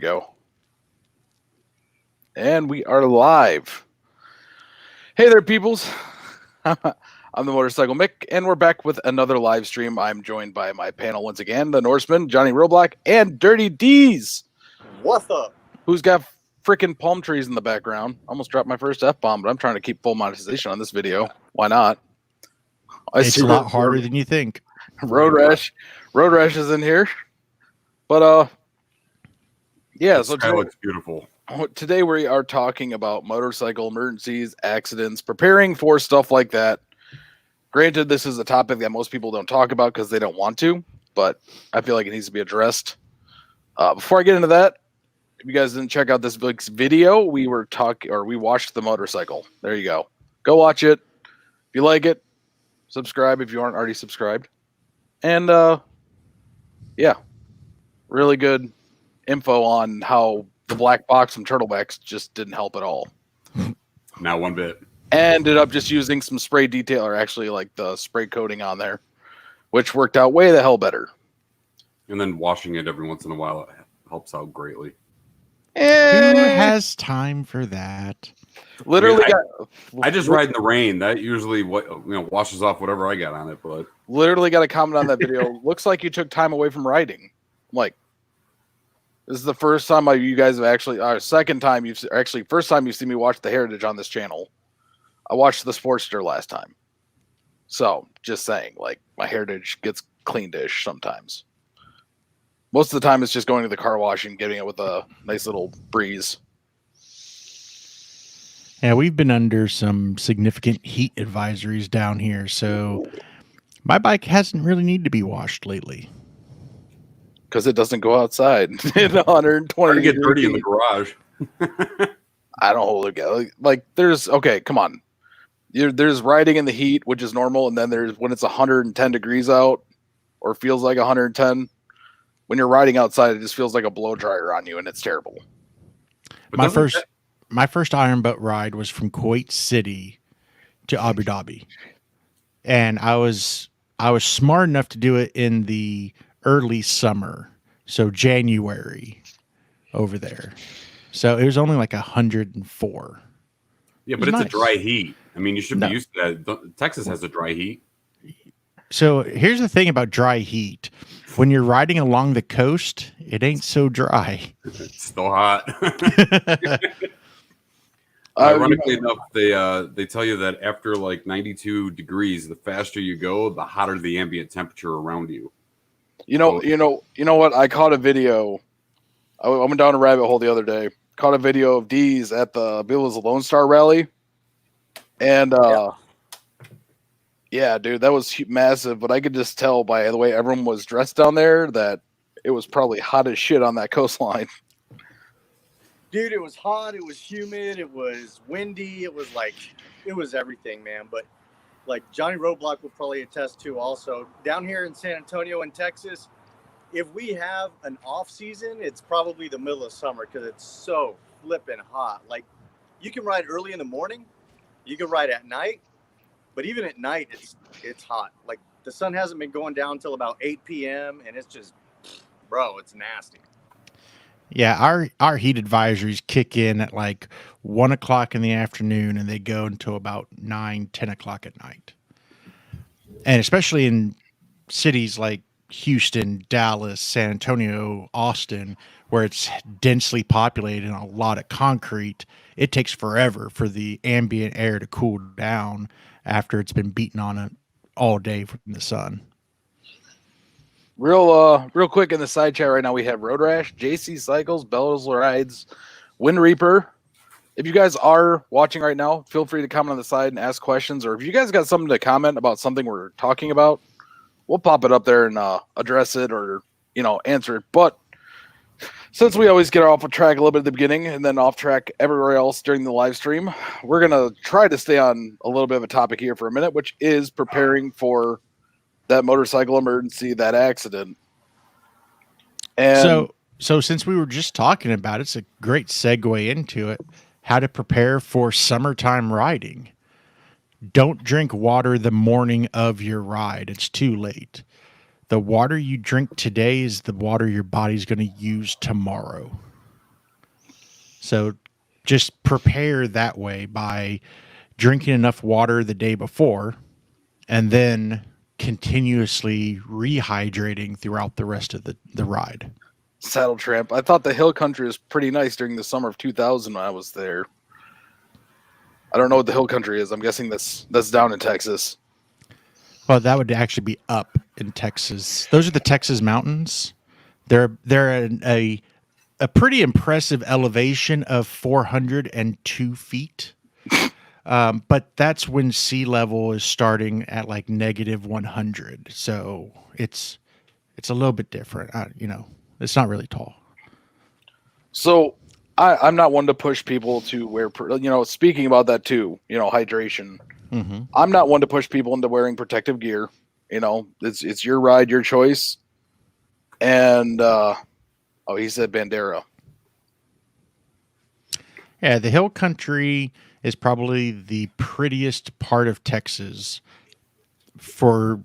Go. And we are live. Hey there, peoples. I'm the Motorcycle Mick, and we're back with another live stream. I'm joined by my panel once again, the Norseman, Johnny Roblox, and Dirty D's. What's up? Who's got freaking palm trees in the background. Almost dropped my first F-bomb, but I'm trying to keep full monetization on this video. Why not? It's a lot harder than you think. Road Rash is in here. But, yeah, so that looks beautiful. Today we are talking about motorcycle emergencies, accidents, preparing for stuff like that. Granted, this is a topic that most people don't talk about because they don't want to, but I feel like it needs to be addressed. Before I get into that, if you guys didn't check out this week's video, we watched the motorcycle. There you go. Go watch it. If you like it, subscribe if you aren't already subscribed. And yeah, really good info on how the black box from Turtlebacks just didn't help at all. Not one bit. Ended up just using some spray detail, or actually like the spray coating on there, which worked out way the hell better. And then washing it every once in a while helps out greatly. Who has time for that? Literally, I just ride in the rain. That usually washes off whatever I got on it. But literally got a comment on that video. Looks like you took time away from riding. I'm like, this is the first time you guys have actually, first time you've seen me watch the Heritage on this channel. I watched the Sportster last time. So, just saying, like, my Heritage gets clean-ish sometimes. Most of the time, it's just going to the car wash and getting it with a nice little breeze. Yeah, we've been under some significant heat advisories down here, so my bike hasn't really needed to be washed lately. Because it doesn't go outside in 120 to get dirty in the garage. I don't hold it together. Like, come on. There's riding in the heat, which is normal, and then there's when it's 110 degrees out, or feels like 110. When you're riding outside, it just feels like a blow dryer on you, and it's terrible. But my first iron boat ride was from Kuwait City to Abu Dhabi, and I was smart enough to do it in the early summer, so January over there. So it was only like 104. Yeah, but it's nice. A dry heat. I mean, you should be used to that. Texas has a dry heat. So here's the thing about dry heat. When you're riding along the coast, it ain't so dry. It's still hot. Ironically enough, they tell you that after like 92 degrees, the faster you go, the hotter the ambient temperature around you. You know what? I caught a video. I went down a rabbit hole the other day. Caught a video of D's at the Bill's Lone Star Rally, and yeah, dude, that was massive. But I could just tell by the way everyone was dressed down there that it was probably hot as shit on that coastline. Dude, it was hot. It was humid. It was windy. It was everything, man. But like Johnny Roblox will probably attest to also, down here in San Antonio in Texas, if we have an off season, it's probably the middle of summer because it's so flipping hot. Like, you can ride early in the morning, you can ride at night, but even at night, it's hot. Like, the sun hasn't been going down until about 8 p.m. and it's just, bro, it's nasty. Yeah, our heat advisories kick in at like 1 o'clock in the afternoon, and they go until about 9, 10 o'clock at night. And especially in cities like Houston, Dallas, San Antonio, Austin, where it's densely populated and a lot of concrete, it takes forever for the ambient air to cool down after it's been beaten on it all day from the sun. Real quick in the side chat right now, we have Road Rash, JC Cycles, Bellows Rides, Wind Reaper. If you guys are watching right now, feel free to comment on the side and ask questions, or if you guys got something to comment about something we're talking about, we'll pop it up there and address it or, answer it. But since we always get off track a little bit at the beginning and then off track everywhere else during the live stream, we're going to try to stay on a little bit of a topic here for a minute, which is preparing for that motorcycle emergency, that accident. And so since we were just talking about it, it's a great segue into it. How to prepare for summertime riding. Don't drink water the morning of your ride. It's too late. The water you drink today is the water your body's going to use tomorrow. So just prepare that way by drinking enough water the day before and then continuously rehydrating throughout the rest of the ride. Saddle Tramp. I thought the hill country was pretty nice during the summer of 2000 when I was there. I don't know what the hill country is. I'm guessing that's down in Texas. Well, that would actually be up in Texas. Those are the Texas mountains. They're a pretty impressive elevation of 402 feet. But that's when sea level is starting at like negative 100. So it's a little bit different. It's not really tall. So I'm not one to push people to wear, speaking about that too, hydration. Mm-hmm. I'm not one to push people into wearing protective gear. It's your ride, your choice. And, he said Bandera. Yeah, the hill country is probably the prettiest part of Texas for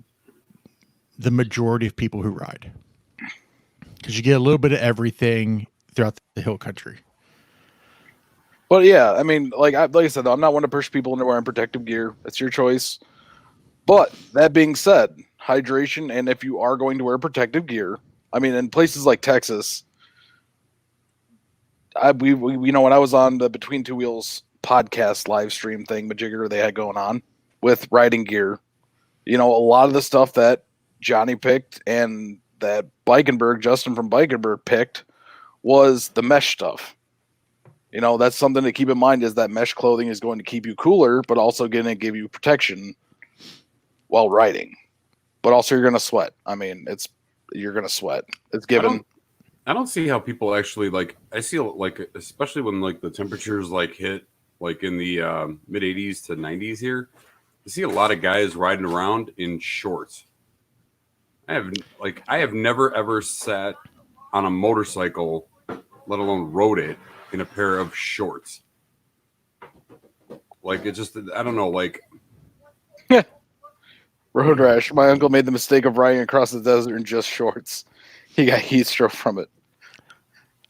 the majority of people who ride. Because you get a little bit of everything throughout the hill country. But yeah, I mean, like I said, I'm not one to push people into wearing protective gear. It's your choice. But that being said, hydration, and if you are going to wear protective gear, I mean, in places like Texas, we when I was on the Between Two Wheels podcast live stream thing, majigger they had going on with riding gear, a lot of the stuff that Johnny picked and that Justin from Bikenberg picked was the mesh stuff. That's something to keep in mind, is that mesh clothing is going to keep you cooler, but also going to give you protection while riding. But also you're going to sweat. I mean, you're going to sweat. It's given. I don't see how people actually I see especially when the temperatures hit in the mid 80s to 90s here. I see a lot of guys riding around in shorts. I have never ever sat on a motorcycle, let alone rode it, in a pair of shorts. It just, I don't know, Road rash. My uncle made the mistake of riding across the desert in just shorts. He got heat stroke from it.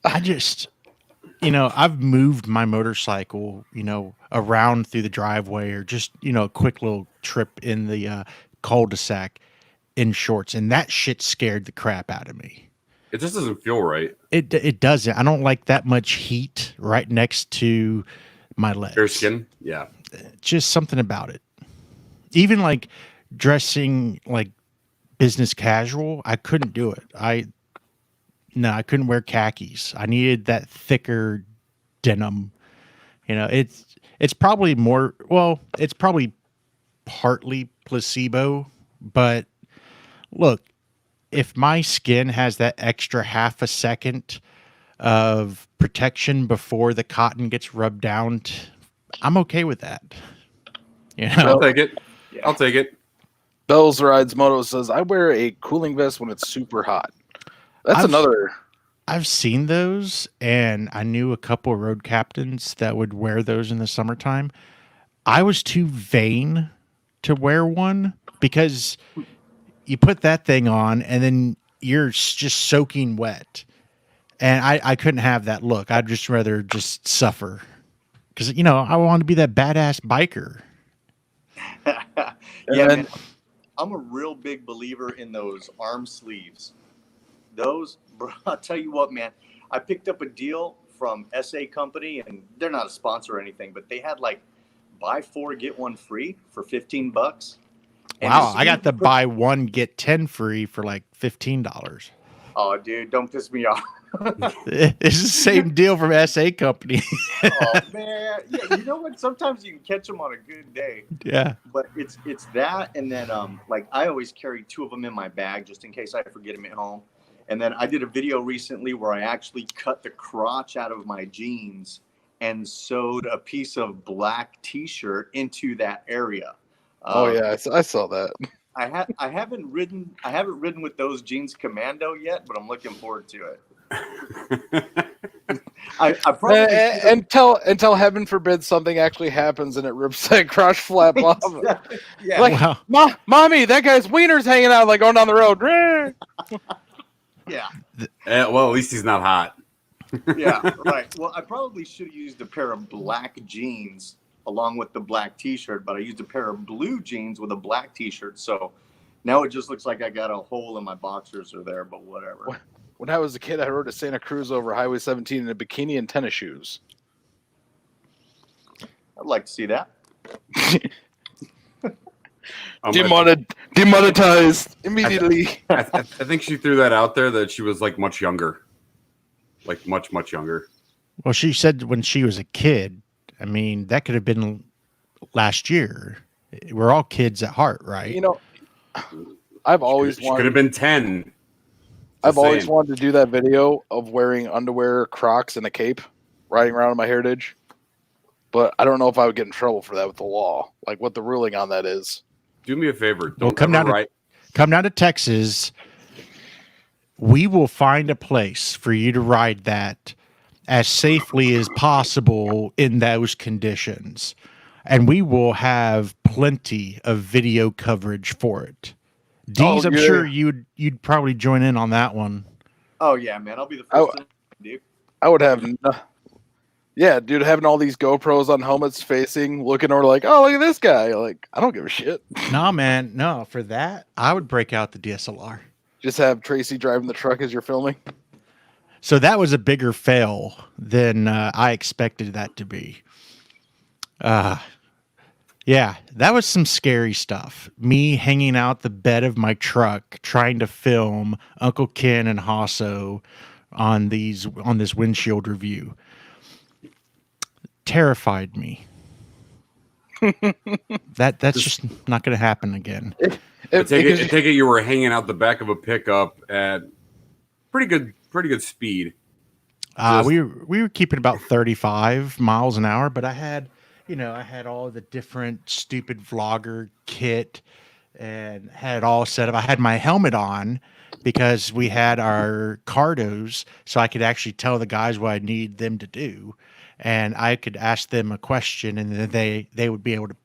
I just, I've moved my motorcycle, around through the driveway, or just, a quick little trip in the cul-de-sac in shorts, and that shit scared the crap out of me. it just doesn't feel right. It doesn't. I don't like that much heat right next to my legs. Bare skin, yeah. Just something about it. Even dressing business casual, I couldn't do it. I couldn't wear khakis. I needed that thicker denim. It's probably more, it's probably partly placebo, but look, if my skin has that extra half a second of protection before the cotton gets rubbed down, I'm okay with that. I'll take it. Yeah. I'll take it. Bells Rides Moto says, I wear a cooling vest when it's super hot. That's another. I've seen those, and I knew a couple of road captains that would wear those in the summertime. I was too vain to wear one because you put that thing on and then you're just soaking wet. And I couldn't have that look. I'd just rather just suffer because, I want to be that badass biker. Yeah, man. I'm a real big believer in those arm sleeves. Those, bro, I'll tell you what, man. I picked up a deal from SA Company, and they're not a sponsor or anything, but they had buy 4 get 1 free for $15. And Wow, I got the buy 1 get 10 free for $15. Oh, dude, don't piss me off. It's the same deal from SA Company. Oh man, yeah. You know what? Sometimes you can catch them on a good day. Yeah, but it's that, and then I always carry 2 of them in my bag just in case I forget them at home. And then I did a video recently where I actually cut the crotch out of my jeans and sewed a piece of black T-shirt into that area. Oh yeah, I saw that. I haven't ridden with those jeans commando yet, but I'm looking forward to it. I probably until heaven forbid something actually happens and it rips that crotch flap off. Yeah. wow. Mommy, that guy's wiener's hanging out going down the road. Yeah. Well, at least he's not hot. Yeah, right. Well, I probably should have used a pair of black jeans along with the black T-shirt, but I used a pair of blue jeans with a black T-shirt. So now it just looks like I got a hole in my boxers are there, but whatever. When I was a kid, I rode to Santa Cruz over Highway 17 in a bikini and tennis shoes. I'd like to see that. Demonetized immediately. I think she threw that out there that she was like much younger, like much younger. Well, she said when she was a kid. I mean, that could have been last year. We're all kids at heart, right? You know, I've always She could wanted. have been 10. I've always saying. wanted to do that video of wearing underwear, Crocs, and a cape, riding around in my Heritage. But I don't know if I would get in trouble for that with the law. Like what the ruling on that is. Do me a favor. Well, Don't come ever down to- write. Come down to Texas. We will find a place for you to ride that as safely as possible in those conditions. And we will have plenty of video coverage for it. Deez, I'm yeah. sure you'd probably join in on that one. Oh yeah, man. I'll be the Oh. first to dude. I would have. Yeah, dude, having all these GoPros on helmets facing, looking over like, oh, look at this guy. Like, I don't give a shit. No, man, no. For that, I would break out the DSLR. Just have Tracy driving the truck as you're filming. So that was a bigger fail than I expected that to be. Yeah, that was some scary stuff. Me hanging out the bed of my truck trying to film Uncle Ken and Hasso on this windshield review. Terrified me. That's just not going to happen again. I take it you were hanging out the back of a pickup at pretty good speed. We were keeping about 35 miles an hour, but I had all the different stupid vlogger kit and had it all set up. I had my helmet on because we had our cardos, so I could actually tell the guys what I need them to do, and I could ask them a question, and then they would be able to.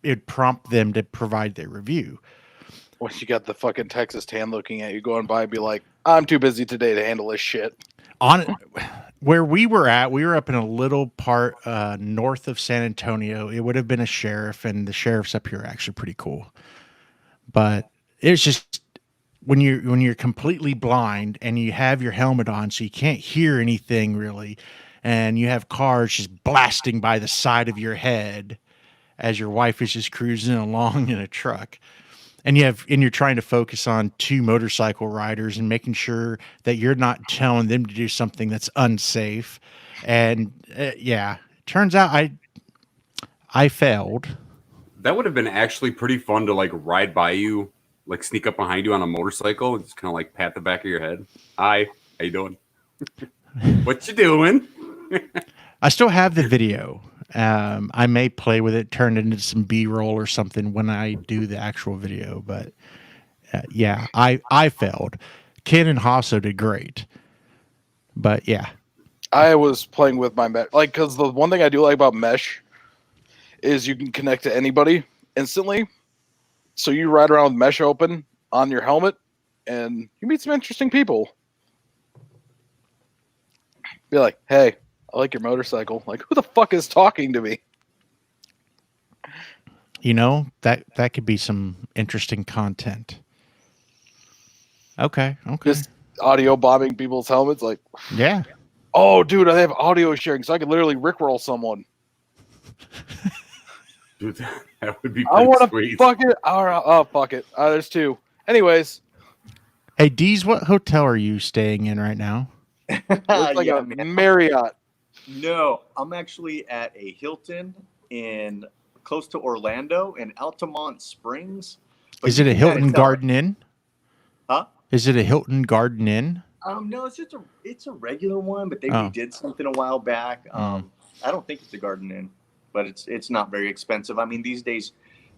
It would prompt them to provide their review. Once you got the fucking Texas tan looking at you going by, be like, I'm too busy today to handle this shit. On where we were at, we were up in a little part north of San Antonio. It would have been a sheriff, and the sheriffs up here are actually pretty cool. But it's just when you're completely blind and you have your helmet on, so you can't hear anything really, and you have cars just blasting by the side of your head as your wife is just cruising along in a truck. And you're trying to focus on two motorcycle riders and making sure that you're not telling them to do something that's unsafe. And turns out I failed. That would have been actually pretty fun to like ride by you, like sneak up behind you on a motorcycle and just kind of like pat the back of your head. Hi, how you doing? What you doing? I still have the video. I may play with it, turn it into some B-roll or something when I do the actual video. But I failed. Ken and Hasso did great. But yeah. I was playing with my mesh, like, because the one thing I do like about mesh is you can connect to anybody instantly. So you ride around with mesh open on your helmet, and you meet some interesting people. Be like, hey, I like your motorcycle. Like, who the fuck is talking to me? You know, that could be some interesting content. Okay. Just audio bombing people's helmets. Like, Yeah. oh, dude, I have audio sharing, so I could literally rickroll someone. Dude, that would be I pretty want to sweet. fuck it. Oh, fuck it. There's two. Anyways, Hey, Deez, what hotel are you staying in right now? it's like Yeah, a man. Marriott. No, I'm actually at a Hilton in close to Orlando in Altamont Springs. But Is it a you gotta Hilton tell- Garden Inn? Huh? Is it a Hilton Garden Inn? No, it's a regular one, but they Oh. did something a while back. I don't think it's a Garden Inn, but it's not very expensive. I mean, these days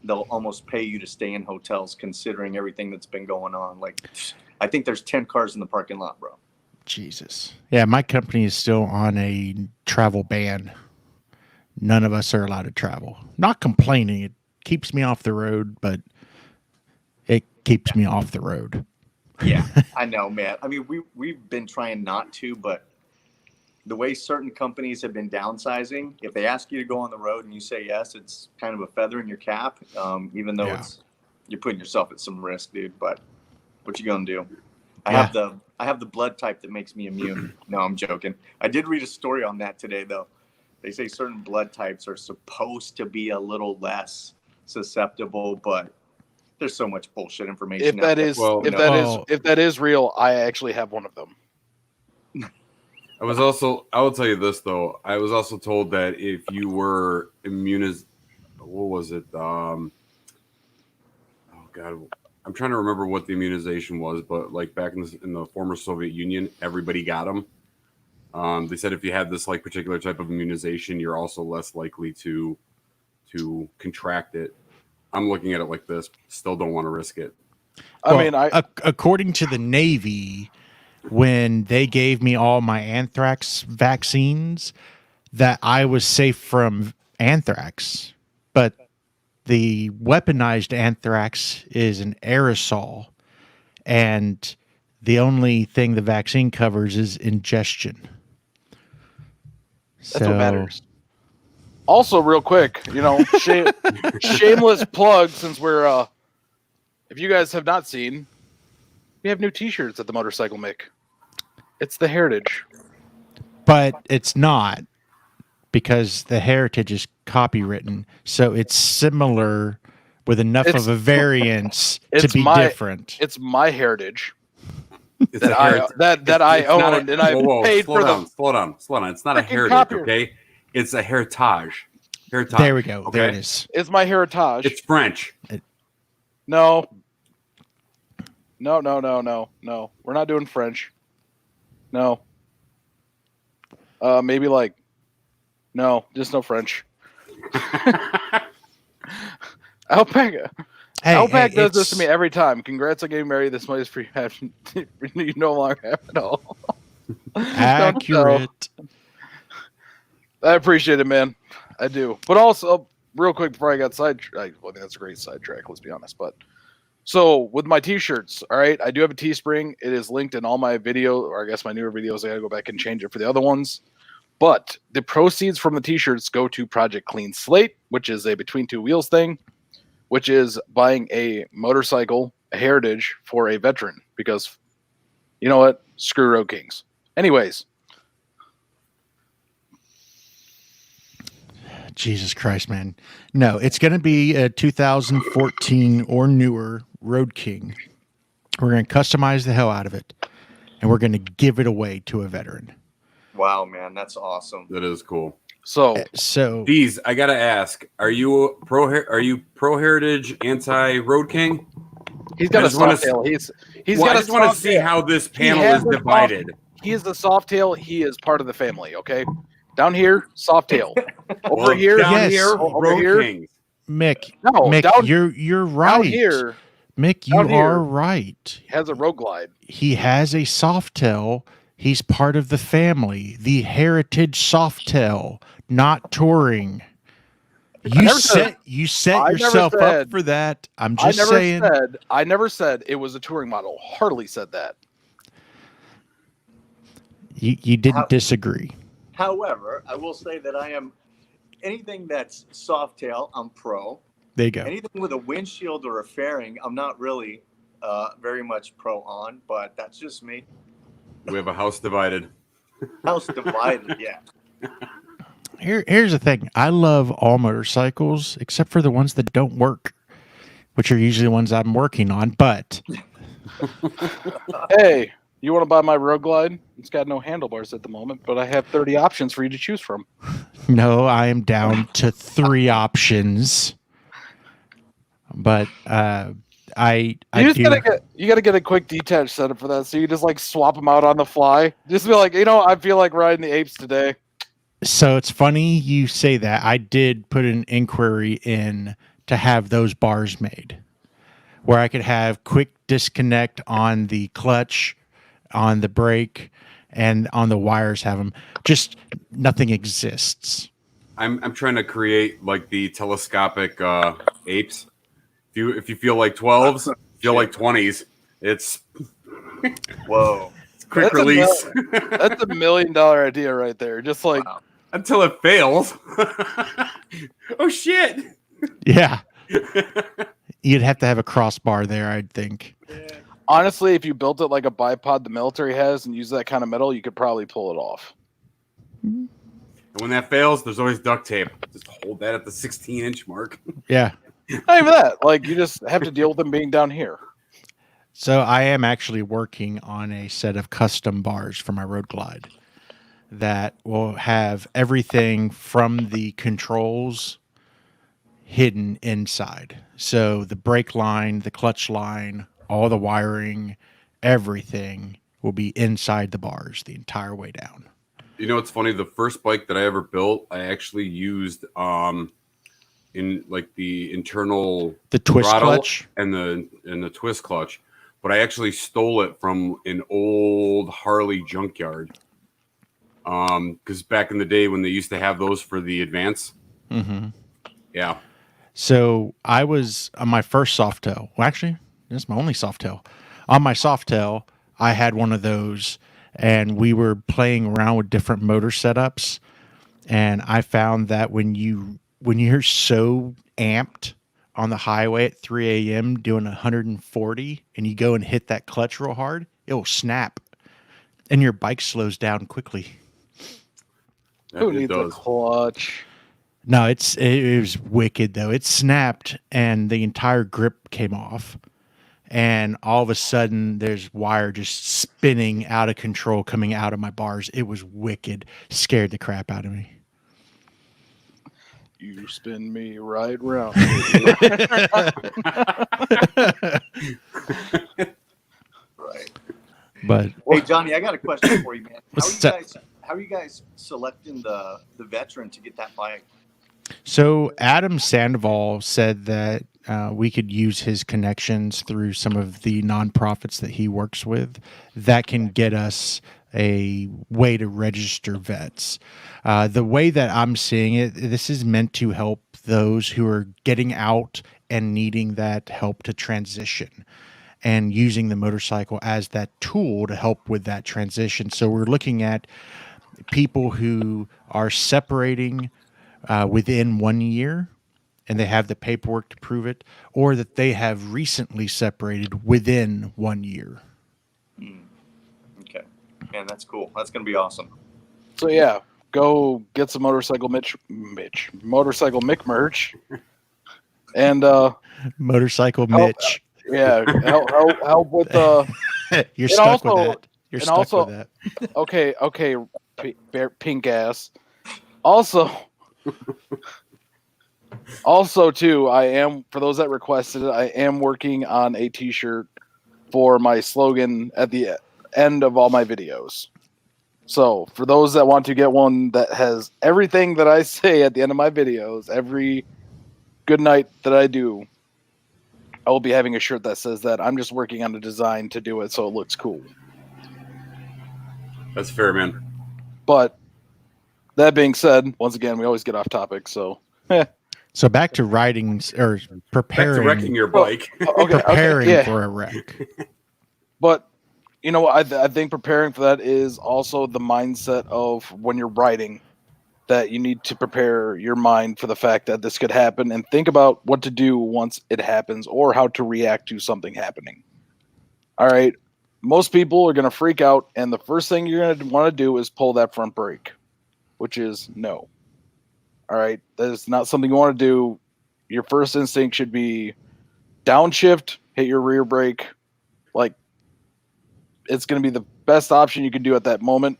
they'll almost pay you to stay in hotels, considering everything that's been going on. Like, I think there's 10 cars in the parking lot, bro. Jesus. Yeah, my company is still on a travel ban. None of us are allowed to travel. Not complaining. It keeps me off the road, but it keeps me off the road. Yeah, I know, man. I mean, we've been trying not to, but the way certain companies have been downsizing, if they ask you to go on the road and you say yes, it's kind of a feather in your cap, even though you're putting yourself at some risk, dude. But what you gonna do? I have the blood type that makes me immune. No, I'm joking. I did read a story on that today, though. They say certain blood types are supposed to be a little less susceptible, but there's so much bullshit information. If that is real, I actually have one of them. I will tell you this though. I was also told that if you were what was it? Oh God, I'm trying to remember what the immunization was, but like back in the former Soviet Union, everybody got them. They said if you have this like particular type of immunization, you're also less likely to contract it. I'm looking at it like this. Still don't want to risk it. According to the Navy, when they gave me all my anthrax vaccines, that I was safe from anthrax. But the weaponized anthrax is an aerosol, and the only thing the vaccine covers is ingestion. That's what matters. Also, real quick, shameless plug, since we're if you guys have not seen, we have new t-shirts at the Motorcycle Mick. It's the Heritage. But it's not, because the Heritage is copywritten, so it's similar with enough of a variance to be different. It's my Heritage. That I owned, and I paid for them. Slow down. It's not a heritage, okay? It's a heritage. There we go. Okay? There it is. It's my heritage. It's French. No. We're not doing French. No. Maybe no, just no French. Outback. Outback does this to me every time. Congrats on getting married. This money is for you. You no longer have it all. Accurate. I appreciate it, man. I do. But also, real quick before I got sidetracked, I think that's a great sidetrack, let's be honest. But so with my t-shirts, all right, I do have a Teespring. It is linked in all my video, or I guess my newer videos. I gotta go back and change it for the other ones. But the proceeds from the t-shirts go to Project Clean Slate, which is a Between Two Wheels thing, which is buying a motorcycle, a Heritage, for a veteran. Because, you know what? Screw Road Kings. Anyways. Jesus Christ, man. No, it's going to be a 2014 or newer Road King. We're going to customize the hell out of it, and we're going to give it away to a veteran. Wow, man, that's awesome. That is cool. So these, I gotta ask: Are you pro Heritage, anti Road King? He's got a soft tail. I just want to see how this panel is divided. He is the soft tail. He is part of the family. Okay, down here, soft tail. Over here, Road Kings. Mick, down, you're right. Down here, Mick, you are right. He has a Road Glide. He has a soft tail. He's part of the family, the Heritage Softail, not touring. You set yourself up for that. I'm just saying. I never said it was a touring model. Hardly said that. You didn't disagree. However, I will say that I am anything that's Softail, I'm pro. There you go. Anything with a windshield or a fairing, I'm not really very much pro on, but that's just me. We have a house divided. House divided, yeah. Here's the thing. I love all motorcycles except for the ones that don't work, which are usually the ones I'm working on. But hey, you want to buy my Road Glide? It's got no handlebars at the moment, but I have 30 options for you to choose from. No, I am down to 3 options. But you gotta get a quick detach setup for that, so you just like swap them out on the fly. Just be like, I feel like riding the apes today. So it's funny you say that. I did put an inquiry in to have those bars made, where I could have quick disconnect on the clutch, on the brake, and on the wires. Have them. Just nothing exists. I'm trying to create like the telescopic apes. If you feel like 12s, feel like 20s. It's whoa. It's quick That's a release That's $1 million idea right there. Just like Wow. until it fails. Oh shit! Yeah. You'd have to have a crossbar there, I'd think. Yeah. honestly, if you built it like a bipod the military has and use that kind of metal, you could probably pull it off. And when that fails, there's always duct tape. Just hold that at the 16-inch mark. Yeah. Not even that. Like you just have to deal with them being down here. So I am actually working on a set of custom bars for my Road Glide that will have everything from the controls hidden inside. So the brake line, the clutch line, all the wiring, everything will be inside the bars the entire way down. You know, it's funny. The first bike that I ever built, I actually used in like the internal The twist throttle clutch. and the twist clutch, but I actually stole it from an old Harley junkyard. Because back in the day when they used to have those for the Advance, Mm-hmm. yeah. So I was on my first Softail. Well, actually, this is my only Softail. On my Softail, I had one of those, and we were playing around with different motor setups. And I found that when you're so amped on the highway at 3 a.m. doing 140, and you go and hit that clutch real hard, it will snap, and your bike slows down quickly. Who It needs a does. clutch? No, it was wicked though. It snapped and the entire grip came off. And all of a sudden there's wire just spinning out of control coming out of my bars. It was wicked. Scared the crap out of me. You spin me right round. Right. But Hey Johnny, I got a question for you, man. What's that? How are you guys selecting the veteran to get that bike? so Adam Sandoval said that we could use his connections through some of the nonprofits that he works with that can get us a way to register vets. The way that I'm seeing it, this is meant to help those who are getting out and needing that help to transition and using the motorcycle as that tool to help with that transition. So we're looking at people who are separating within 1 year and they have the paperwork to prove it, or that they have recently separated within 1 year. Okay, man, that's cool. That's gonna be awesome. So yeah, go get some motorcycle motorcycle Mick merch, and Motorcycle Help. Mitch. yeah, help with You're And stuck also- with that. You're and stuck also- with that. okay, pink ass. Also too, I am, for those that requested it, I am working on a t-shirt for my slogan at the end of all my videos. So for those that want to get one that has everything that I say at the end of my videos, every good night that I do, I will be having a shirt that says that. I'm just working on a design to do it so it looks cool. That's fair, man. But that being said, once again, we always get off topic. So So back to riding or Back to preparing, wrecking your bike. preparing yeah. for a wreck. But you know, I think preparing for that is also the mindset of when you're riding, that you need to prepare your mind for the fact that this could happen and think about what to do once it happens or how to react to something happening. All right. Most people are going to freak out, and the first thing you're going to want to do is pull that front brake, which is no. All right. That is not something you want to do. Your first instinct should be downshift, hit your rear brake. Like, it's going to be the best option you can do at that moment.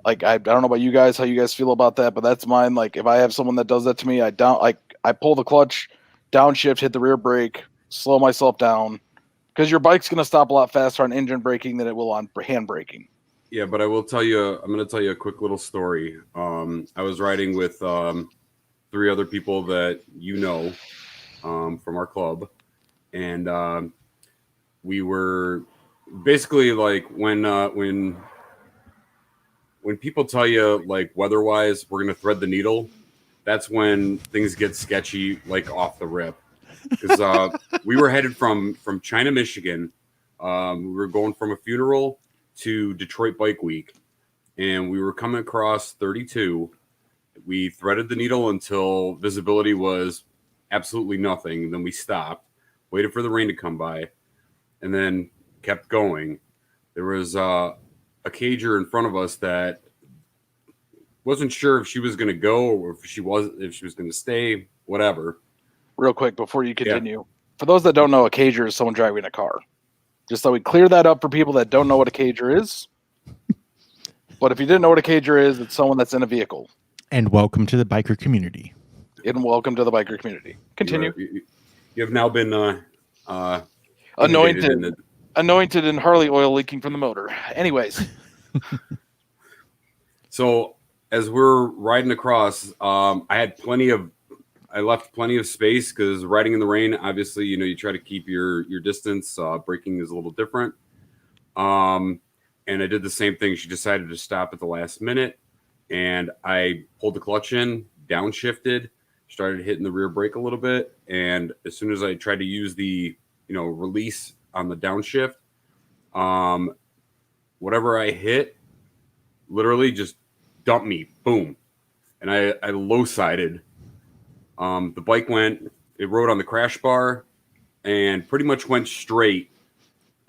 Like, I don't know about you guys, how you guys feel about that, but that's mine. Like, if I have someone that does that to me, I pull the clutch, downshift, hit the rear brake, slow myself down, because your bike's going to stop a lot faster on engine braking than it will on hand braking. Yeah, but I will tell you, I'm going to tell you a quick little story. I was riding with 3 other people that you know from our club. And we were basically like when people tell you like weather-wise, we're going to thread the needle, that's when things get sketchy, like off the rip. Because we were headed from China, Michigan. We were going from a funeral to Detroit Bike Week, and we were coming across 32. We threaded the needle until visibility was absolutely nothing. Then we stopped, waited for the rain to come by, and then kept going. There was a cager in front of us that wasn't sure if she was going to go or if she was going to stay, whatever. Real quick before you continue, for those that don't know, a cager is someone driving a car. Just so we clear that up for people that don't know what a cager is. But if you didn't know what a cager is, it's someone that's in a vehicle. And welcome to the biker community. And welcome to the biker community. Continue. You have now been anointed in Harley oil leaking from the motor. Anyways. So as we're riding across, I left plenty of space because riding in the rain, obviously, you try to keep your distance. Braking is a little different. And I did the same thing. She decided to stop at the last minute, and I pulled the clutch in, downshifted, started hitting the rear brake a little bit. And as soon as I tried to use the, release on the downshift, whatever I hit literally just dumped me, boom. And I low-sided. The bike it rode on the crash bar and pretty much went straight.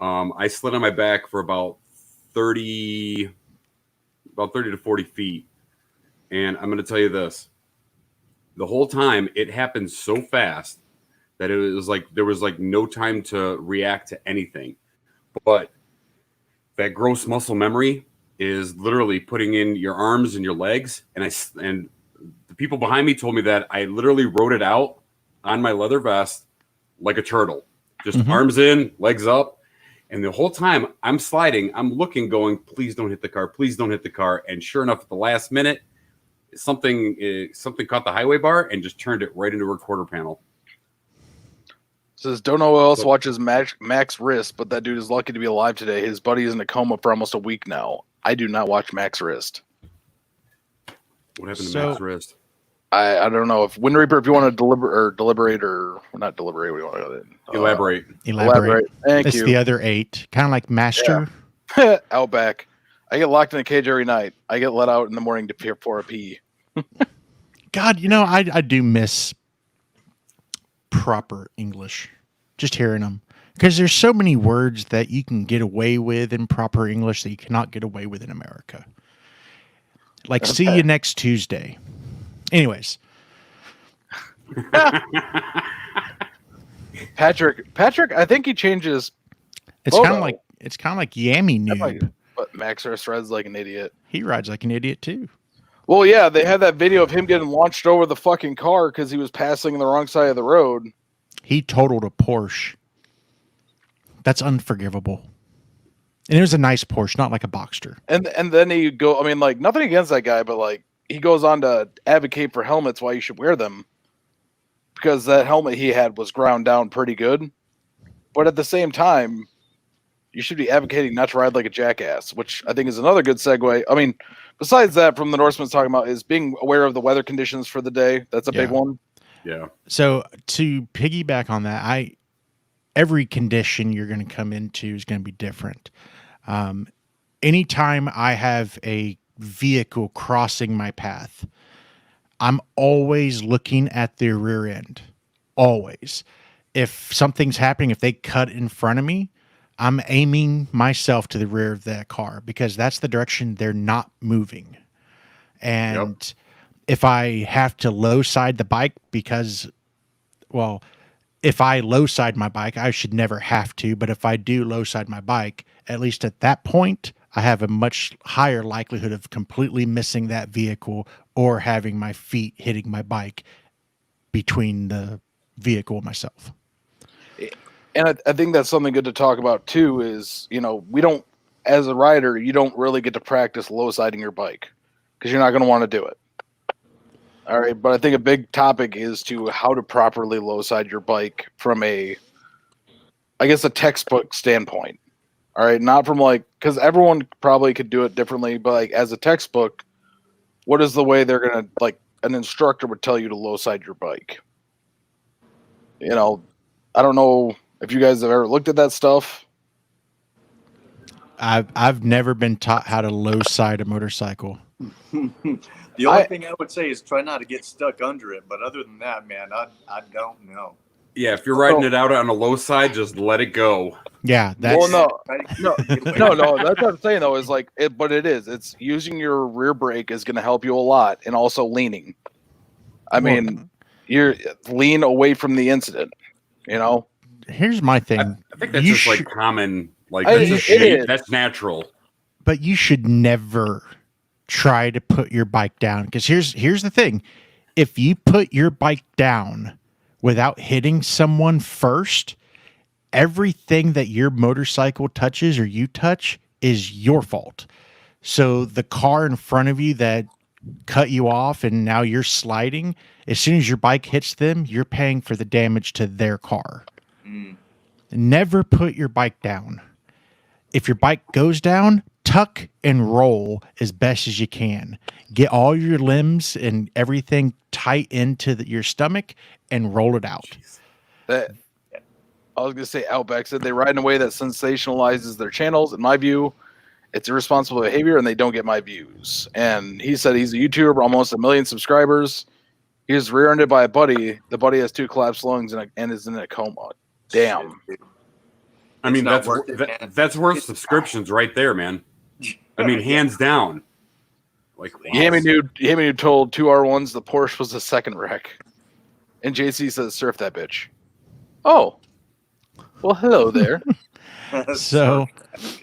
I slid on my back for about 30 to 40 feet. And I'm going to tell you this. The whole time it happened so fast that it was like there was like no time to react to anything. But that gross muscle memory is literally putting in your arms and your legs. And the people behind me told me that I literally rode it out on my leather vest like a turtle, just arms in, legs up. And the whole time I'm sliding, I'm looking, going, please don't hit the car. Please don't hit the car. And sure enough, at the last minute, something caught the highway bar and just turned it right into her quarter panel. Says, don't know who else watches Max Wrist, but that dude is lucky to be alive today. His buddy is in a coma for almost a week now. I do not watch Max Wrist. What happened to Max Wrist? I don't know if Wind Reaper, if you want to deliberate or not deliberate, we want to elaborate. Thank it's you. the other 8, kind of like Master. Yeah. Outback. I get locked in a cage every night. I get let out in the morning to appear for a pee. God, I do miss proper English. Just hearing them. Because there's so many words that you can get away with in proper English that you cannot get away with in America. Like, see you next Tuesday. Anyways. Patrick, I think he changes. It's kind of like Yammy Noob. But Max Wrist rides like an idiot. He rides like an idiot too. Well, yeah, they had that video of him getting launched over the fucking car because he was passing the wrong side of the road. He totaled a Porsche. That's unforgivable. And it was a nice Porsche, not like a Boxster. And then he go. I mean, like, nothing against that guy, but like he goes on to advocate for helmets, why you should wear them, because that helmet he had was ground down pretty good. But at the same time, you should be advocating not to ride like a jackass, which I think is another good segue. I mean, besides that, from the Norseman's talking about is being aware of the weather conditions for the day. That's a big one. Yeah. So to piggyback on that, every condition you're going to come into is going to be different. Anytime I have a vehicle crossing my path, I'm always looking at their rear end. Always. If something's happening, if they cut in front of me, I'm aiming myself to the rear of that car because that's the direction they're not moving. And if I have to low side the bike because, well, if I low side my bike, I should never have to. But if I do low side my bike, at least at that point, I have a much higher likelihood of completely missing that vehicle or having my feet hitting my bike between the vehicle and myself. And I think that's something good to talk about too is, we don't, as a rider, you don't really get to practice low siding your bike because you're not going to want to do it. All right. But I think a big topic is to how to properly low side your bike from a textbook standpoint. All right. Not from because everyone probably could do it differently, but as a textbook, what is the way they're going to, an instructor would tell you to low side your bike? I don't know if you guys have ever looked at that stuff. I've never been taught how to low side a motorcycle. The only thing I would say is try not to get stuck under it. But other than that, man, I don't know. Yeah, if you're riding it out on a low side, just let it go. Yeah, that's Well, no, No, no. That's what I'm saying though. Is like it, but it is. It's using your rear brake is going to help you a lot, and also leaning. I mean, you're lean away from the incident. You know. Here's my thing. I think that's You just like should- common. Like I- that's, it just shape, is. that's natural. but you should never try to put your bike down, because here's the thing. If you put your bike down without hitting someone first, everything that your motorcycle touches or you touch is your fault. So the car in front of you that cut you off and now you're sliding, as soon as your bike hits them, you're paying for the damage to their car. Never put your bike down. If your bike goes down, tuck and roll as best as you can. Get all your limbs and everything tight into your stomach and roll it out. That I was gonna say Outback said they ride in a way that sensationalizes their channels. In my view, it's irresponsible behavior and they don't get my views. And he said he's a YouTuber, almost 1 million subscribers. He was rear-ended by a buddy. The buddy has 2 collapsed lungs and is in a coma. Damn. I mean, not that's worth it, man. that's worth subscriptions right there, man. I mean, hands down. Like, wow. Yami told 2R1s the Porsche was a second wreck. And JC says, surf that bitch. Oh. Well, hello there. So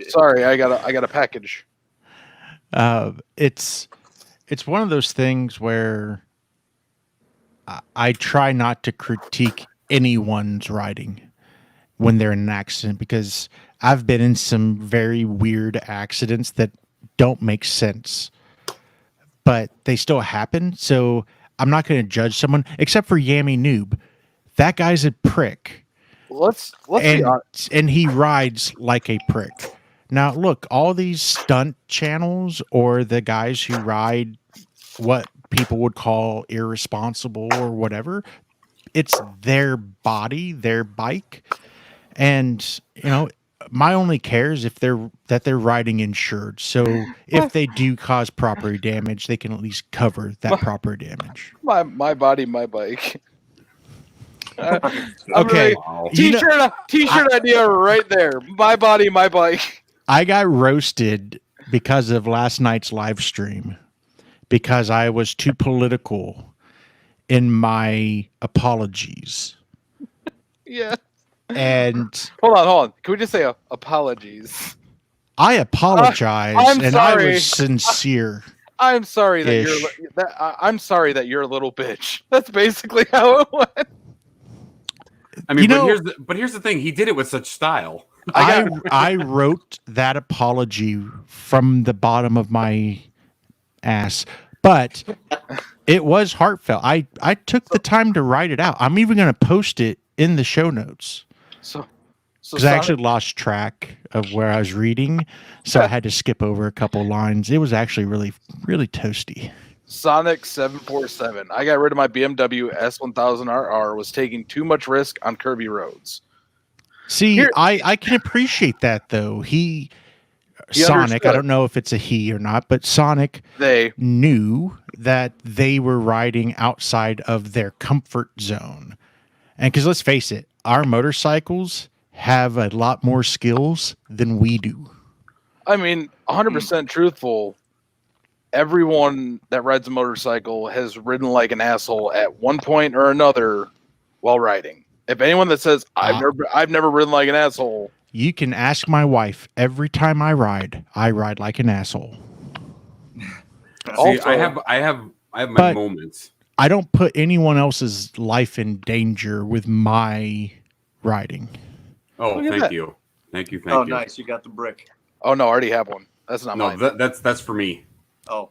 Sorry, I got a package. it's one of those things where I try not to critique anyone's riding when they're in an accident, because I've been in some very weird accidents that don't make sense, but they still happen. So I'm not going to judge someone, except for Yami Noob. That guy's a prick. Let's be honest. And he rides like a prick. Now, look, all these stunt channels or the guys who ride what people would call irresponsible or whatever, it's their body, their bike. And, you know, my only care is if they're riding insured. So if they do cause property damage, they can at least cover that property damage. My body, my bike. Okay. Wow. You know- T-shirt idea right there. My body, my bike. I got roasted because of last night's live stream because I was too political in my apologies. Yeah. And Hold on. Can we just say apologies? I apologize, I'm and sorry. I was sincere. I'm sorry that Ish. I'm sorry that you're a little bitch. That's basically how it went. I mean, You know- but here's the thing. He did it with such style. I wrote that apology from the bottom of my ass, but it was heartfelt. I took the time to write it out. I'm even going to post it in the show notes So because I actually lost track of where I was reading, so I had to skip over a couple lines. It was actually really, really toasty. Sonic 747. I got rid of my BMW S1000RR. Was taking too much risk on curvy roads. See, Here- I can appreciate that though. He Sonic, I understood. don't know if it's a he or not, but Sonic They knew that they were riding outside of their comfort zone. And because let's face it, our motorcycles have a lot more skills than we do. I mean, 100% truthful. Everyone that rides a motorcycle has ridden like an asshole at one point or another while riding. If anyone that says I've never ridden like an asshole, You can ask my wife every time I ride like an asshole. See, Also- I have my But- moments. I don't put anyone else's life in danger with my riding. Oh, Look at thank that. you, thank you. Oh, nice. You got the brick. oh no, I already have one. That's not No, mine. that's for me. Oh,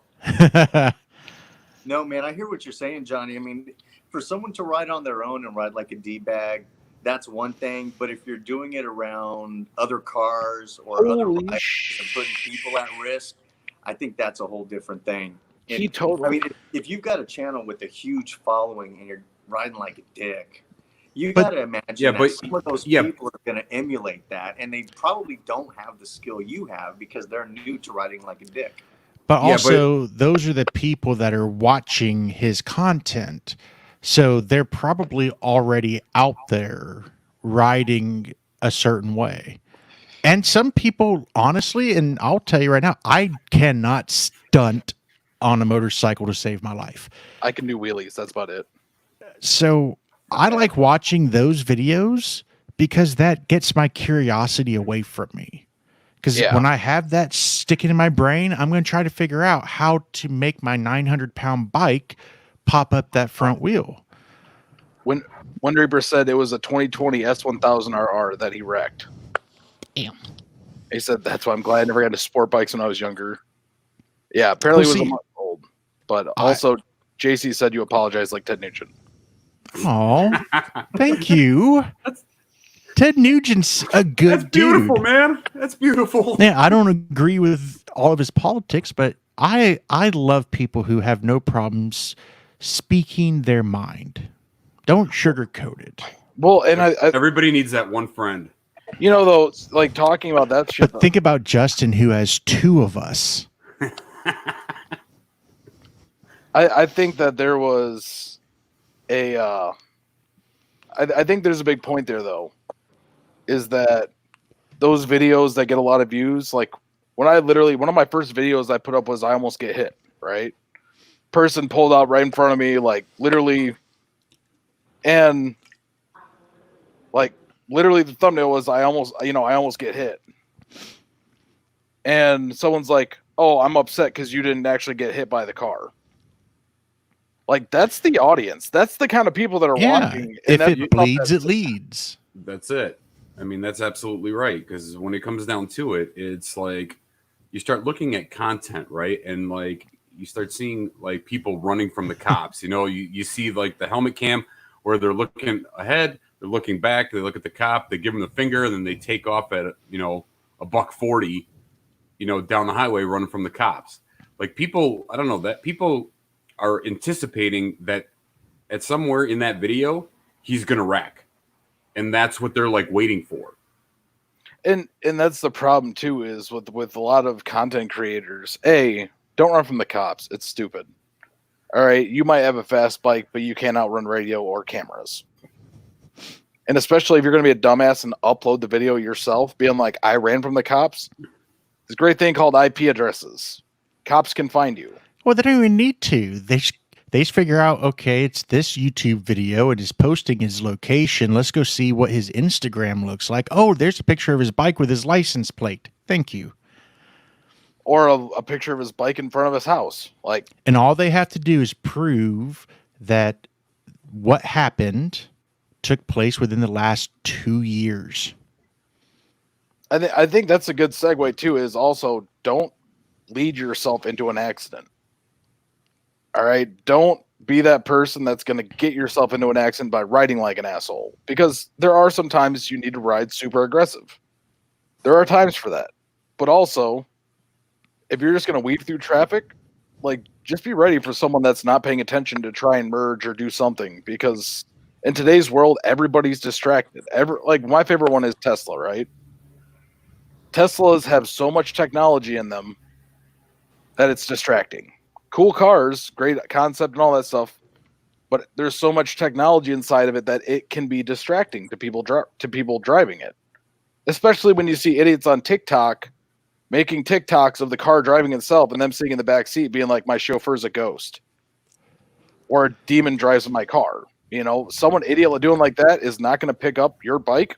no, man. I hear what you're saying, Johnny. I mean, for someone to ride on their own and ride like a D-bag, that's one thing. But if you're doing it around other cars or other Holy riders and putting people at risk, I think that's a whole different thing. He And, totally. I mean, if you've got a channel with a huge following and you're riding like a dick, You But- got to imagine Yeah, that but- some of those yeah. people are going to emulate that, and they probably don't have the skill you have because they're new to riding like a dick. But Yeah, also, those are the people that are watching his content. So they're probably already out there riding a certain way. And some people, honestly, and I'll tell you right now, I cannot stunt on a motorcycle to save my life. I can do wheelies. That's about it. So I like watching those videos because that gets my curiosity away from me. Because Yeah. when I have that sticking in my brain, I'm going to try to figure out how to make my 900-pound bike pop up that front wheel. When Reaper said it was a 2020 S1000RR that he wrecked. Damn. He said that's why I'm glad I never got into sport bikes when I was younger. Yeah, apparently Well, it was see, a month old. But also, JC said you apologize like Ted Nugent. Oh, thank you. Ted Nugent's a good That's beautiful, dude. man. That's beautiful. Yeah, I don't agree with all of his politics, but I love people who have no problems speaking their mind. Don't sugarcoat it. Well, and I Everybody needs that one friend. you know, though, like talking about that shit. But think about Justin, who has two of us. I think that there was a. I think there's a big point there, though, is that those videos that get a lot of views, like when I literally, one of my first videos I put up was I almost get hit, right? Person pulled out right in front of me, like literally, and like literally the thumbnail was I almost get hit. And someone's like, oh, I'm upset because you didn't actually get hit by the car. Like, that's the audience. That's the kind of people that are Yeah, watching. if that- it bleeds, it leads. That's it. I mean, that's absolutely right. Because when it comes down to it, it's like you start looking at content, right? And like you start seeing like people running from the cops. You know, you see like the helmet cam where they're looking ahead, they're looking back, they look at the cop, they give them the finger, and then they take off at $140, down the highway running from the cops. Like people, I don't know, that people are anticipating that at somewhere in that video he's gonna wreck, and that's what they're like waiting for. and that's the problem too, is with a lot of content creators. Don't run from the cops. It's stupid. All right, you might have a fast bike, but you can't outrun radio or cameras. And especially if you're going to be a dumbass and upload the video yourself, being like, I ran from the cops. There's a great thing called IP addresses. Cops can find you. Well, they don't even need to. They just figure out, okay, it's this YouTube video. It is posting his location. Let's go see what his Instagram looks like. Oh, there's a picture of his bike with his license plate. Thank you. Or a picture of his bike in front of his house. Like, And all they have to do is prove that what happened took place within the last 2 years. I think that's a good segue too, is also don't lead yourself into an accident. All right. Don't be that person that's going to get yourself into an accident by riding like an asshole, because there are some times you need to ride super aggressive. There are times for that. But also, if you're just going to weave through traffic, like just be ready for someone that's not paying attention to try and merge or do something, because in today's world, everybody's distracted. Like my favorite one is Tesla, right? Teslas have so much technology in them that it's distracting. Cool cars, great concept and all that stuff, but there's so much technology inside of it that it can be distracting to people driving it. Especially when you see idiots on TikTok making TikToks of the car driving itself and them sitting in the back seat being like, my chauffeur's a ghost. Or a demon drives my car. Someone idiot doing like that is not going to pick up your bike.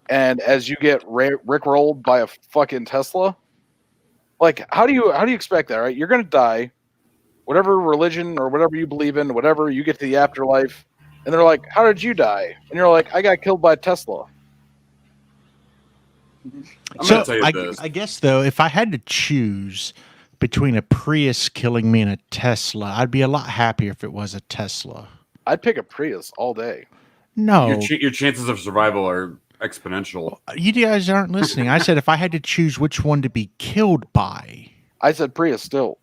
And as you get rickrolled by a fucking Tesla, like how do you expect that, right? You're going to die, whatever religion or whatever you believe in, whatever, you get to the afterlife, and they're like, how did you die? And you're like, I got killed by a Tesla. I'm gonna tell you this. I guess, though, if I had to choose between a Prius killing me and a Tesla, I'd be a lot happier if it was a Tesla. I'd pick a Prius all day. No. Your chances of survival are exponential. You guys aren't listening. I said if I had to choose which one to be killed by. I said Prius still.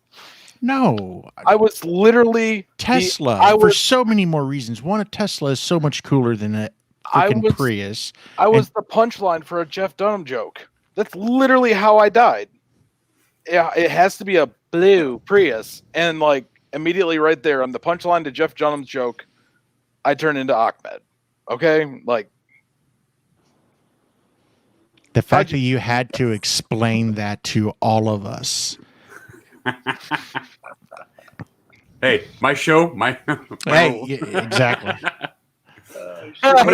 No, I was literally Tesla I for was so many more reasons. One, a Tesla is so much cooler than a I freaking was Prius. I was the punchline for a Jeff Dunham joke. That's literally how I died. Yeah, it has to be a blue Prius, and like immediately right there on the punchline to Jeff Dunham's joke, I turn into Ahmed. Okay, like The fact how'd that you had to explain that to all of us. Hey, my show, my Hey, rules. exactly. I'm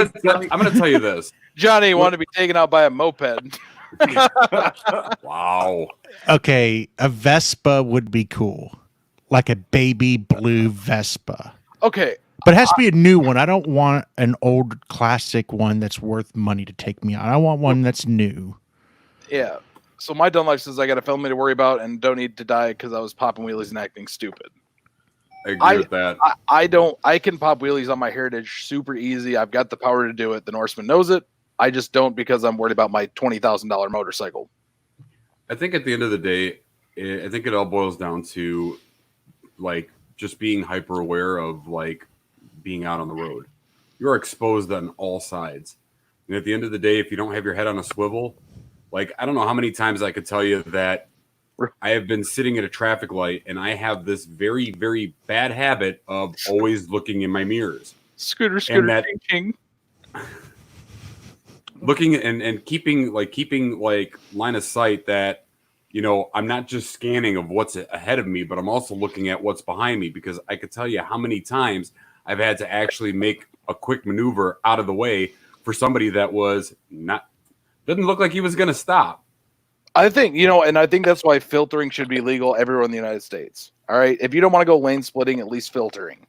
gonna tell you this. Johnny wanted to be taken out by a moped. Wow. Okay, a Vespa would be cool. Like a baby blue Vespa. Okay, But it has to be a new one. I don't want an old classic one that's worth money to take me out. I want one that's new. yeah. So my Dunlop says I got a family to worry about and don't need to die because I was popping wheelies and acting stupid. I agree with that. I don't. I can pop wheelies on my Heritage super easy. I've got the power to do it. The Norseman knows it. I just don't because I'm worried about my $20,000 motorcycle. I think at the end of the day, I think it all boils down to like just being hyper aware of like being out on the road. You're exposed on all sides. And at the end of the day, if you don't have your head on a swivel, like I don't know how many times I could tell you that I have been sitting at a traffic light and I have this very, very bad habit of always looking in my mirrors. Scooter, that- ching, ching. Looking and keeping like line of sight that, you know, I'm not just scanning of what's ahead of me, but I'm also looking at what's behind me, because I could tell you how many times I've had to actually make a quick maneuver out of the way for somebody that was not, didn't look like he was going to stop. I think, and I think that's why filtering should be legal everywhere in the United States. All right. If you don't want to go lane splitting, at least filtering.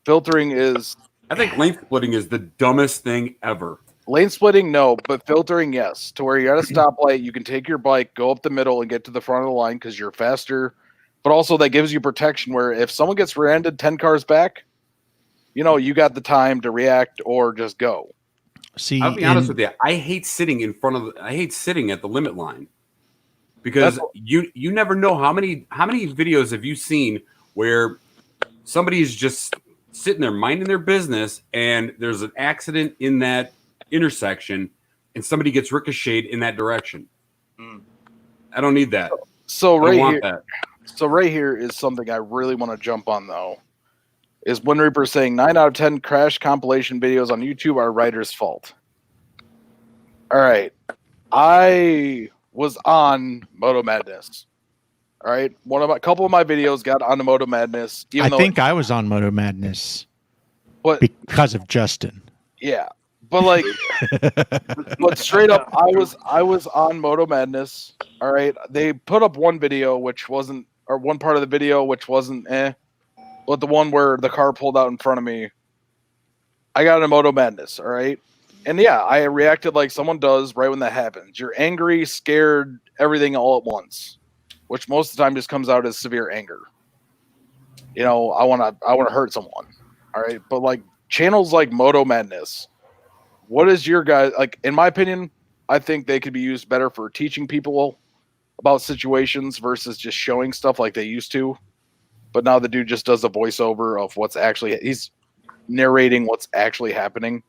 Filtering is I think lane splitting is the dumbest thing ever. lane splitting, no, but filtering, yes. To where you're at a stoplight, you can take your bike, go up the middle, and get to the front of the line because you're faster. But also that gives you protection where if someone gets rear-ended 10 cars back, you got the time to react or just go. See, I'll be honest with you. I hate sitting I hate sitting at the limit line, because you never know how many videos have you seen where somebody is just sitting there minding their business and there's an accident in that intersection and somebody gets ricocheted in that direction. I don't need that. So I don't right want here, that. so right here is something I really want to jump on though. Is Wind Reaper saying 9 out of 10 crash compilation videos on YouTube are writer's fault? All right. I was on Moto Madness. All right. A couple of my videos got onto Moto Madness. I think I was on Moto Madness because of Justin. Yeah. But like but straight up, I was on Moto Madness. All right. They put up one video which wasn't, or one part of the video which wasn't but the one where the car pulled out in front of me, I got into Moto Madness, all right? And yeah, I reacted like someone does right when that happens. You're angry, scared, everything all at once, which most of the time just comes out as severe anger. I want to hurt someone, all right? But like channels like Moto Madness, what is your guys, like in my opinion, I think they could be used better for teaching people about situations versus just showing stuff like they used to. But now the dude just does a voiceover of he's narrating what's actually happening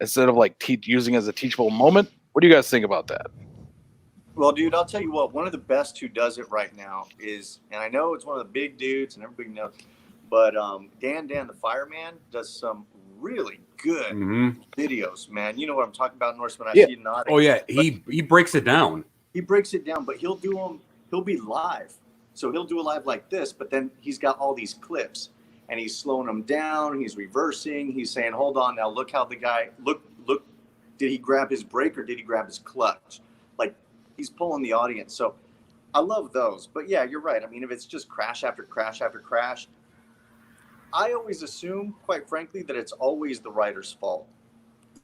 instead of like using as a teachable moment. What do you guys think about that? Well, dude, I'll tell you what, one of the best who does it right now is, and I know it's one of the big dudes and everybody knows, but Dan the Fireman does some really good videos, man. You know what I'm talking about, Norseman? I see you nodding. Oh yeah, he breaks it down. He breaks it down, but he'll be live. So he'll do a live like this, but then he's got all these clips and he's slowing them down. He's reversing. He's saying, hold on now, look how the guy, look, did he grab his brake or did he grab his clutch? Like he's pulling the audience. So I love those. But yeah, you're right. I mean, if it's just crash after crash after crash, I always assume, quite frankly, that it's always the rider's fault.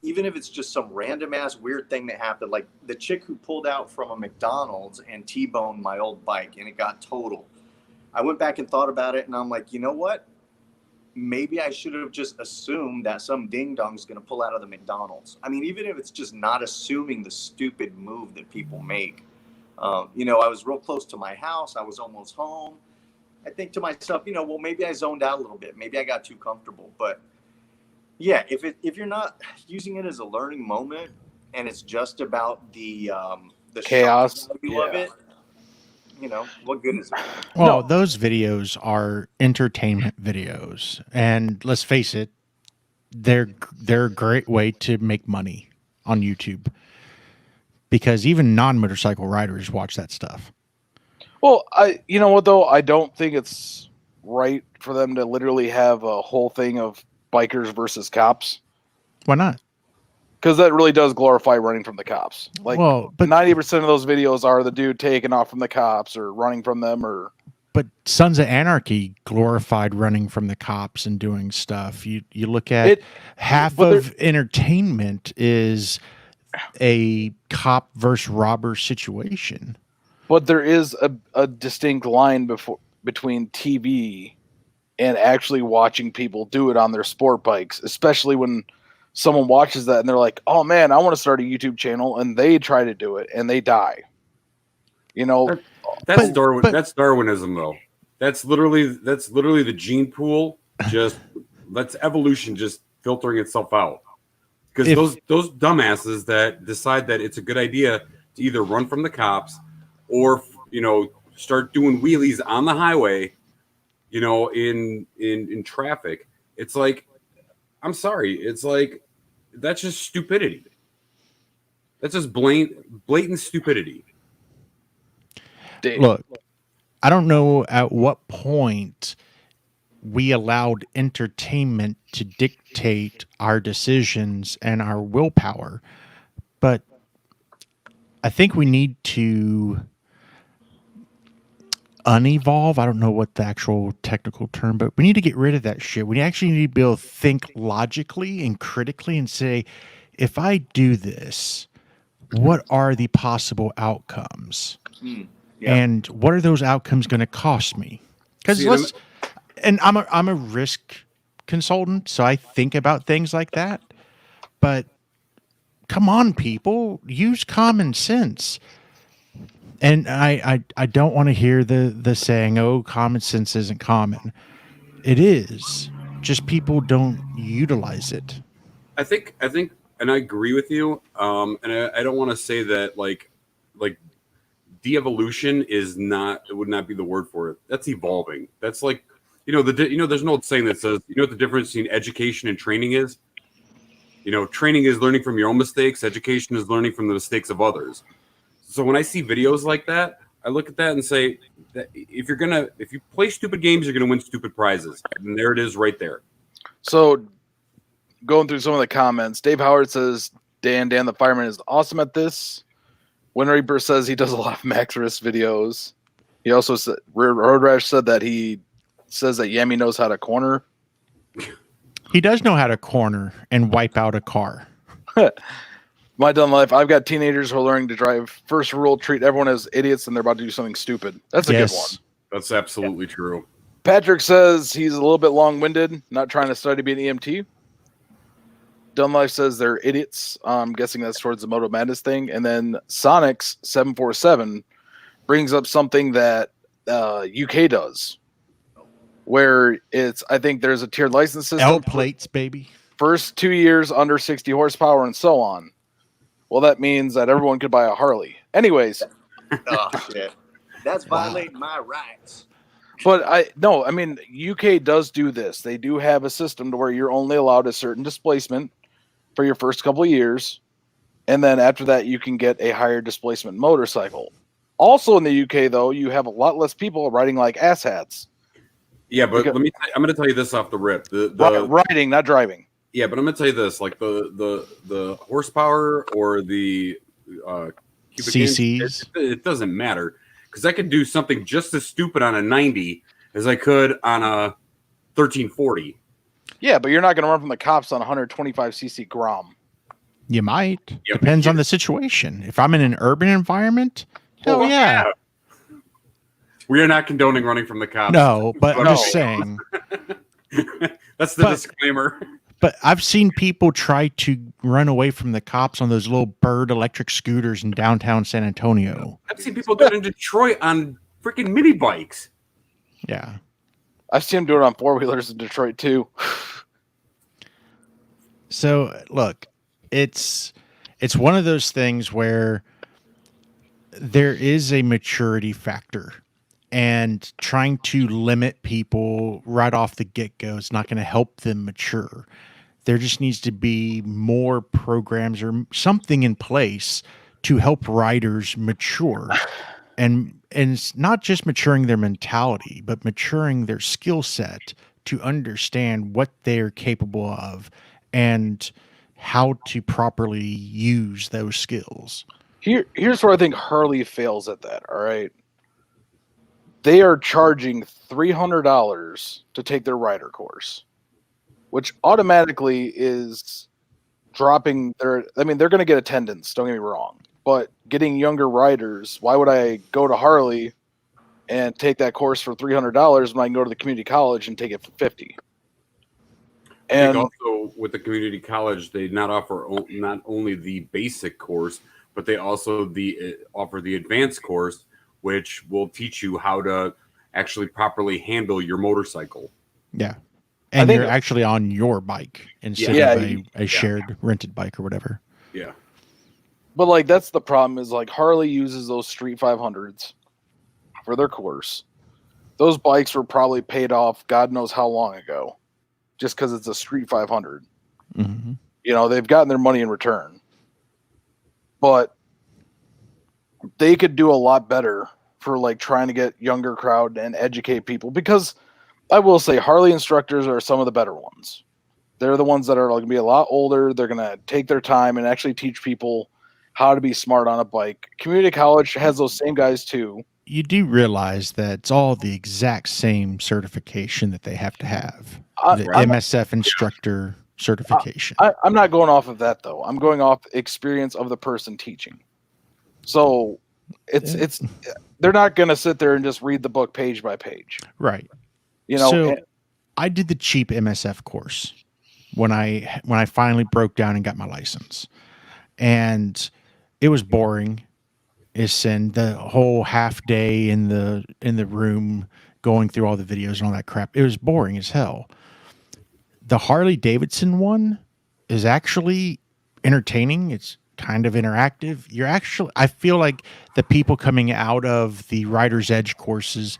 Even if it's just some random ass weird thing that happened, like the chick who pulled out from a McDonald's and T-boned my old bike and it got totaled. I went back and thought about it and I'm like, you know what? Maybe I should have just assumed that some ding dong is going to pull out of the McDonald's. I mean, even if it's just not assuming the stupid move that people make. I was real close to my house. I was almost home. I think to myself, you know, well, maybe I zoned out a little bit. Maybe I got too comfortable. But yeah, if you're not using it as a learning moment and it's just about the Chaos, shock value of yeah. it, you know, what good is it? Well, No. those videos are entertainment videos, and let's face it, they're a great way to make money on YouTube because even non-motorcycle riders watch that stuff. Well, you know what though, I don't think it's right for them to literally have a whole thing of bikers versus cops, Why not? because that really does glorify running from the cops. Like, Well, but 90% of those videos are the dude taking off from the cops or running from them, or but Sons of Anarchy glorified running from the cops and doing stuff. You look at It- half but of entertainment is a cop versus robber situation. but there is a distinct line between TV and actually watching people do it on their sport bikes, especially when someone watches that and they're like, "Oh man, I want to start a YouTube channel," and they try to do it and they die. You know, That's but- That's Darwinism, though. That's literally the gene pool. Just that's evolution, just filtering itself out. Because If- those dumbasses that decide that it's a good idea to either run from the cops or start doing wheelies on the highway, in traffic. It's like, I'm sorry, it's like that's just stupidity. That's just blatant stupidity. Dave, Look, I don't know at what point we allowed entertainment to dictate our decisions and our willpower, but I think we need to unevolve. I don't know what the actual technical term, but we need to get rid of that shit. We actually need to be able to think logically and critically and say, if I do this, what are the possible outcomes? Yeah. And what are those outcomes going to cost me? Because See, I'm a risk consultant, so I think about things like that. But come on, people, use common sense. And I don't want to hear the saying, "Oh, common sense isn't common." It is. Just people don't utilize it. I think, and I agree with you. And I don't want to say that like de-evolution would not be the word for it. That's evolving. That's like, there's an old saying that says, what the difference between education and training is? Training is learning from your own mistakes. Education is learning from the mistakes of others. So when I see videos like that, I look at that and say that if you play stupid games, you're going to win stupid prizes. And there it is right there. so going through some of the comments, Dave Howard says Dan the fireman is awesome at this. Wind Reaper says he does a lot of Max Risk videos. He also said Road Rash said that he says that Yemi knows how to corner. He does know how to corner and wipe out a car. My dumb life, I've got teenagers who are learning to drive. First rule, treat everyone as idiots and they're about to do something stupid. That's a good one. That's absolutely true. Patrick says he's a little bit long-winded, not trying to study to be an EMT. Dumb Life says they're idiots. I'm guessing that's towards the Moto Madness thing. And then Sonics 747 brings up something that UK does, where I think there's a tiered license system. L plates, baby. First 2 years under 60 horsepower and so on. Well, that means that everyone could buy a Harley. Anyways, Oh shit, that's violating my rights. but I mean, UK does do this. They do have a system to where you're only allowed a certain displacement for your first couple of years. And then after that, you can get a higher displacement motorcycle. Also in the UK, though, you have a lot less people riding like asshats. Yeah, but Because- I'm going to tell you this off the rip. Riding, not driving. Yeah, but I'm going to tell you this: like the horsepower or the cubic inch, CCs. it doesn't matter because I could do something just as stupid on a 90 as I could on a 1340. Yeah, but you're not going to run from the cops on 125cc Grom. You might. Yeah, Depends on the situation. If I'm in an urban environment, hell Well, yeah. We are not condoning running from the cops. No, but I'm No. just saying. That's the But- disclaimer. But I've seen people try to run away from the cops on those little Bird electric scooters in downtown San Antonio. I've seen people do it in Detroit on freaking mini bikes. Yeah. I've seen him do it on four-wheelers in Detroit too. So look, it's one of those things where there is a maturity factor, and trying to limit people right off the get-go is not going to help them mature. There just needs to be more programs or something in place to help riders mature. And it's not just maturing their mentality, but maturing their skill set to understand what they're capable of and how to properly use those skills. Here's where I think Harley fails at that. All right, they are charging $300 to take their rider course, which automatically is dropping their. I mean, they're going to get attendance. Don't get me wrong, but getting younger riders. Why would I go to Harley and take that course for $300 when I can go to the community college and take it for $50? I And think also with the community college, they not offer not only the basic course, but they also offer the advanced course, which will teach you how to actually properly handle your motorcycle. Yeah. I And think- you're actually on your bike instead Yeah, of a shared rented bike or whatever. Yeah. But like that's the problem is like Harley uses those Street 500s for their course. Those bikes were probably paid off God knows how long ago, just because it's a Street 500. Mm-hmm. You know, they've gotten their money in return. But they could do a lot better for like trying to get younger crowd and educate people, because I will say Harley instructors are some of the better ones. They're the ones that are going to be a lot older. They're going to take their time and actually teach people how to be smart on a bike. Community college has those same guys too. You do realize that it's all the exact same certification that they have to have. The I'm- MSF instructor certification. I'm not going off of that though. I'm going off experience of the person teaching. So it's they're not going to sit there and just read the book page by page. Right. You know, So and- I did the cheap MSF course when I finally broke down and got my license. And it was boring as sin. The whole half day in the room going through all the videos and all that crap. It was boring as hell. The Harley Davidson one is actually entertaining. It's kind of interactive. I feel like the people coming out of the Rider's Edge courses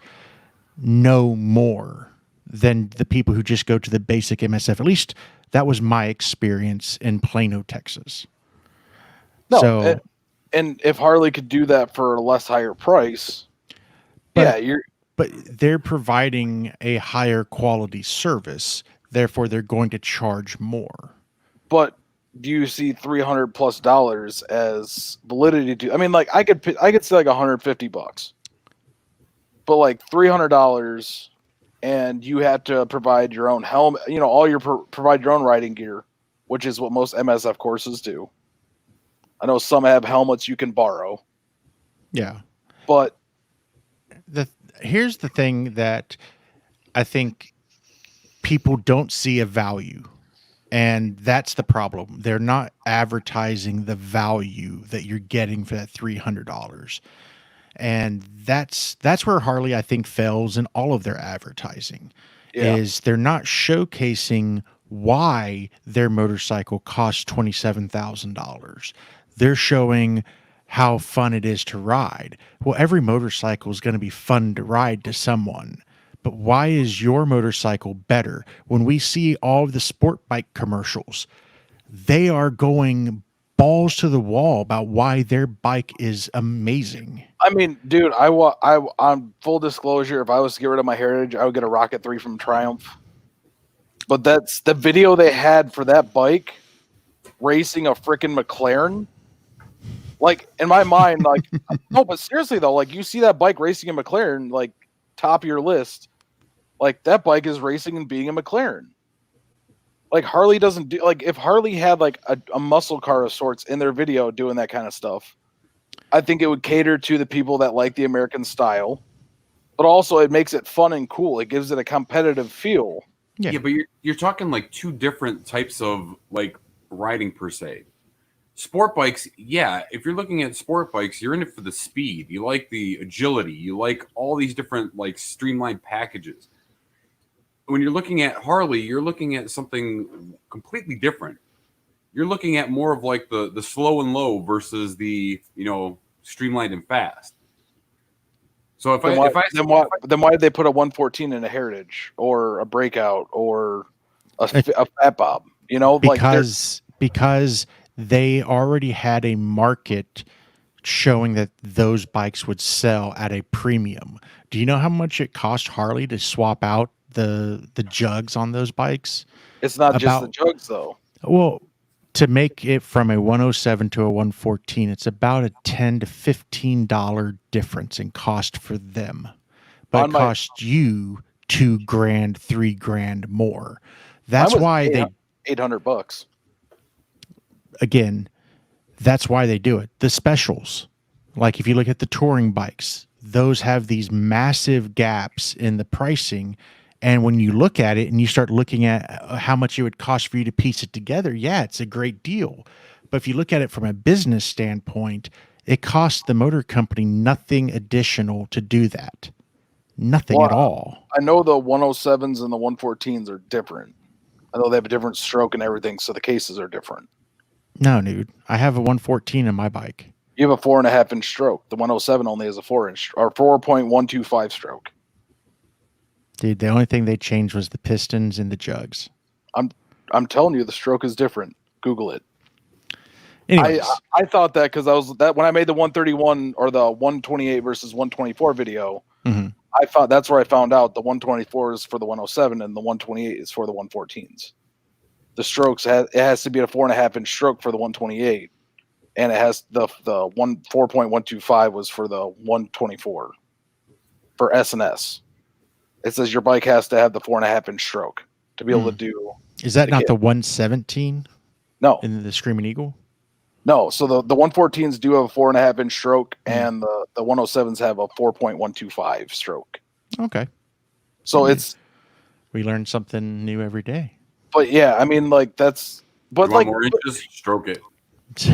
know more than the people who just go to the basic MSF. At least that was my experience in Plano, Texas. No, So, and if Harley could do that for a less higher price, But- yeah, but they're providing a higher quality service. Therefore, they're going to charge more. but do you see $300+ as validity to? I mean, like I could say like $150, but like $300, and you had to provide your own helmet. You know, all your provide your own riding gear, which is what most MSF courses do. I know some have helmets you can borrow, Yeah. but Here's the thing that I think people don't see a value, and that's the problem. They're not advertising the value that you're getting for that $300. And that's where Harley, I think, fails in all of their advertising. Yeah. Is they're not showcasing why their motorcycle costs $27,000. They're showing how fun it is to ride. Well, every motorcycle is going to be fun to ride to someone. But why is your motorcycle better? When we see all of the sport bike commercials, they are going balls to the wall about why their bike is amazing. I mean, dude, I on full disclosure, if I was to get rid of my Heritage, I would get a Rocket 3 from Triumph. But that's the video they had for that bike racing a freaking McLaren. Like in my mind, like no, but seriously though, like you see that bike racing a McLaren, like top of your list, like that bike is racing and being a McLaren. Like Harley doesn't do like if Harley had like a muscle car of sorts in their video doing that kind of stuff, I think it would cater to the people that like the American style, but also it makes it fun and cool. It gives it a competitive feel. Yeah. Yeah, but you're talking like two different types of like riding per se. sport bikes, yeah, if you're looking at sport bikes, you're in it for the speed. You like the agility. You like all these different like streamlined packages. When you're looking at Harley, you're looking at something completely different. You're looking at more of like the slow and low versus the, you know, streamlined and fast. So then why did they put a 114 in a Heritage or a Breakout or a Fat Bob? You know, because they already had a market showing that those bikes would sell at a premium. Do you know how much it cost Harley to swap out the jugs on those bikes? It's not just the jugs though. Well, to make it from a 107 to a 114, it's about a $10 to $15 difference in cost for them. But it costs you $2,000, $3,000 more. That's why they $800. Again, that's why they do it. The specials, like if you look at the touring bikes, those have these massive gaps in the pricing. And when you look at it and you start looking at how much it would cost for you to piece it together, yeah, it's a great deal. But if you look at it from a business standpoint, it costs the motor company nothing additional to do that. Nothing at all. I know the 107s and the 114s are different. I know they have a different stroke and everything, so the cases are different. No, dude. I have a 114 in my bike. You have a 4.5-inch stroke. The 107 only has a 4-inch or 4.125 stroke. Dude, the only thing they changed was the pistons and the jugs. I'm telling you, the stroke is different. Google it. Anyways. I thought that because when I made the 131 or the 128 versus 124 video, that's where I found out the 124 is for the 107 and the 128 is for the 114s. The strokes it has to be a 4.5-inch stroke for the 128, and it has the 4.125 was for the 124 for S&S. It says your bike has to have the 4.5-inch stroke to be able to do. Is that not the 117? No. In the Screaming Eagle? No. So the 114s do have a 4.5-inch stroke, and the 107s have a 4.125 stroke. Okay. So we learn something new every day. But yeah, I mean, like that's. But you want more inches, stroke it.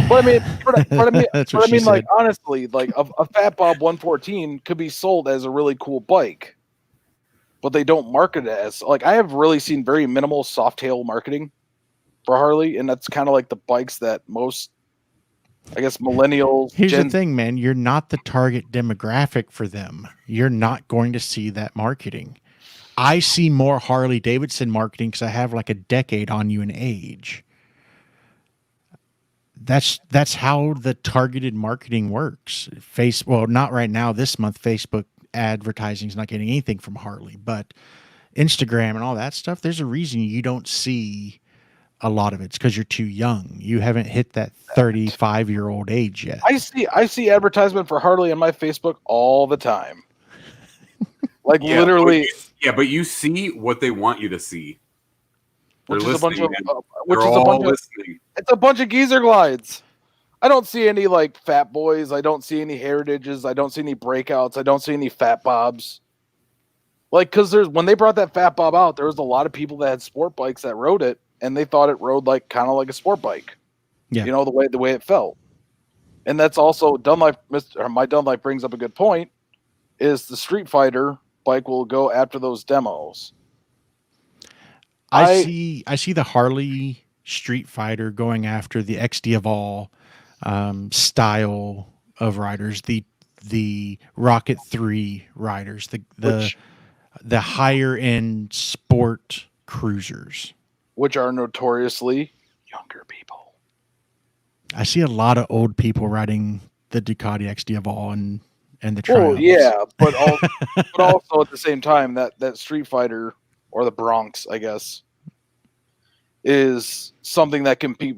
But I mean, like honestly, like a Fat Bob 114 could be sold as a really cool bike, but they don't market it as like. I have really seen very minimal soft tail marketing for Harley, and that's kind of like the bikes that most, I guess, millennials. Here's the thing, man. You're not the target demographic for them. You're not going to see that marketing. I see more Harley Davidson marketing because I have like a decade on you in age. That's how the targeted marketing works. Well, not right now. This month, Facebook advertising is not getting anything from Harley, but Instagram and all that stuff. There's a reason you don't see a lot of it. It's because you're too young. You haven't hit that 35-year-old age yet. I see advertisement for Harley on my Facebook all the time. Like literally. But you see what they want you to see. It's a bunch of geezer glides. I don't see any like Fat Boys. I don't see any Heritages. I don't see any Breakouts. I don't see any Fat Bobs. Like, because when they brought that Fat Bob out, there was a lot of people that had sport bikes that rode it, and they thought it rode like kind of like a sport bike. Yeah, you know, the way it felt. And that's also Dunlop. My Dunlop brings up a good point. Is the Street Fighter bike will go after those demos. I see the Harley Street Fighter going after the XD of all style of riders, the Rocket 3 riders, the higher end sport cruisers, which are notoriously younger people. I see a lot of old people riding the Ducati XD of all and the Triumphs. Oh yeah, but also at the same time that Street Fighter or the Bronx, I guess, is something that can compete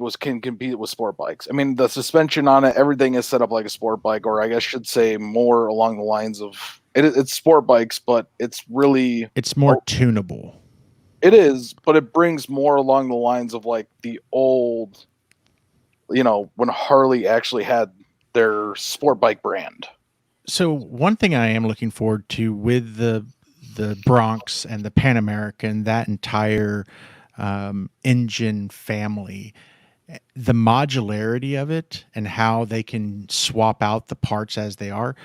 with sport bikes. I mean, the suspension on it, everything is set up like a sport bike, or I guess should say more along the lines of it's sport bikes, but it's more tunable. It is, but it brings more along the lines of like the old, you know, when Harley actually had their sport bike brand. So one thing I am looking forward to with the Bronx and the Pan American, that entire engine family, the modularity of it and how they can swap out the parts as they are.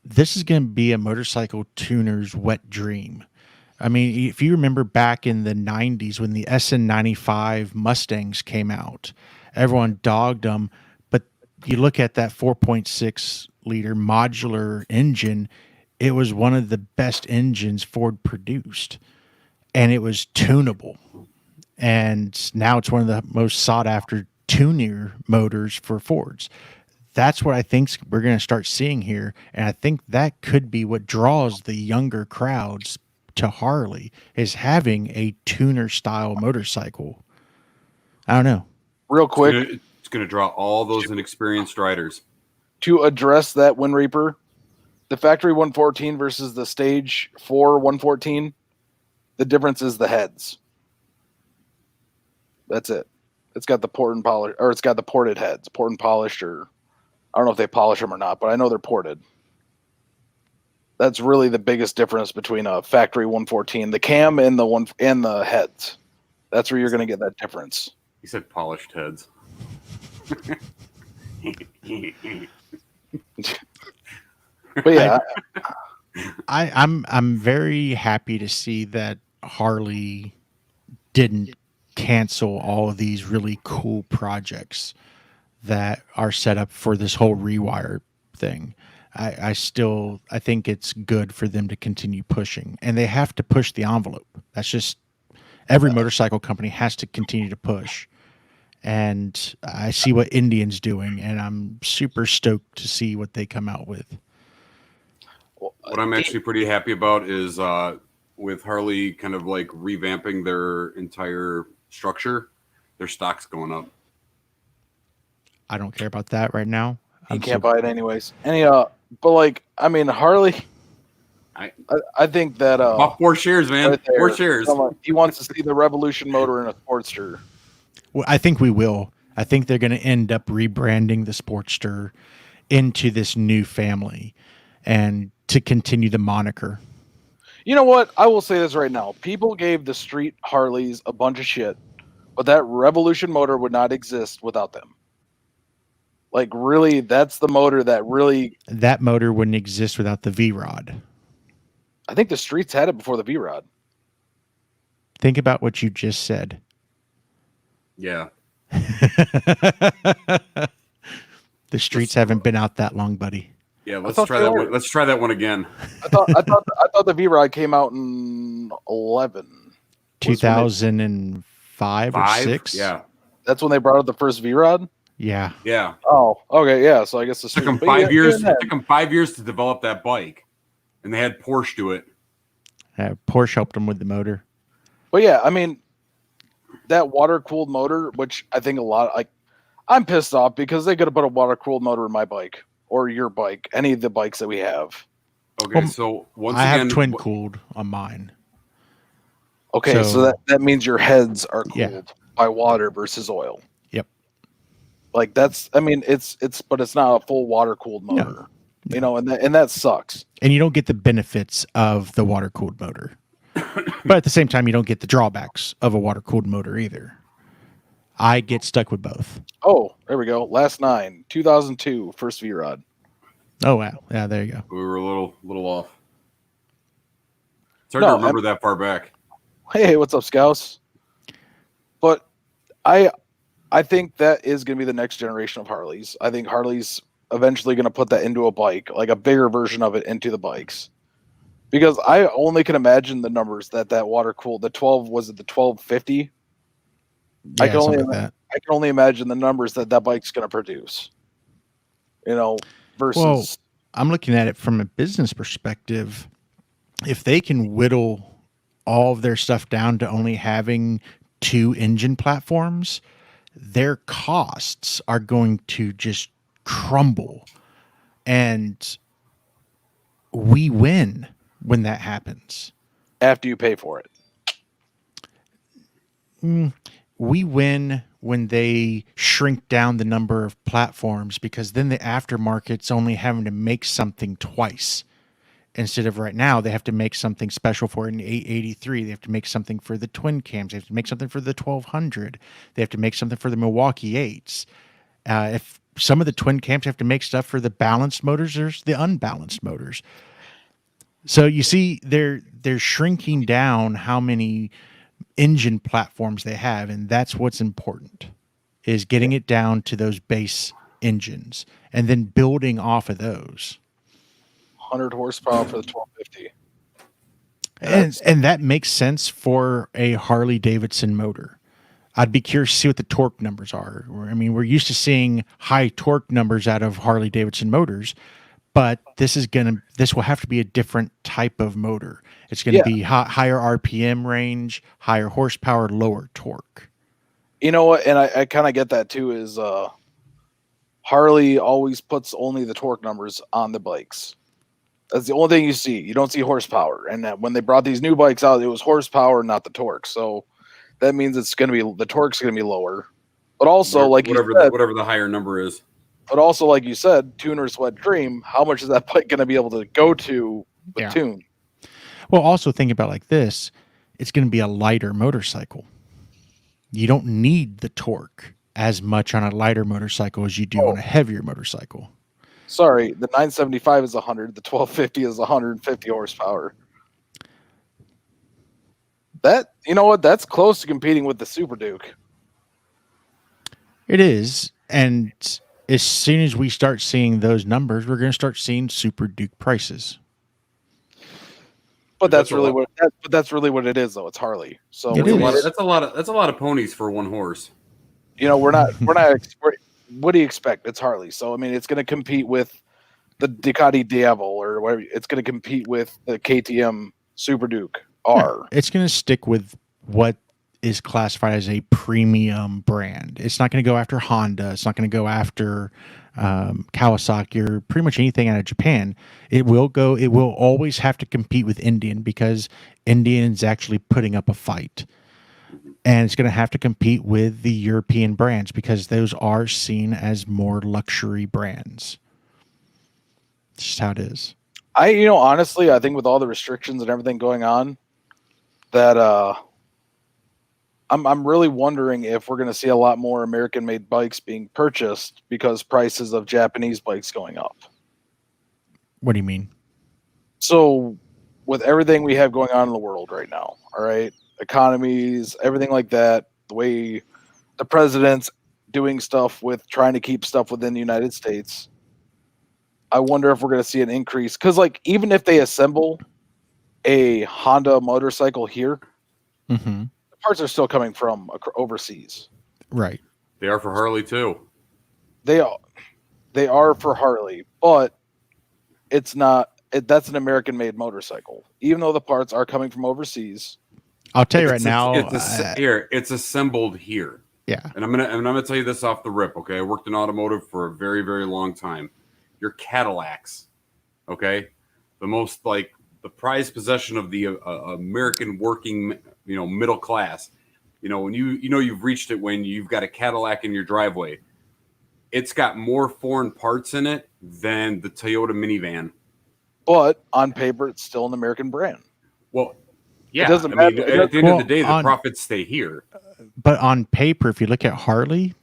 This is going to be a motorcycle tuner's wet dream. I mean, if you remember back in the 90s when the SN95 Mustangs came out, everyone dogged them. But you look at that 4.6 liter modular engine, it was one of the best engines Ford produced, and it was tunable. And now it's one of the most sought after tuner motors for Fords. That's what I think we're going to start seeing here. And I think that could be what draws the younger crowds to Harley, is having a tuner style motorcycle. I don't know. Real quick, It's going to draw all those inexperienced riders. to address that Wind Reaper, the factory 114 versus the stage 4 114, the difference is the heads. That's it. It's got the port and polish, or it's got the ported heads, port and polished, or I don't know if they polish them or not, but I know they're ported. That's really the biggest difference between a factory 114, the cam and the heads. That's where you're going to get that difference. He said polished heads. But yeah, I'm very happy to see that Harley didn't cancel all of these really cool projects that are set up for this whole rewire thing. I think it's good for them to continue pushing, and they have to push the envelope. That's just, every motorcycle company has to continue to push. And I see what Indian's doing, and I'm super stoked to see what they come out with. What I'm actually pretty happy about is with Harley kind of like revamping their entire structure, their stock's going up. I don't care about that right now. you can't buy it anyways. But like, I mean, Harley. I think that About 4 shares, man. right there, 4 shares. he wants to see the Revolution motor in a Sportster. Well, I think we will. I think they're going to end up rebranding the Sportster into this new family and to continue the moniker. You know what? I will say this right now. People gave the street Harleys a bunch of shit, but that Revolution motor would not exist without them. Like, really, that's the motor that really. That motor wouldn't exist without the V-Rod. I think the streets had it before the V-Rod. Think about what you just said. Yeah. The streets haven't been out that long, buddy. Yeah, let's thought try they that were. one. Let's try that one again. I thought the V-Rod came out in 11. 2005 or 5? 6? Yeah. That's when they brought out the first V-Rod? Yeah. Yeah. Oh, okay, yeah. So I guess the It took them street- 5 but years. even then- It took them 5 years to develop that bike, and they had Porsche do it. Porsche helped them with the motor. But yeah, I mean, that water-cooled motor, which I think I'm pissed off because they could have put a water-cooled motor in my bike or your bike, any of the bikes that we have. Okay, Well, so once I again, have twin cooled on mine. Okay, so So- that means your heads are cooled Yeah. by water versus oil. Yep. Like it's but it's not a full water-cooled No. motor. You know, and that sucks. And you don't get the benefits of the water cooled motor. But at the same time, you don't get the drawbacks of a water cooled motor either. I get stuck with both. Oh, there we go. Last 9, 2002, first V-Rod. Oh, wow. Yeah, there you go. we were a little off. It's hard No, to remember that far back. Hey, what's up, Scouts? But I think that is going to be the next generation of Harleys. I think Harley's eventually going to put that into a bike, like a bigger version of it into the bikes. Because I only can imagine the numbers that water cooled, the 1250? Yeah, I can only something like that. I can only imagine the numbers that bike's going to produce. You know, versus Well, I'm looking at it from a business perspective. If they can whittle all of their stuff down to only having 2 engine platforms, their costs are going to just crumble. And we win when that happens. after you pay for it. We win when they shrink down the number of platforms, because then the aftermarket's only having to make something twice. instead of right now they have to make something special for an 883. They have to make something for the twin cams. They have to make something for the 1200. They have to make something for the Milwaukee 8s. If some of the twin cams have to make stuff for the balanced motors, there's the unbalanced motors. So you see, they're shrinking down how many engine platforms they have, and that's what's important, is getting it down to those base engines and then building off of those. 100 horsepower for the 1250. And that makes sense for a Harley Davidson motor. I'd be curious to see what the torque numbers are. I mean, we're used to seeing high torque numbers out of Harley Davidson motors, but this will have to be a different type of motor. It's going to be higher RPM range, higher horsepower, lower torque. You know what? And I kind of get that too, is Harley always puts only the torque numbers on the bikes. That's the only thing you see. You don't see horsepower. And when they brought these new bikes out, it was horsepower, not the torque. So that means the torque's going to be lower. But also, whatever the higher number is. But also, like you said, tuner's wet dream. How much is that bike going to be able to go to with tune? Well, also think about it like this. It's going to be a lighter motorcycle. You don't need the torque as much on a lighter motorcycle as you do on a heavier motorcycle. Sorry, the 975 is 100. The 1250 is 150 horsepower. That, you know what? That's close to competing with the Super Duke. It is. And as soon as we start seeing those numbers, we're going to start seeing Super Duke prices. But that's really what it is, though. It's Harley. So that's a lot of ponies for one horse. You know, we're not. What do you expect? It's Harley. So I mean, it's going to compete with the Ducati Diavolo or whatever. It's going to compete with the KTM Super Duke R. Yeah, it's going to stick with what is classified as a premium brand. It's not going to go after Honda. It's not going to go after Kawasaki or pretty much anything out of Japan. It will always have to compete with Indian because Indian is actually putting up a fight. And it's going to have to compete with the European brands because those are seen as more luxury brands. It's just how it is. Honestly, I think with all the restrictions and everything going on, that I'm really wondering if we're going to see a lot more American-made bikes being purchased because prices of Japanese bikes going up. What do you mean? So, with everything we have going on in the world right now, all right, economies, everything like that, the way the president's doing stuff with trying to keep stuff within the United States, I wonder if we're going to see an increase. Because, like, even if they assemble a Honda motorcycle here, mm-hmm. the parts are still coming from overseas. Right. They are for Harley, too. They are for Harley, but it's not. That's an American-made motorcycle. Even though the parts are coming from overseas, I'll tell you right now. It's assembled here. Yeah. And I'm gonna tell you this off the rip. Okay, I worked in automotive for a very, very long time. Your Cadillacs, okay, the prized possession of the American working, middle class. When you've reached it when you've got a Cadillac in your driveway. It's got more foreign parts in it than the Toyota minivan. But on paper, it's still an American brand. Well, yeah. It doesn't matter. At the end of the day, the profits stay here. But on paper, if you look at Harley,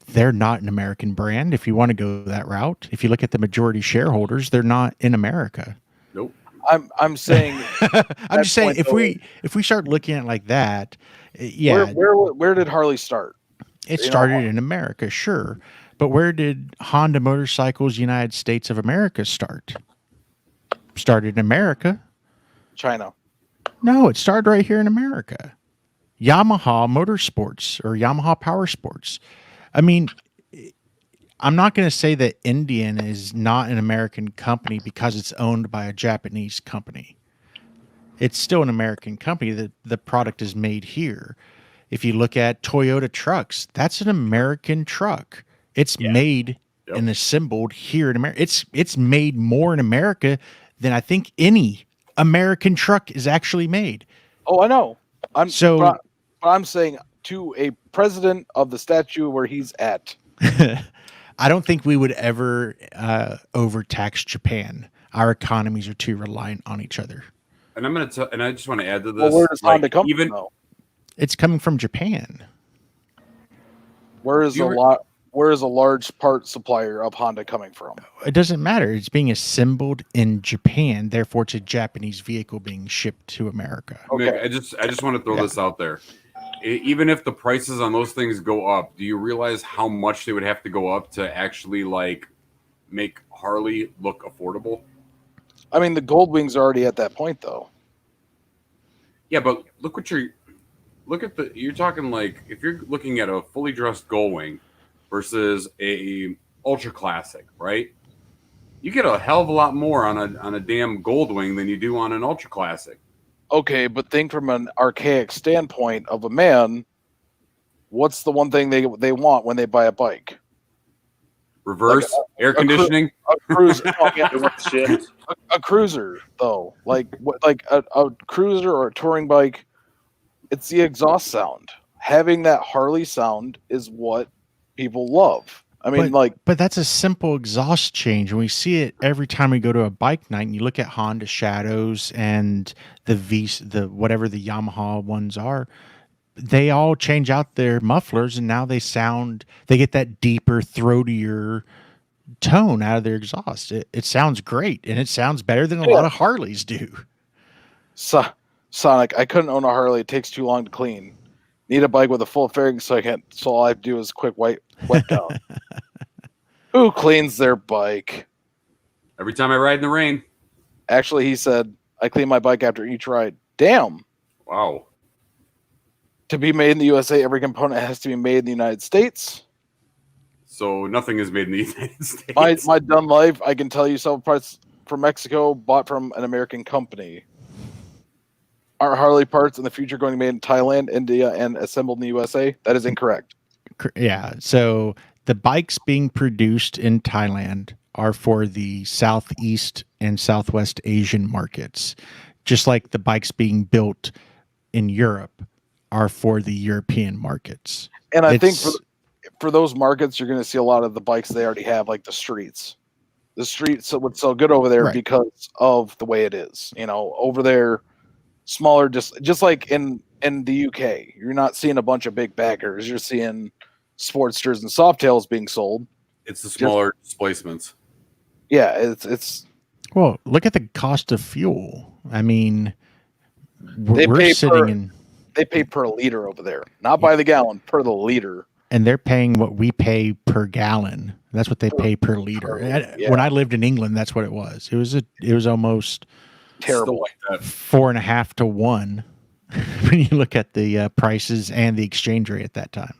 they're not an American brand. If you want to go that route, if you look at the majority shareholders, they're not in America. Nope. I'm saying. I'm just saying if we start looking at it like that, yeah. Where did Harley start? It started in America, sure, but where did Honda Motorcycles United States of America start? Started in America. China. No, it started right here in America. Yamaha Motorsports or Yamaha Power Sports. I mean, I'm not going to say that Indian is not an American company because it's owned by a Japanese company. It's still an American company. The product is made here. If you look at Toyota trucks, that's an American truck. It's made and assembled here in America. It's made more in America than I think any American truck is actually made. Oh, I know. I'm saying to a president of the statue where he's at. I don't think we would ever overtax Japan. our economies are too reliant on each other. And I'm gonna tell, and I just want to add to this. Well, where does like, Honda come even from, though? It's coming from Japan. Where is You a re- lot? Where is a large part supplier of Honda coming from? It doesn't matter. It's being assembled in Japan. Therefore, it's a Japanese vehicle being shipped to America. Mick, Okay. I just want to throw Yeah. this out there. Even if the prices on those things go up, do you realize how much they would have to go up to actually like make Harley look affordable? I mean, the Goldwings are already at that point, though. Yeah, but look at the you're talking like if you're looking at a fully dressed Gullwing versus a ultra classic, right? You get a hell of a lot more on a damn Goldwing than you do on an ultra classic. Okay, but think from an archaic standpoint of a man. What's the one thing they want when they buy a bike? Reverse air conditioning. A cruiser. Oh, yeah, It went shift. a cruiser, though. Like what? Like a cruiser or a touring bike. It's the exhaust sound. Having that Harley sound is what people love. I mean, But that's a simple exhaust change, and we see it every time we go to a bike night. And you look at Honda Shadows and the whatever the Yamaha ones are, they all change out their mufflers, and now they get that deeper, throatier tone out of their exhaust. It sounds great, and it sounds better than a lot of Harleys do. Sonic, I couldn't own a Harley. It takes too long to clean. Need a bike with a full fairing, so all I do is quick wipe down. Who cleans their bike? Every time I ride in the rain. Actually, he said, I clean my bike after each ride. Damn. Wow. To be made in the USA, every component has to be made in the United States. So nothing is made in the United States. My dumb life, I can tell you several parts from Mexico bought from an American company. Are Harley parts in the future going to be made in Thailand, India, and assembled in the USA? That is incorrect. Yeah. So the bikes being produced in Thailand are for the Southeast and Southwest Asian markets, just like the bikes being built in Europe are for the European markets. And I think It's- for those markets, you're going to see a lot of the bikes they already have, like the streets. The streets would sell good over there Right. because of the way it is. Over there, smaller, just like in the UK, you're not seeing a bunch of big backers. You're seeing Sportsters and Softails being sold. It's the smaller displacements. Yeah, it's Well, look at the cost of fuel. I mean, They we're pay sitting per- in, they pay per liter over there, not by the gallon, per the liter. and they're paying what we pay per gallon. That's what they pay per liter. Yeah. When I lived in England, that's what it was. It was almost Terrible. Still like that. 4.5 to 1 when you look at the prices and the exchange rate at that time.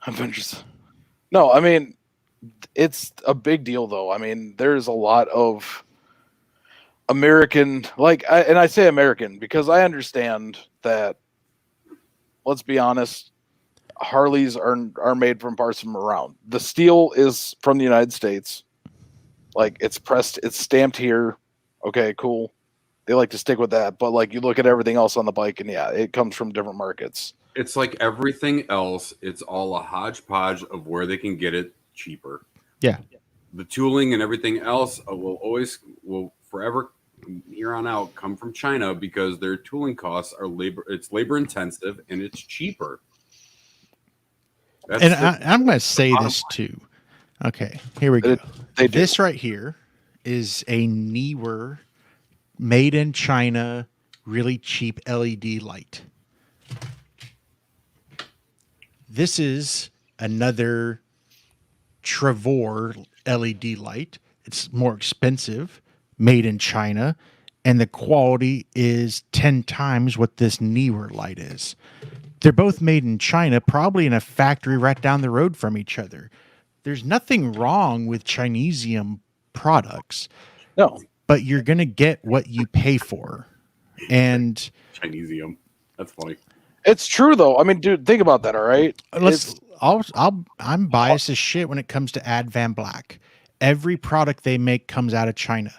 Avengers. No, I mean, it's a big deal, though. I mean, there's a lot of American, and I say American because I understand that. Let's be honest, Harleys are made from parts from around. The steel is from the United States. Like it's pressed, it's stamped here. Okay, cool. They like to stick with that, but like you look at everything else on the bike, and yeah, it comes from different markets. It's like everything else. It's all a hodgepodge of where they can get it cheaper. Yeah. The tooling and everything else will forever here on out come from China because their tooling costs are labor intensive and it's cheaper. And I'm going to say this too. Okay, here we go. They do. This right here is a Neewer made in China, really cheap LED light. This is another Trevor LED light. It's more expensive, made in China, and the quality is 10 times what this Neewer light is. They're both made in China, probably in a factory right down the road from each other. There's nothing wrong with Chinesium products, No, but you're going to get what you pay for. And Chinesium. That's funny. it's true though. I mean, dude, think about that. All right, I'm biased as shit when it comes to Advan Black. Every product they make comes out of China.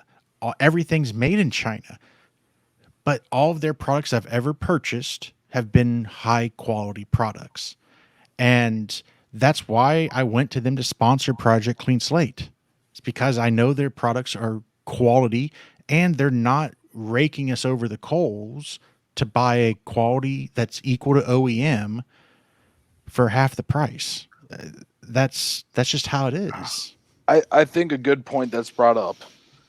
Everything's made in China. But all of their products I've ever purchased have been high quality products. And that's why I went to them to sponsor Project Clean Slate. It's because I know their products are quality and they're not raking us over the coals to buy a quality that's equal to OEM for half the price. That's just how it is. I think a good point that's brought up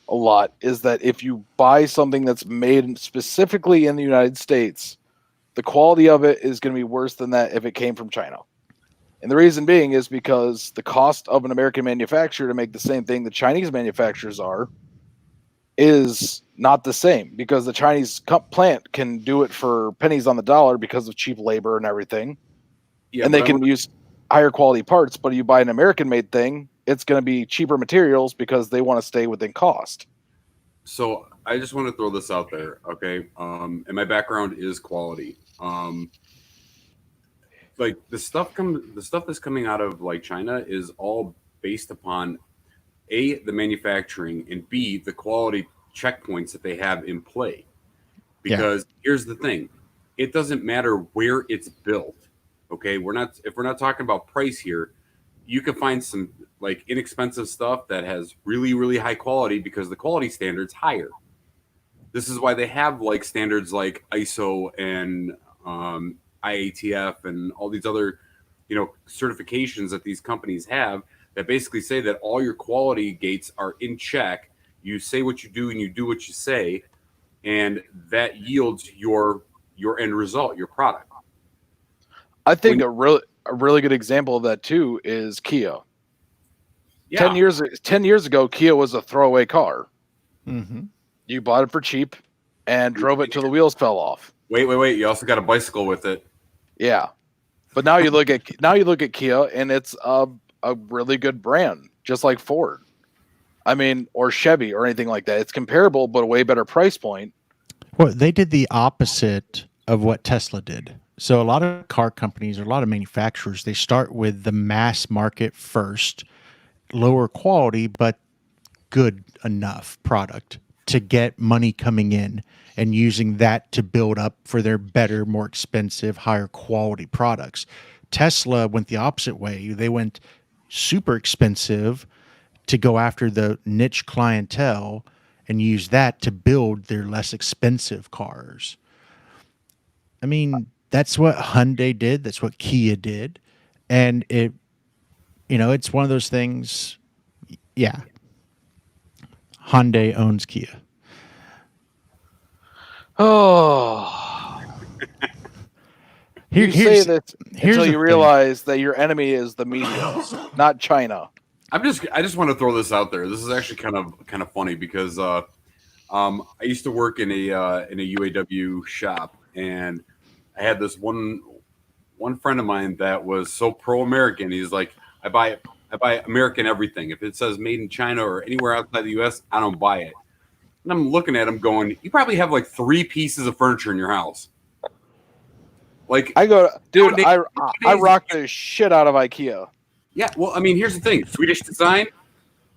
a lot is that if you buy something that's made specifically in the United States, the quality of it is going to be worse than that if it came from China. And the reason being is because the cost of an American manufacturer to make the same thing the Chinese manufacturers are is not the same, because the Chinese plant can do it for pennies on the dollar because of cheap labor and everything. Yeah, and they can use higher quality parts, but you buy an American made thing, it's going to be cheaper materials because they want to stay within cost. So I just want to throw this out there, okay? And my background is quality. Like the stuff that's coming out of like China is all based upon A, the manufacturing, and B, the quality checkpoints that they have in play. Because here's the thing, it doesn't matter where it's built. Okay, if we're not talking about price here, you can find some like inexpensive stuff that has really, really high quality because the quality standard's higher. This is why they have like standards like ISO and IATF and all these other, certifications that these companies have that basically say that all your quality gates are in check. You say what you do and you do what you say, and that yields your end result, your product. I think a really good example of that too is Kia. Yeah. 10 years ago, Kia was a throwaway car. Mm-hmm. You bought it for cheap and drove it till the wheels fell off. Wait. You also got a bicycle with it. Yeah, but now you look at Kia, and it's a really good brand, just like Ford. I mean, or Chevy or anything like that. It's comparable, but a way better price point. Well, they did the opposite of what Tesla did. So a lot of car companies or a lot of manufacturers, they start with the mass market first, lower quality, but good enough product to get money coming in and using that to build up for their better, more expensive, higher quality products. Tesla went the opposite way. They went super expensive to go after the niche clientele and use that to build their less expensive cars. I mean, that's what Hyundai did. That's what Kia did. And it's one of those things. Yeah. Hyundai owns Kia. Oh, you say this until you realize that your enemy is the media, not China. I just want to throw this out there. This is actually kind of funny because I used to work in a UAW shop, and I had this one friend of mine that was so pro-American. He's like, I buy American everything. If it says made in China or anywhere outside the U.S., I don't buy it. And I'm looking at him going, you probably have like 3 pieces of furniture in your house. Like I rock the shit out of IKEA. Yeah, well, I mean, here's the thing: Swedish design,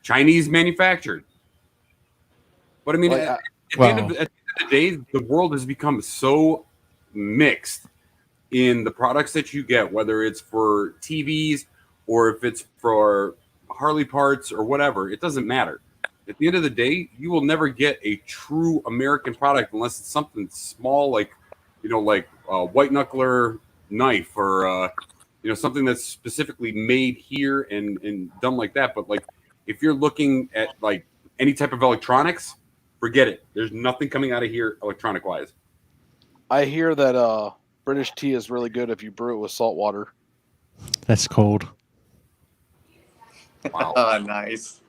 Chinese manufactured. But I mean, at the end of the day, the world has become so mixed in the products that you get, whether it's for TVs or if it's for Harley parts or whatever. It doesn't matter. At the end of the day, you will never get a true American product unless it's something small, like a white knuckler knife or something that's specifically made here and done like that. But like, if you're looking at like any type of electronics, forget it. There's nothing coming out of here electronic wise. I hear that British tea is really good if you brew it with salt water. That's cold. Wow. Nice.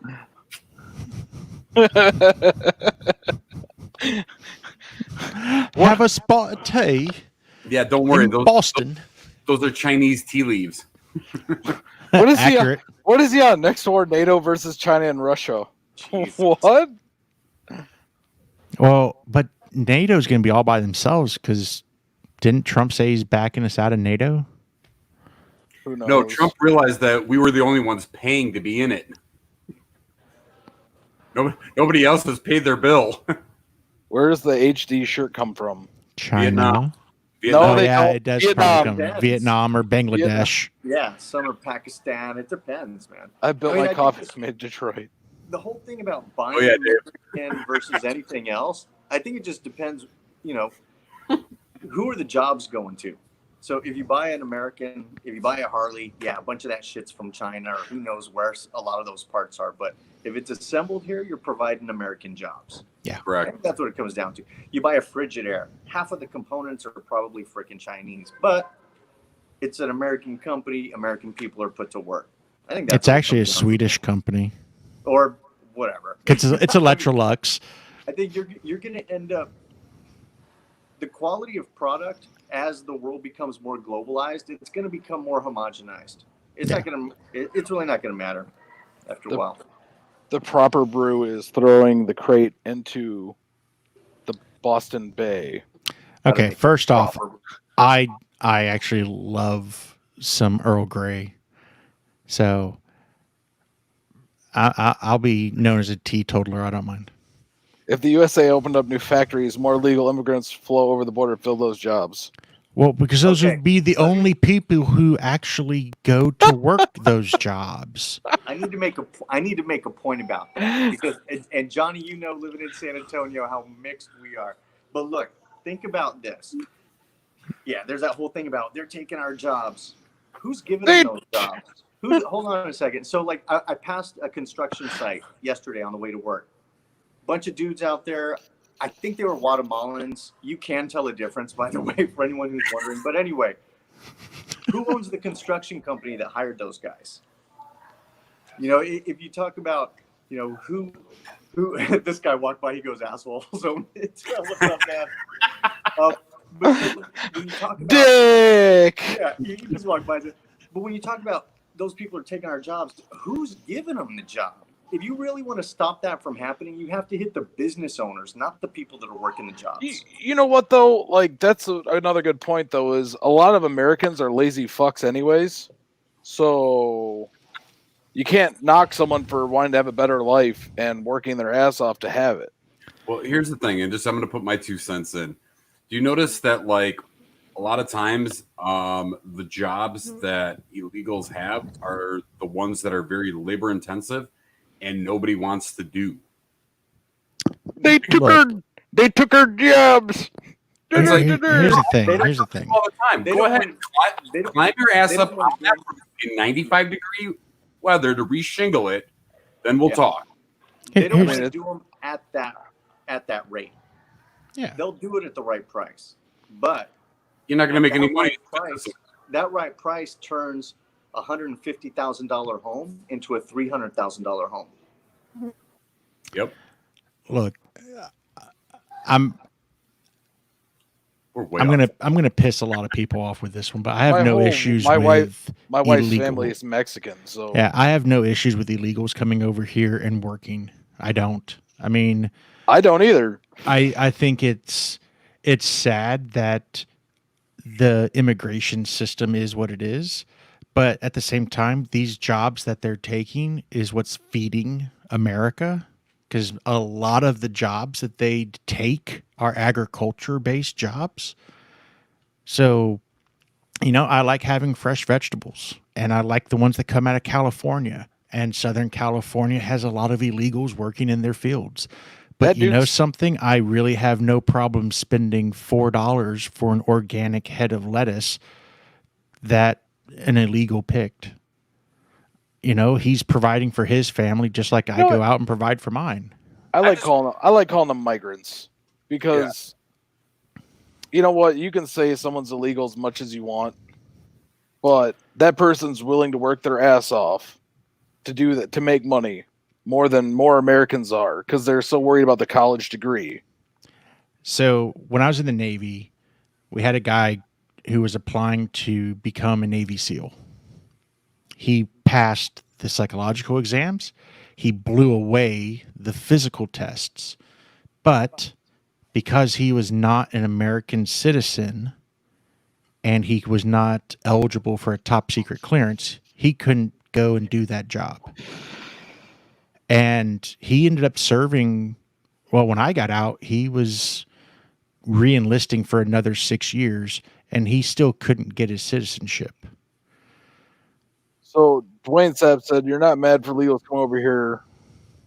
Have a spot of tea. Yeah, don't worry. In Boston. Those are Chinese tea leaves. What is Accurate. What is he on next door? NATO versus China and Russia. What? Well, but NATO's going to be all by themselves because didn't Trump say he's backing us out of NATO? Who knows? No, Trump realized that we were the only ones paying to be in it. Nobody else has paid their bill. Where does the HD shirt come from? China. Vietnam. No, they don't. It does Vietnam. probably come Vietnam or Bangladesh. Yeah, some are Pakistan. It depends, man. I built my coffee from Detroit. the whole thing about buying Oh, yeah, American versus anything else, I think it just depends, you know, who are the jobs going to? So if you buy an American, if you buy a Harley, yeah, a bunch of that shit's from China or who knows where a lot of those parts are. But if it's assembled here, you're providing American jobs. I correct. think that's what it comes down to. You buy a Frigidaire, half of the components are probably freaking Chinese, but it's an American company. American people are put to work. I think that's It's what it actually a comes down to. Swedish company. Or whatever. It's Electrolux. I think you're going to end up the quality of product as the world becomes more globalized. It's going to become more homogenized. It's not going to. It's really not going to matter after a while. The proper brew is throwing the crate into the Boston Bay. Okay, first off, Proper. I actually love some Earl Grey, so I'll be known as a teetotaler. I don't mind. If the USA opened up new factories, more legal immigrants flow over the border to fill those jobs. Well, because those Okay. would be the only people who actually go to work those jobs. I need to make a point about that because and Johnny, you know, living in San Antonio, how mixed we are. But look, think about this. Yeah, there's that whole thing about they're taking our jobs. Who's giving them those jobs? Hold on a second. So, like, I passed a construction site yesterday on the way to work. Bunch of dudes out there. I think they were Guatemalans. You can tell a difference, by the way, for anyone who's wondering. But anyway, who owns the construction company that hired those guys? You know, if you talk about, you know, who this guy walked by, he goes, asshole. So what's up, man? But when you talk about Dick! yeah, you just walk by. But when you talk about those people are taking our jobs, who's giving them the job? If you really want to stop that from happening, you have to hit the business owners, not the people that are working the jobs. You know what, though? Like, that's another good point, though, is a lot of Americans are lazy fucks anyways. So you can't knock someone for wanting to have a better life and working their ass off to have it. Well, here's the thing, and just I'm going to put my 2 cents in. Do you notice that, like, a lot of times the jobs that illegals have are the ones that are very labor intensive and nobody wants to do? They took our jobs. It's like- Here's the thing. Here's the thing. All the time. They Go don't ahead, want- climb your ass they up don't want on that in 95-degree weather to reshingle it. Then we'll Yeah. talk. They don't Here's- want to do them at that rate. Yeah. They'll do it at the right price, but You're not going to make any money. that right price turns a $150,000 home into a $300,000 home. Yep. Look, I'm We're way I'm off. gonna piss a lot of people off with this one, but I have no issues my with wife's illegal- family is Mexican, so Yeah, I have no issues with illegals coming over here and working. I don't. I mean, I don't either. I think it's sad that the immigration system is what it is, but at the same time, these jobs that they're taking is what's feeding America, because a lot of the jobs that they take are agriculture-based jobs. So, you know, I like having fresh vegetables, and I like the ones that come out of California. And Southern California has a lot of illegals working in their fields. But That you know dude's- something? I really have no problem spending $4 for an organic head of lettuce that an illegal picked. You know, he's providing for his family just like I know go what? out and provide for mine. I like calling them migrants because you know what? You can say someone's illegal as much as you want, but that person's willing to work their ass off to do that, to make money more Americans are, because they're so worried about the college degree. So when I was in the Navy, we had a guy who was applying to become a Navy SEAL. He passed the psychological exams. He blew away the physical tests. But because he was not an American citizen and he was not eligible for a top secret clearance, he couldn't go and do that job. And he ended up serving, well, when I got out, he was re-enlisting for another 6 years, and he still couldn't get his citizenship. So Dwayne Sapp said, "You're not mad for legals coming over here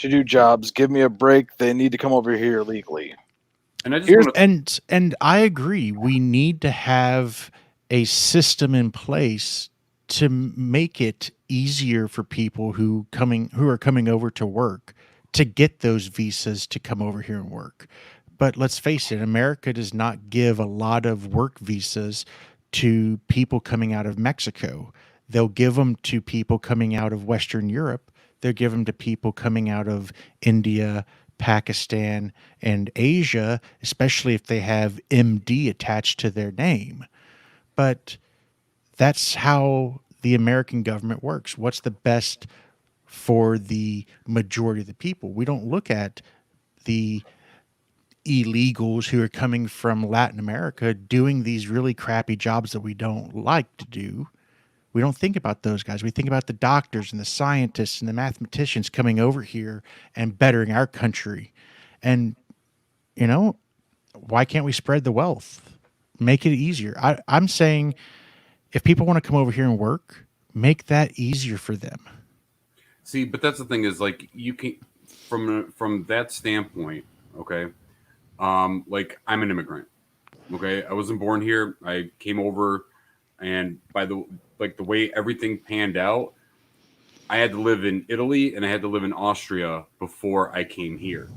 to do jobs. Give me a break. They need to come over here legally. And I just Here's- want to And I agree. We need to have a system in place to make it easier for people who are coming over to work to get those visas to come over here and work. But let's face it, America does not give a lot of work visas to people coming out of Mexico. They'll give them to people coming out of Western Europe. They'll give them to people coming out of India, Pakistan, and Asia, especially if they have MD attached to their name. But that's how the American government works. What's the best for the majority of the people? We don't look at the illegals who are coming from Latin America doing these really crappy jobs that we don't like to do. We don't think about those guys. We think about the doctors and the scientists and the mathematicians coming over here and bettering our country. And, you know, why can't we spread the wealth? Make it easier. I'm saying if people want to come over here and work, make that easier for them. see, but that's the thing is like you can from that standpoint, okay. Like I'm an immigrant. Okay, I wasn't born here. I came over, and by the way everything panned out, I had to live in Italy and I had to live in Austria before I came here,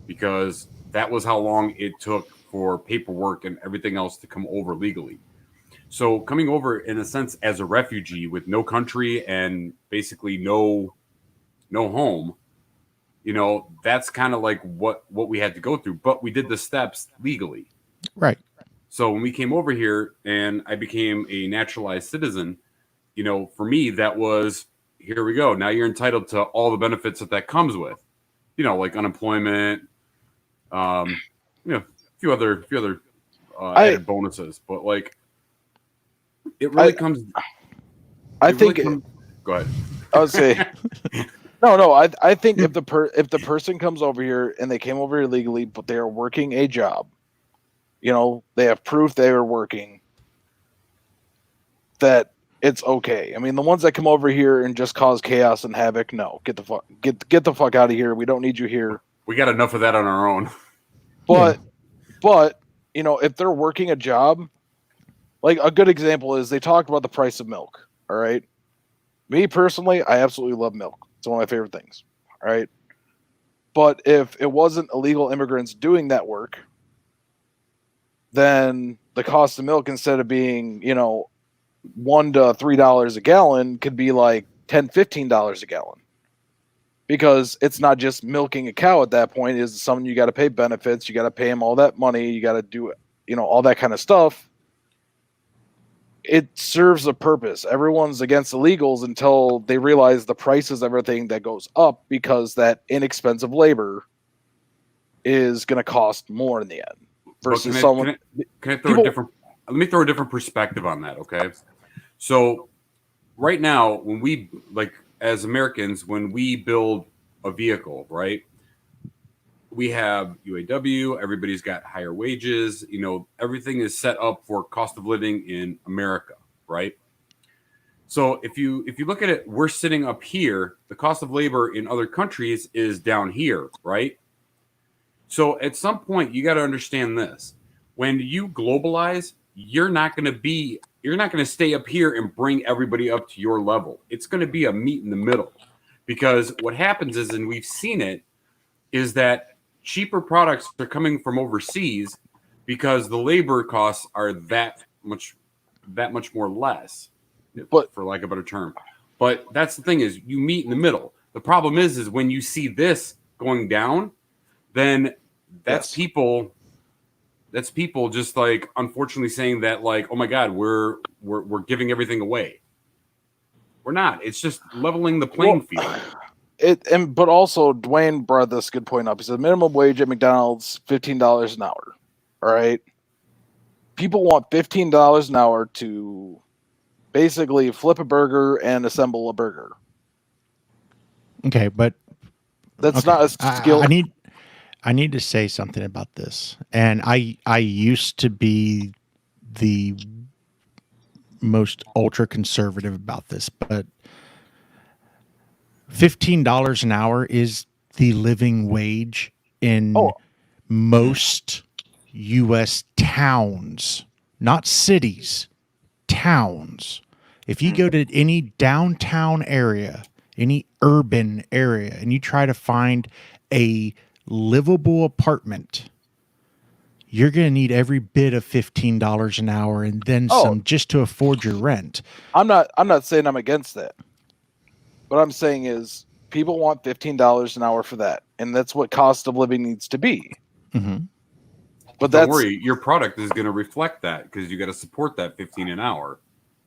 because that was how long it took for paperwork and everything else to come over legally. So coming over in a sense as a refugee with no country and basically no home, you know, that's kind of like what we had to go through, but we did the steps legally. Right. So when we came over here and I became a naturalized citizen, you know, for me, that was, here we go. Now you're entitled to all the benefits that comes with, you know, like unemployment, you know, a few other added bonuses, but like it really comes. I it really think. comes- go ahead. I would say. No. I think if the person comes over here and they came over here legally, but they are working a job, you know, they have proof they are working, that it's okay. I mean, the ones that come over here and just cause chaos and havoc, no, get the fuck out of here. We don't need you here. We got enough of that on our own. But you know, if they're working a job, like a good example is they talked about the price of milk. All right, me personally, I absolutely love milk. It's one of my favorite things. All right, but if it wasn't illegal immigrants doing that work, then the cost of milk, instead of being, you know, $1 to $3 a gallon, could be like $10-15 a gallon, because it's not just milking a cow at that point. Is something you got to pay benefits, you got to pay them all that money, you got to do, you know, all that kind of stuff. It serves a purpose. Everyone's against illegals until they realize the prices of everything that goes up, because that inexpensive labor is going to cost more in the end versus someone. Can I throw a different? Let me throw a different perspective on that. Okay, so right now, when we, like, as Americans, when we build a vehicle, right, we have UAW. Everybody's got higher wages. You know, everything is set up for cost of living in America, right? So if you look at it, we're sitting up here. The cost of labor in other countries is down here, right? So at some point, you got to understand this: when you globalize, you're not going to stay up here and bring everybody up to your level. It's going to be a meet in the middle, because what happens is, and we've seen it, is that cheaper products are coming from overseas because the labor costs are that much more less, But, for lack of a better term. But that's the thing, is you meet in the middle. The problem is when you see this going down, then that's people just like unfortunately saying that, like, oh my God, we're giving everything away. We're not. It's just leveling the playing field. But also Dwayne brought this good point up. He said minimum wage at McDonald's $15 an hour. All right. People want $15 an hour to basically flip a burger and assemble a burger. Okay, but that's not a skill. I need to say something about this. And I used to be the most ultra conservative about this, but $15 an hour is the living wage in Oh. most U.S. towns, not cities, towns. If you go to any downtown area, any urban area, and you try to find a livable apartment, you're going to need every bit of $15 an hour and then Oh. some just to afford your rent. I'm not saying I'm against that. What I'm saying is people want $15 an hour for that, and that's what cost of living needs to be. Mm-hmm. But Don't that's worry, your product is going to reflect that because you got to support that 15 an hour.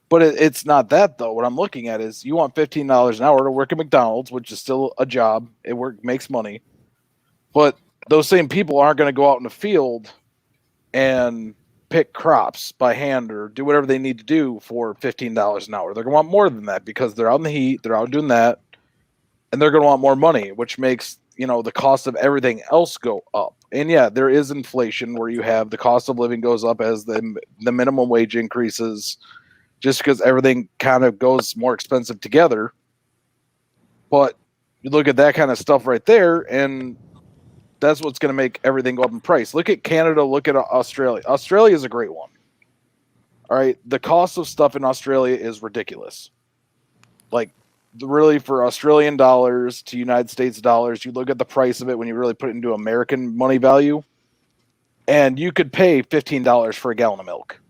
but it's not that though. What I'm looking at is you want $15 an hour to work at McDonald's, which is still a job. It makes money, but those same people aren't going to go out in the field and pick crops by hand or do whatever they need to do for $15 an hour. They're going to want more than that because they're out in the heat, they're out doing that, and they're going to want more money, which makes, the cost of everything else go up. And yeah, there is inflation where you have the cost of living goes up as the minimum wage increases, just because everything kind of goes more expensive together. But you look at that kind of stuff right there, and that's what's going to make everything go up in price. Look at Canada. Look at Australia. Australia is a great one. All right. The cost of stuff in Australia is ridiculous. Like, really, for Australian dollars to United States dollars, you look at the price of it when you really put it into American money value, and you could pay $15 for a gallon of milk.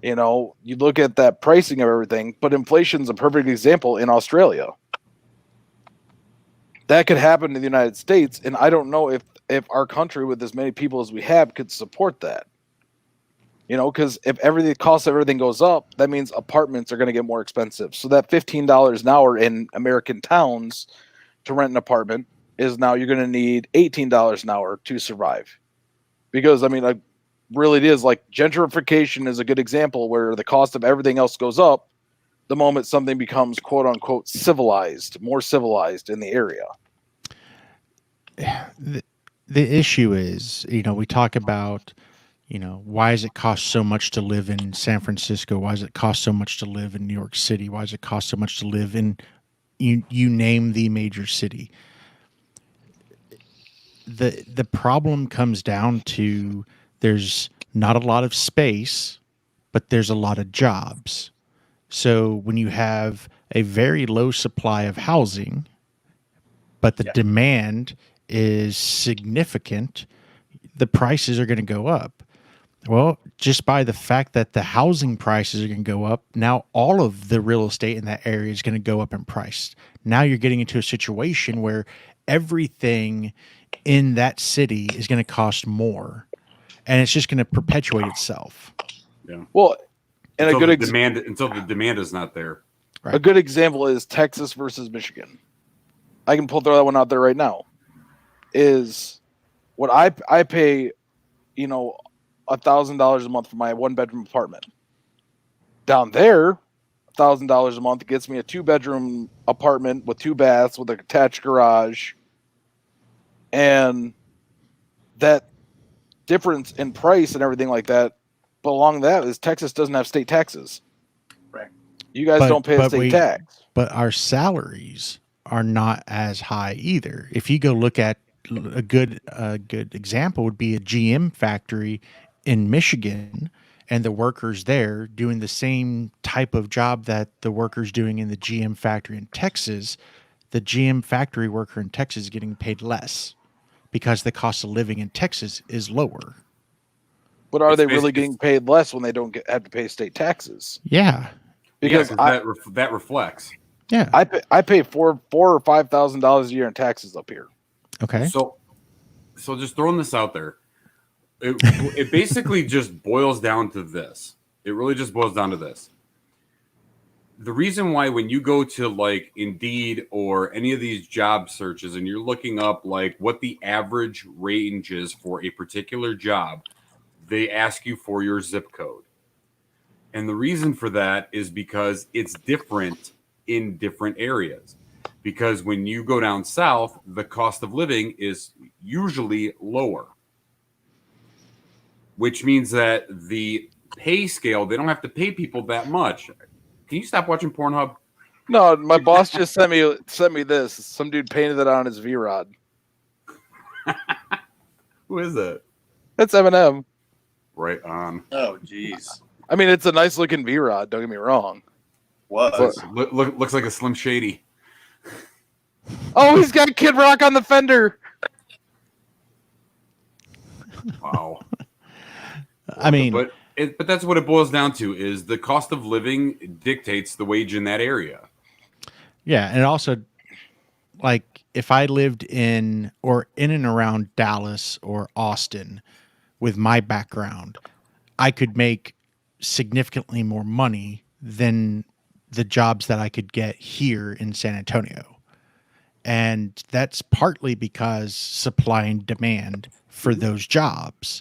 You look at that pricing of everything, but inflation's a perfect example in Australia. That could happen in the United States, and I don't know if our country with as many people as we have could support that. Because if the cost of everything goes up, that means apartments are going to get more expensive. So that $15 an hour in American towns to rent an apartment is now you're going to need $18 an hour to survive. Because, really it is like gentrification is a good example where the cost of everything else goes up the moment something becomes quote unquote civilized, more civilized in the area. The issue is, we talk about, why does it cost so much to live in San Francisco? Why does it cost so much to live in New York City? Why does it cost so much to live in, you name the major city? The problem comes down to there's not a lot of space, but there's a lot of jobs. So when you have a very low supply of housing, but the demand is significant, the prices are going to go up. Well, just by the fact that the housing prices are going to go up, now all of the real estate in that area is going to go up in price. Now you're getting into a situation where everything in that city is going to cost more, and it's just going to perpetuate itself. Yeah. Well, and until the demand is not there. Right. A good example is Texas versus Michigan. I can throw that one out there right now. Is what I pay, $1,000 a month for my 1-bedroom apartment. Down there, $1,000 a month gets me a 2-bedroom apartment with 2 baths with an attached garage. And that difference in price and everything like that, but along that is Texas doesn't have state taxes. Right. You guys don't pay a state tax. But our salaries are not as high either. If you go look at a good example would be a GM factory in Michigan, and the workers there doing the same type of job that the workers doing in the GM factory in Texas, the GM factory worker in Texas is getting paid less because the cost of living in Texas is lower. But are they really getting paid less when they don't have to pay state taxes? Yeah, because that reflects. Yeah, I pay $4,000 or $5,000 a year in taxes up here. Okay. So just throwing this out there, it basically just boils down to this. It really just boils down to this. The reason why when you go to like Indeed or any of these job searches and you're looking up like what the average range is for a particular job, they ask you for your zip code. And the reason for that is because it's different in different areas. Because when you go down south, the cost of living is usually lower, which means that the pay scale, they don't have to pay people that much. Can you stop watching Pornhub? No, my boss just sent me this. Some dude painted it on his V Rod. Who is that? That's Eminem. Right on. Oh, jeez. I mean, it's a nice looking V Rod. Don't get me wrong. Was. Looks like a Slim Shady. Oh, he's got Kid Rock on the fender. Wow. I mean, but that's what it boils down to: is the cost of living dictates the wage in that area. yeah, and also, like, if I lived in and around Dallas or Austin with my background, I could make significantly more money than the jobs that I could get here in San Antonio. And that's partly because supply and demand for those jobs.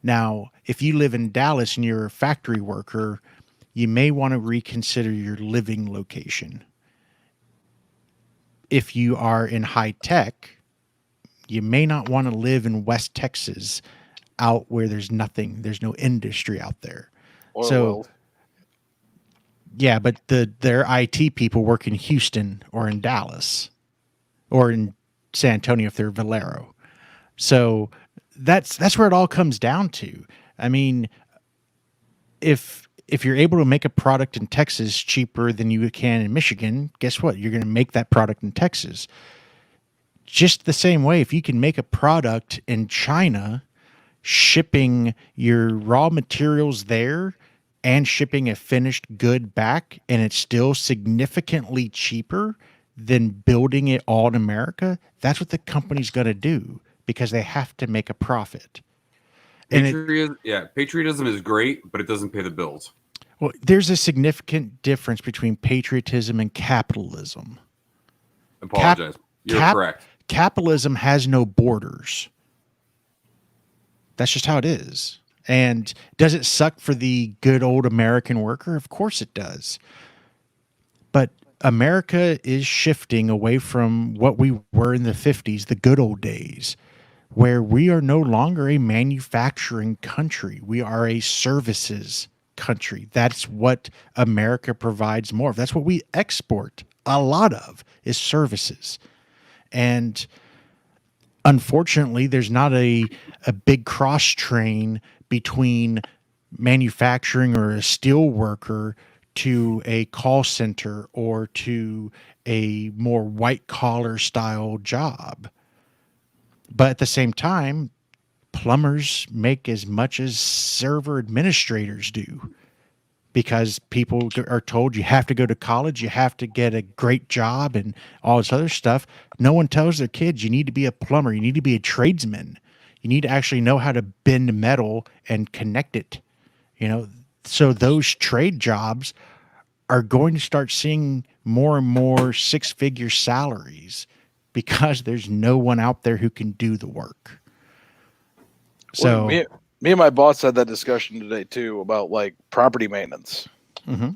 Now, if you live in Dallas and you're a factory worker, you may want to reconsider your living location. If you are in high tech, you may not want to live in West Texas, out where there's nothing, there's no industry out there. Or, So- well, Yeah, but their IT people work in Houston or in Dallas or in San Antonio if they're Valero. So that's where it all comes down to. I mean, if you're able to make a product in Texas cheaper than you can in Michigan, guess what? You're going to make that product in Texas. Just the same way, if you can make a product in China, shipping your raw materials there and shipping a finished good back, and it's still significantly cheaper than building it all in America, that's what the company's going to do because they have to make a profit. And Patriotism is great, but it doesn't pay the bills. well, there's a significant difference between patriotism and capitalism. Apologize. You're correct. Capitalism has no borders. That's just how it is. And does it suck for the good old American worker? Of course it does. But America is shifting away from what we were in the 50s, the good old days, where we are no longer a manufacturing country. We are a services country. That's what America provides more of. That's what we export a lot of, is services. And unfortunately, there's not a big cross train between manufacturing or a steel worker to a call center or to a more white collar style job. But at the same time, plumbers make as much as server administrators do, because people are told you have to go to college, you have to get a great job and all this other stuff. No one tells their kids you need to be a plumber, you need to be a tradesman. You need to actually know how to bend metal and connect it. So those trade jobs are going to start seeing more and more six-figure salaries because there's no one out there who can do the work. So me and my boss had that discussion today too about like property maintenance. Mhm.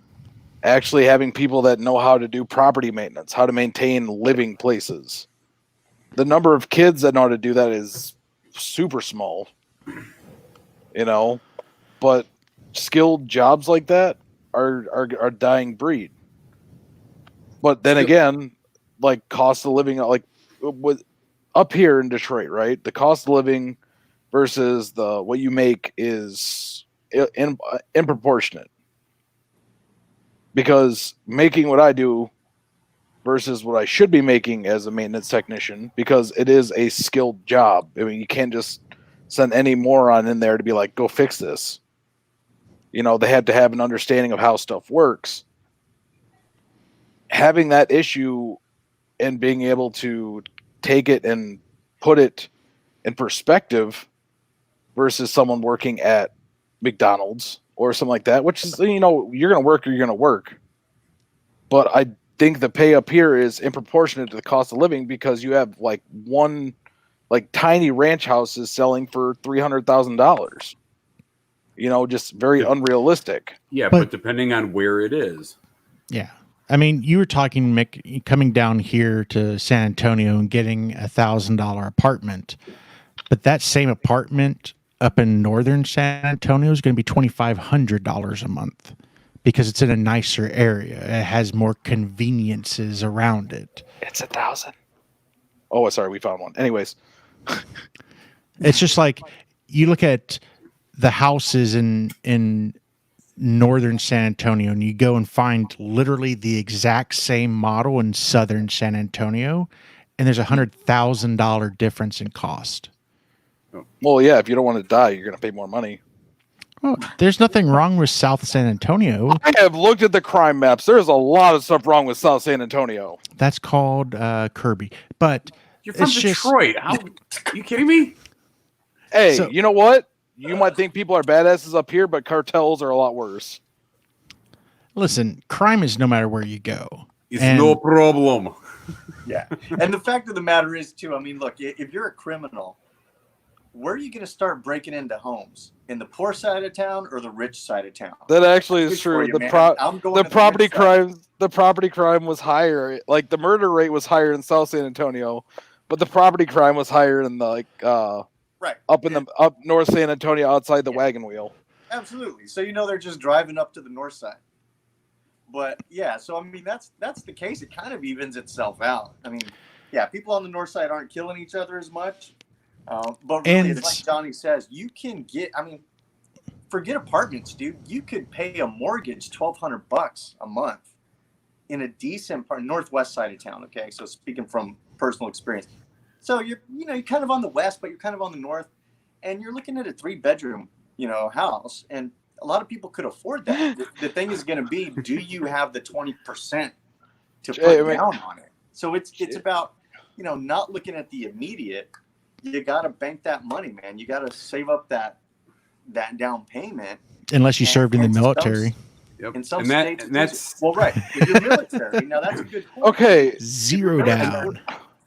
Actually having people that know how to do property maintenance, how to maintain living places. The number of kids that know how to do that is super small, but skilled jobs like that are a dying breed. But then again, like cost of living, like with up here in Detroit, right? The cost of living versus what you make is improportionate, because making what I do versus what I should be making as a maintenance technician, because it is a skilled job. I mean, you can't just send any moron in there to be like, go fix this. They have to have an understanding of how stuff works. Having that issue and being able to take it and put it in perspective versus someone working at McDonald's or something like that, which is, you're going to work or you're going to work. But I think the pay up here is disproportionate to the cost of living, because you have like one like tiny ranch houses selling for $300,000. Just very unrealistic. Yeah, but depending on where it is. yeah. I mean, you were talking, Mick, coming down here to San Antonio and getting $1,000 apartment, but that same apartment up in northern San Antonio is going to be $2,500 a month because it's in a nicer area. It has more conveniences around it. It's 1,000. Oh, sorry, we found one. Anyways, It's just like you look at the houses in northern San Antonio, and you go and find literally the exact same model in southern San Antonio, and there's $100,000 difference in cost. well, yeah, if you don't want to die, you're going to pay more money. Well, there's nothing wrong with South San Antonio. I have looked at the crime maps. There's a lot of stuff wrong with South San Antonio. That's called Kirby. But You're from it's just- Detroit. How? Are you kidding me? Hey, So- you know what? You might think people are badasses up here, but cartels are a lot worse. listen, crime is no matter where you go. It's And- no problem. Yeah. And the fact of the matter is, too, I mean, look, if you're a criminal, where are you going to start breaking into homes? In the poor side of town or the rich side of town? That actually is Good for true. you, The man. pro- I'm going the to property rich side. crime was higher. Like the murder rate was higher in South San Antonio, but the property crime was higher in the Right. up in the up North San Antonio outside the wagon wheel. Absolutely. So they're just driving up to the north side. But yeah, so I mean that's the case. It kind of evens itself out. I mean, yeah, people on the north side aren't killing each other as much. But really, And- it's like Johnny says, you can get. I mean, forget apartments, dude. You could pay a mortgage $1,200 a month in a decent part, northwest side of town. Okay, so speaking from personal experience, so you're kind of on the west, but you're kind of on the north, and you're looking at a 3-bedroom house, and a lot of people could afford that. The thing is going to be, do you have the 20% to put down on it? So it's about not looking at the immediate. You got to bank that money, man. You got to save up that down payment. Unless you served in the And some- military. Yep. In some and that, states, and that's well, right. If you're military, now that's a good point. Okay, Zero down.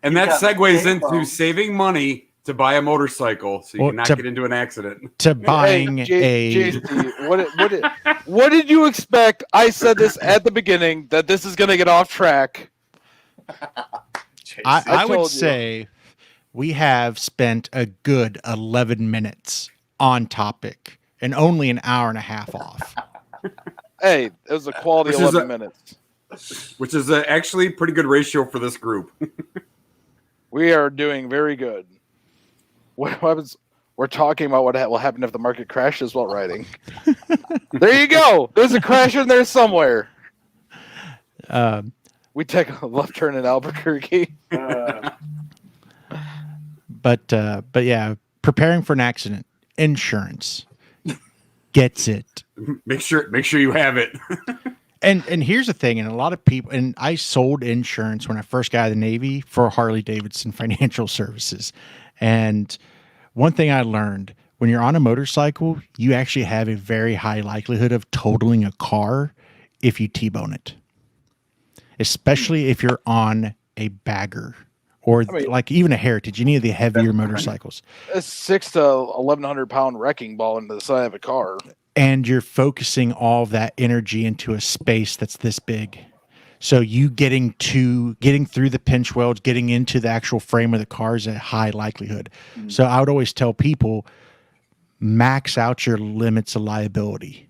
and You that got segues pay into phones. saving money to buy a motorcycle so you Well, can not to- get into an accident. To buying JC, what did you expect? I said this at the beginning that this is going to get off track. I I would told you. say we have spent a good 11 minutes on topic and only an hour and a half off. Hey, it was a quality Which is 11 minutes. Which is actually pretty good ratio for this group. We are doing very good. What happens? We're talking about what will happen if the market crashes while riding. There you go. There's a crash in there somewhere. Um, We take a left turn in Albuquerque. but yeah, preparing for an accident, insurance gets it. Make sure you have it. And here's the thing, and a lot of people, and I sold insurance when I first got out of the Navy for Harley Davidson Financial Services. And one thing I learned, when you're on a motorcycle, you actually have a very high likelihood of totaling a car if you T-bone it. Especially if you're on a bagger or like even a Heritage, any of the heavier motorcycles. A 6 to 1,100 pound wrecking ball into the side of a car. And you're focusing all of that energy into a space that's this big. So you getting through the pinch welds, getting into the actual frame of the car is a high likelihood. So I would always tell people, max out your limits of liability.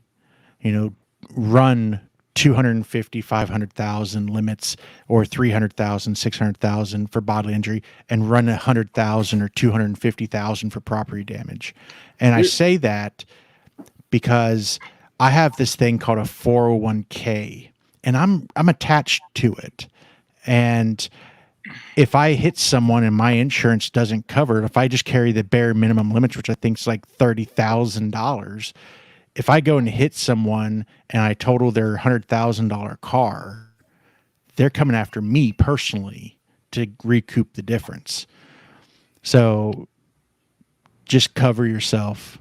Run 250, 500,000 limits or 300,000, 600,000 for bodily injury and run 100,000 or 250,000 for property damage. And I say that because I have this thing called a 401k and I'm attached to it. And if I hit someone and my insurance doesn't cover it, if I just carry the bare minimum limits, which I think is like $30,000, if I go and hit someone and I total their $100,000 car, they're coming after me personally to recoup the difference. So just cover yourself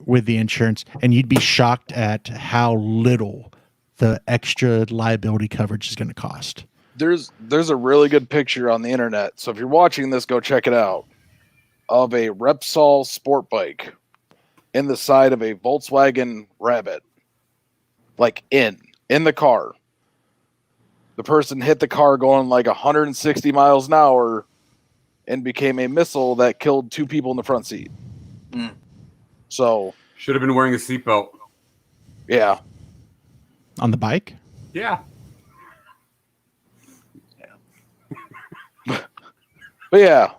with the insurance, and you'd be shocked at how little the extra liability coverage is going to cost. There's a really good picture on the internet. So if you're watching this, go check it out. Of a Repsol sport bike in the side of a Volkswagen Rabbit. Like in the car. The person hit the car going like 160 miles an hour and became a missile that killed 2 people in the front seat. So Should have been wearing a seatbelt. yeah. On the bike? Yeah. But yeah,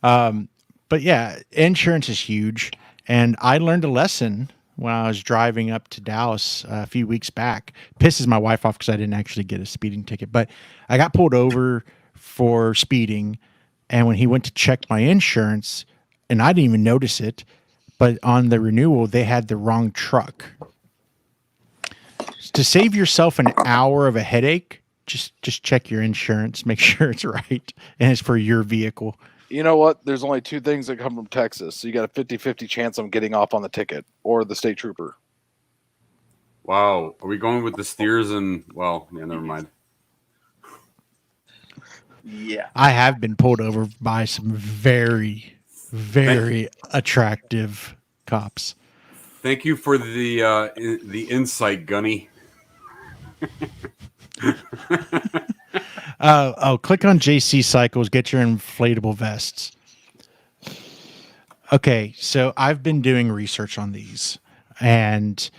But yeah, insurance is huge. And I learned a lesson when I was driving up to Dallas a few weeks back. Pisses my wife off because I didn't actually get a speeding ticket, but I got pulled over for speeding. And when he went to check my insurance, and I didn't even notice it, but on the renewal, they had the wrong truck. To save yourself an hour of a headache, just check your insurance, make sure it's right, and it's for your vehicle. you know what? There's only two things that come from Texas. So you got a 50-50 chance of getting off on the ticket or the state trooper. Wow. Are we going with the steers and well, yeah, never mind. Yeah. I have been pulled over by some very, very attractive cops. Thank you for the insight, Gunny. Click on JC Cycles, get your inflatable vests. Okay, so I've been doing research on these, and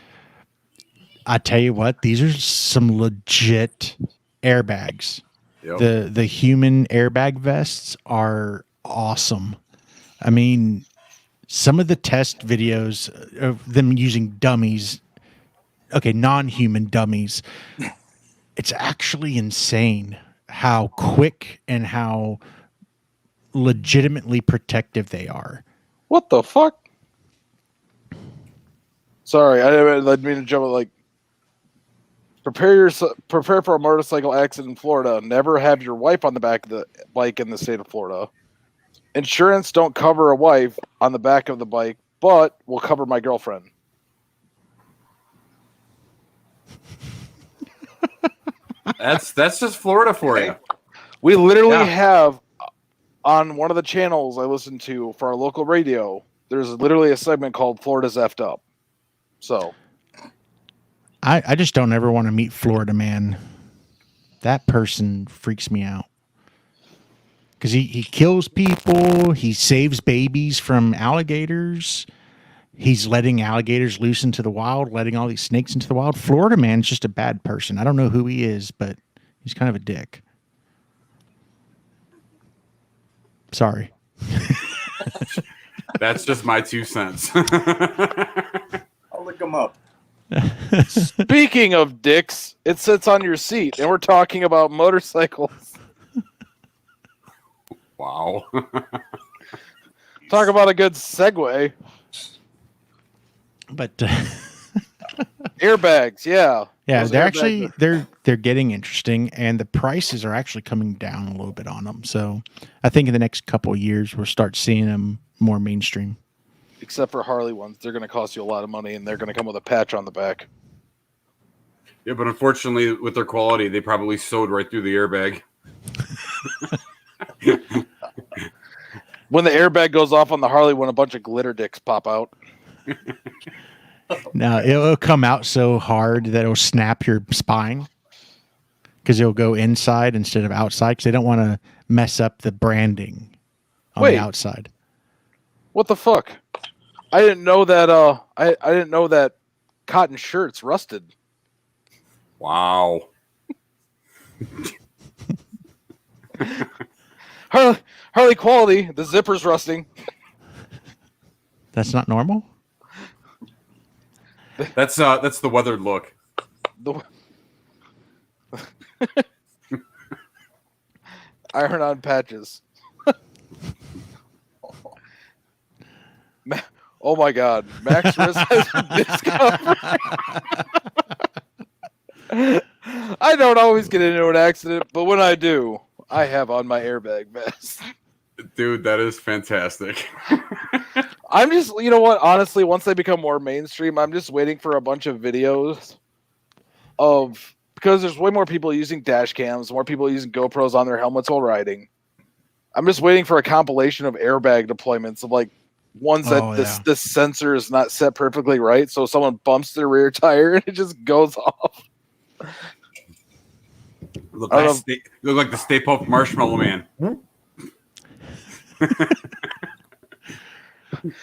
I tell you what, these are some legit airbags. Yep. The human airbag vests are awesome. I mean, some of the test videos of them using dummies, okay, non-human dummies, it's actually insane how quick and how legitimately protective they are. What the fuck? Sorry, I didn't mean to jump. Like, prepare for a motorcycle accident in Florida. Never have your wife on the back of the bike in the state of Florida. Insurance don't cover a wife on the back of the bike, but will cover my girlfriend. That's just Florida for you. We literally have on one of the channels I listen to for our local radio. There's literally a segment called "Florida's Effed Up." So, I just don't ever want to meet Florida man. That person freaks me out. Because he kills people. He saves babies from alligators. He's letting alligators loose into the wild, letting all these snakes into the wild. Florida man's just a bad person. I don't know who he is, but he's kind of a dick. Sorry. That's just my 2 cents. I'll look them up. speaking of dicks, it sits on your seat, and we're talking about motorcycles. Wow. Talk about a good segue. But Airbags, yeah. yeah, Those they're airbags actually are- they're getting interesting, and the prices are actually coming down a little bit on them. So I think in the next couple of years we'll start seeing them more mainstream. except for Harley ones. They're going to cost you a lot of money, and they're going to come with a patch on the back. Yeah, but unfortunately, with their quality, they probably sewed right through the airbag. When the airbag goes off on the Harley, when a bunch of glitter dicks pop out. Now it'll come out so hard that it'll snap your spine because it'll go inside instead of outside because they don't want to mess up the branding on Wait. the outside. What the fuck? I didn't know that. I didn't know that cotton shirts rusted. Wow. Harley quality. The zipper's rusting. That's not normal. That's the weathered look. The iron on patches. Oh my God, Max Risk has discovered. I don't always get into an accident, but when I do, I have on my airbag vest. Dude, that is fantastic. I'm just, you know what? Honestly, once they become more mainstream, I'm just waiting for a bunch of videos of, because there's way more people using dash cams, more people using GoPros on their helmets while riding. I'm just waiting for a compilation of airbag deployments of like ones that this sensor is not set perfectly right, so someone bumps their rear tire and it just goes off. Look like the Stay Puft Marshmallow Man.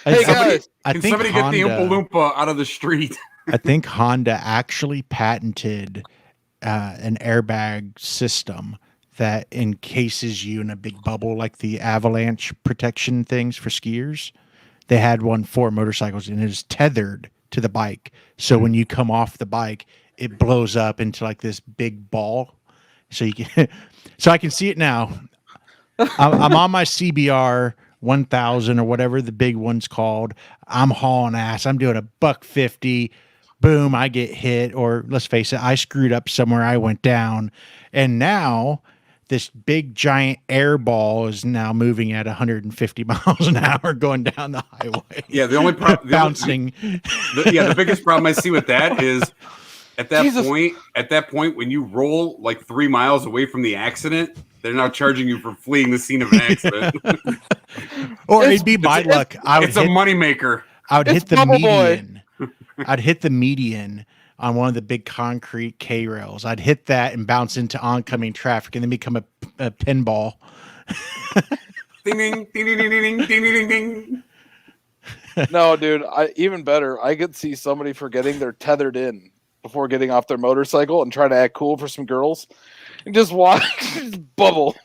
Hey guys, Can somebody get the Oompa Loompa out of the street? I think Honda actually patented an airbag system that encases you in a big bubble, like the avalanche protection things for skiers. They had one for motorcycles, and it is tethered to the bike. So when you come off the bike, it blows up into like this big ball. So you can, so I can see it now. I'm on my CBR 1000 or whatever the big one's called. I'm hauling ass. I'm doing $150. Boom, I get hit. Or let's face it, I screwed up somewhere. I went down. And now this big giant air ball is now moving at 150 miles an hour going down the highway. Yeah, the only problem, bouncing. the biggest problem I see with that is at that Jesus. point, when you roll like 3 miles away from the accident, they're now charging you for fleeing the scene of an accident. Or It's- it'd be my luck. I would It's a hit, moneymaker. I would it's hit the Bubble Boy. median. I'd hit the median on one of the big concrete K rails. I'd hit that and bounce into oncoming traffic, and then become a pinball. Ding ding ding ding ding ding ding ding ding. No, dude, even better. I could see somebody forgetting they're tethered in before getting off their motorcycle and try to act cool for some girls and just watch just bubble.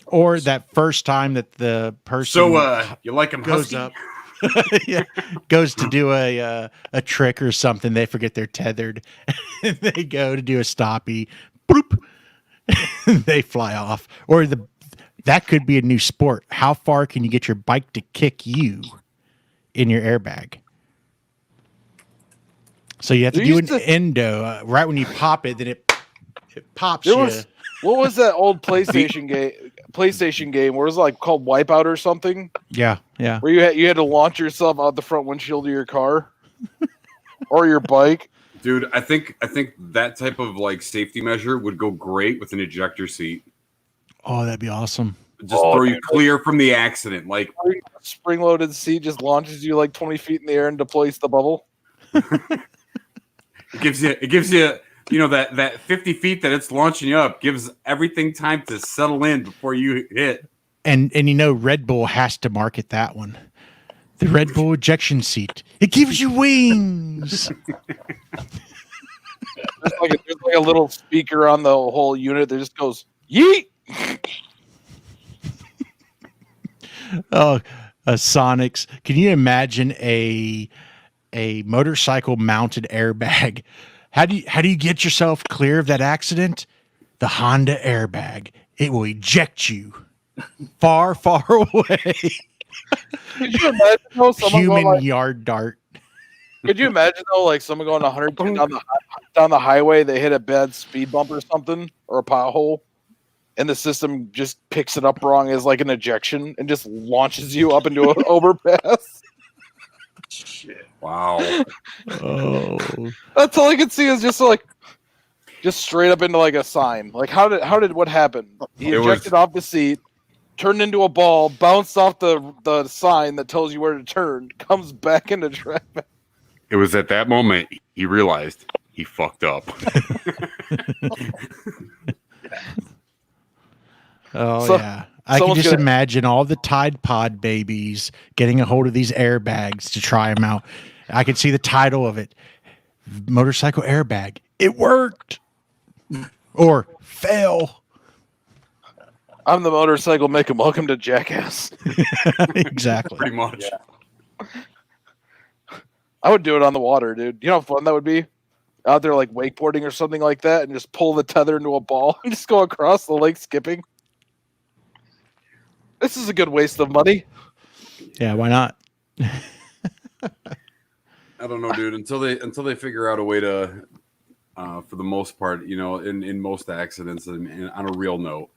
Or that first time that the person So you like him goes husky? up, yeah, goes to do a trick or something, they forget they're tethered. And they go to do a stoppie, bloop, they fly off. Or that could be a new sport. How far can you get your bike to kick you in your airbag? So you have to There do an used to- endo right when you pop it. Then it pops There you. was what was that old PlayStation game where it was like called Wipeout or something, Yeah. where you had to launch yourself out the front windshield of your car or your bike. Dude, I think that type of like safety measure would go great with an ejector seat. Oh, that'd be awesome. Just throw you clear from the accident. Like Spring-loaded seat just launches you like 20 feet in the air and deploys the bubble. it gives you you know that 50 feet that it's launching you up gives everything time to settle in before you hit. And Red Bull has to market that one. The Red Bull ejection seat. It gives you wings. There's like a little speaker on the whole unit that just goes yeet. Oh, Sonics. Can you imagine a motorcycle mounted airbag? How do you get yourself clear of that accident? The Honda airbag. It will eject you far, far away. Could you imagine though, someone going Human like, yard dart. could you imagine though, like someone going 100 down the highway, they hit a bad speed bump or something or a pothole, and the system just picks it up wrong as like an ejection and just launches you up into an overpass. Shit. Wow. Oh. That's all I could see is just straight up into like a sign. Like how did what happened? He It was- ejected off the seat, turned into a ball, bounced off the sign that tells you where to turn, comes back into traffic. It was at that moment he realized he fucked up. Oh, So- yeah. I can someone's just gonna- imagine all the Tide Pod babies getting a hold of these airbags to try them out. I can see the title of it, Motorcycle Airbag. It worked. Or fail. I'm the motorcycle making welcome to Jackass. Exactly. Pretty much. I would do it on the water, dude. You know how fun that would be? Out there like wakeboarding or something like that and just pull the tether into a ball and just go across the lake skipping. This is a good waste of money. Yeah, why not? I don't know, dude. Until they figure out a way to, for the most part, you know, in most accidents, and on a real note,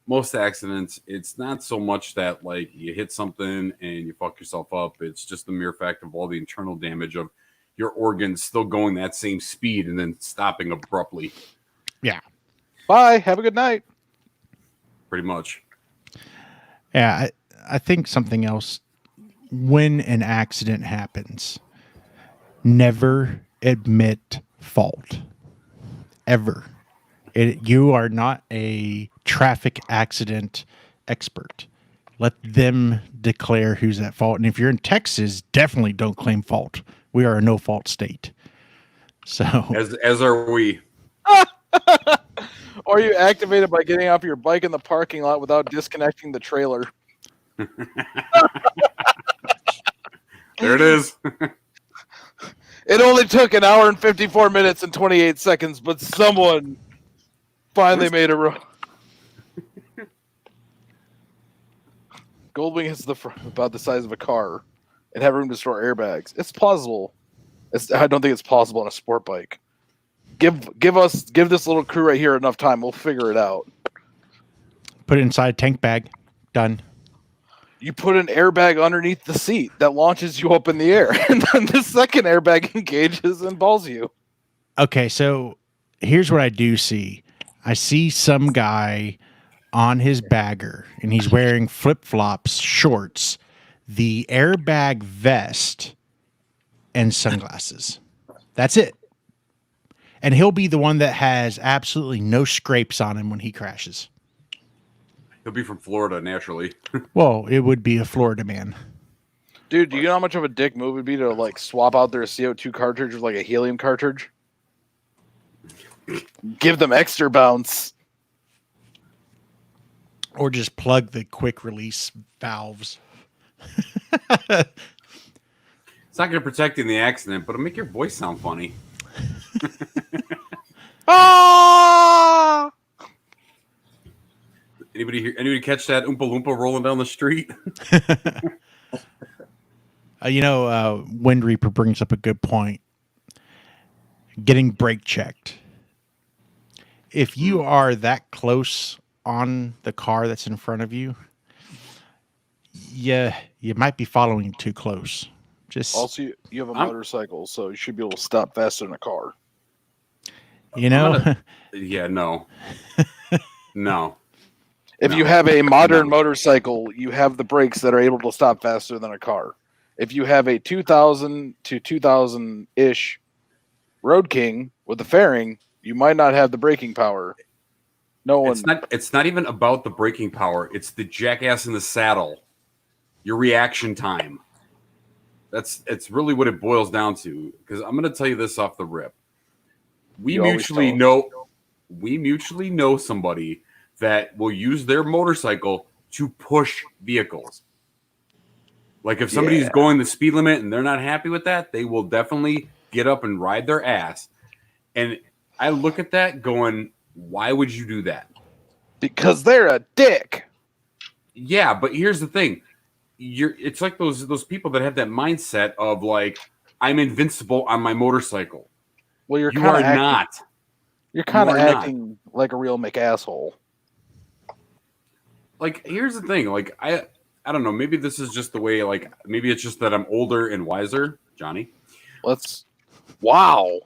most accidents, it's not so much that like you hit something and you fuck yourself up. It's just the mere fact of all the internal damage of your organs still going that same speed and then stopping abruptly. Yeah. Bye. Have a good night. Pretty much. Yeah, I think something else, when an accident happens, never admit fault. Ever. You are not a traffic accident expert. Let them declare who's at fault. And if you're in Texas, definitely don't claim fault. We are a no-fault state. So As are we. Or you activate it by getting off your bike in the parking lot without disconnecting the trailer. There it is. It only took an hour and 54 minutes and 28 seconds, but someone finally made a Goldwing is about the size of a car and have room to store airbags. It's plausible. I don't think it's possible on a sport bike. Give this little crew right here enough time. We'll figure it out. put it inside tank bag. Done. You put an airbag underneath the seat that launches you up in the air, and then the second airbag engages and balls you. Okay, so here's what I do see. I see some guy on his bagger, and he's wearing flip-flops, shorts, the airbag vest, and sunglasses. That's it. And he'll be the one that has absolutely no scrapes on him when he crashes. He'll be from Florida naturally. Well, it would be a Florida man. Dude, do you know how much of a dick move would be to like swap out their CO2 cartridge with like a helium cartridge? Give them extra bounce. Or just plug the quick release valves. It's not going to protect you in the accident, but it'll make your voice sound funny. Ah! Anybody catch that Oompa Loompa rolling down the street? Wind Reaper brings up a good point. Getting brake checked. If you are that close on the car that's in front of you, you might be following too close. Just Also, you have a motorcycle, so you should be able to stop faster than a car. Yeah, no. No. If you have a modern motorcycle, you have the brakes that are able to stop faster than a car. If you have a 2000 to 2000-ish Road King with the fairing, you might not have the braking power. It's not even about the braking power. It's the jackass in the saddle. Your reaction time. It's really what it boils down to. Because I'm going to tell you this off the rip. We mutually know somebody that will use their motorcycle to push vehicles. Like if somebody's going the speed limit and they're not happy with that, they will definitely get up and ride their ass. And I look at that going, why would you do that? Because they're a dick. Yeah, but here's the thing. It's like those people that have that mindset of like, I'm invincible on my motorcycle. Well, you are not. You're kind of acting like a real McAsshole. Like, here's the thing. Like, I don't know. Maybe this is just the way, like, maybe it's just that I'm older and wiser, Johnny. Wow.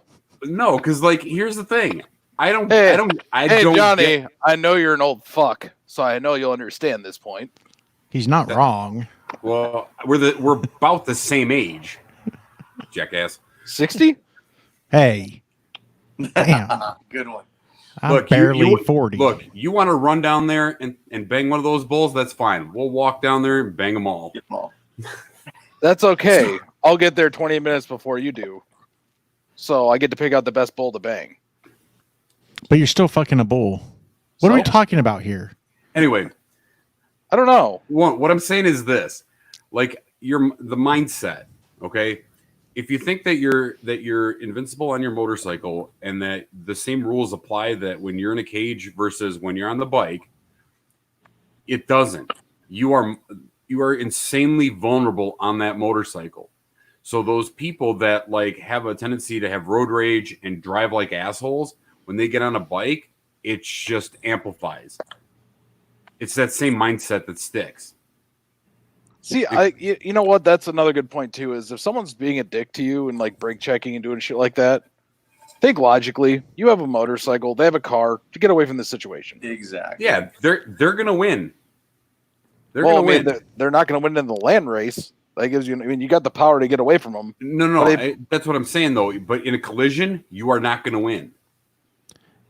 No, because, like, here's the thing. Hey, Johnny, I know you're an old fuck, so I know you'll understand this point. He's not wrong. Well, we're about the same age, jackass. 60? Hey. Damn. Good one. I'm barely 40. Look, you want to run down there and bang one of those bulls? That's fine. We'll walk down there and bang them all. That's okay. I'll get there 20 minutes before you do. So I get to pick out the best bull to bang. But you're still fucking a bull. What are we talking about here? Anyway. I don't know. What I'm saying is this. Like, the mindset, okay? If you think that you're invincible on your motorcycle and that the same rules apply that when you're in a cage versus when you're on the bike, it doesn't. You are insanely vulnerable on that motorcycle. So those people that like have a tendency to have road rage and drive like assholes, when they get on a bike, it just amplifies. It's that same mindset that sticks. See, you know what? That's another good point too. Is if someone's being a dick to you and like brake checking and doing shit like that, think logically. You have a motorcycle, they have a car. To get away from this situation. Exactly. Yeah, they're gonna win. They're gonna win. They're not gonna win in the land race. That gives you. I mean, you got the power to get away from them. No. That's what I'm saying though. But in a collision, you are not gonna win.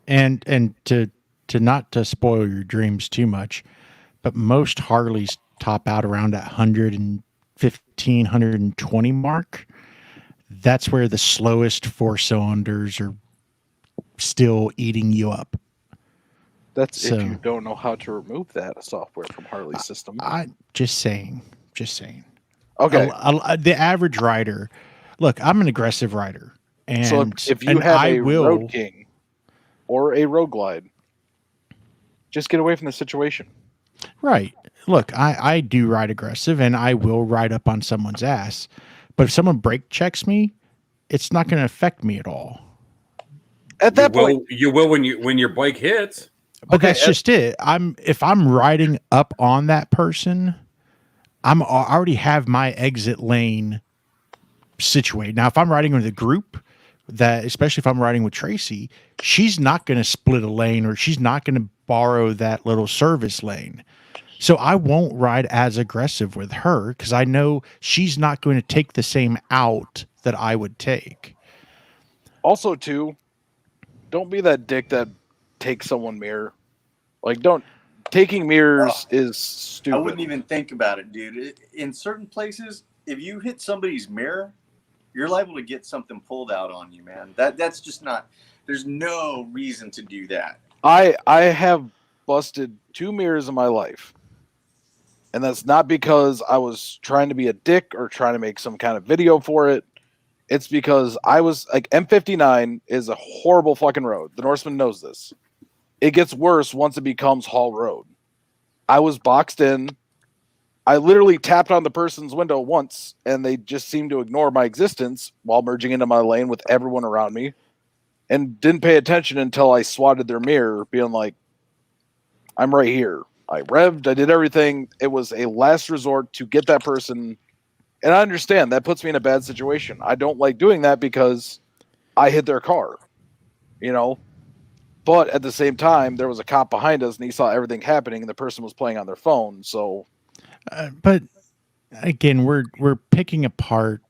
And to not to spoil your dreams too much, but most Harleys top out around that 115, 120 mark. that's where the slowest 4 cylinders are still eating you up. That's So- if you don't know how to remove that software from Harley's system. I just saying. Okay, The average rider, look, I'm an aggressive rider, and so if you and have I a will, Road King or a Road Glide, just get away from the situation. right. Look, I do ride aggressive, and I will ride up on someone's ass. But if someone brake checks me, it's not going to affect me at all. At that point, you will when your bike hits. But Okay, that's just it. If I'm riding up on that person, I already have my exit lane situated. Now, if I'm riding with a group, that especially if I'm riding with Tracy, she's not going to split a lane, or she's not going to borrow that little service lane. So I won't ride as aggressive with her because I know she's not going to take the same out that I would take. also too, don't be that dick that takes someone mirror. Like, don't taking mirrors is stupid. I wouldn't even think about it, dude. In certain places, if you hit somebody's mirror, you're liable to get something pulled out on you, man. That's just not. There's no reason to do that. I have busted 2 mirrors in my life. And that's not because I was trying to be a dick or trying to make some kind of video for it. It's because I was like, M59 is a horrible fucking road. The Norseman knows this. It gets worse once it becomes Hall Road. I was boxed in. I literally tapped on the person's window once, and they just seemed to ignore my existence while merging into my lane with everyone around me, and didn't pay attention until I swatted their mirror, being like, I'm right here. I revved, I did everything. It was a last resort to get that person. And I understand that puts me in a bad situation. I don't like doing that because I hit their car, you know? But at the same time, there was a cop behind us and he saw everything happening and the person was playing on their phone. So, But again, we're picking apart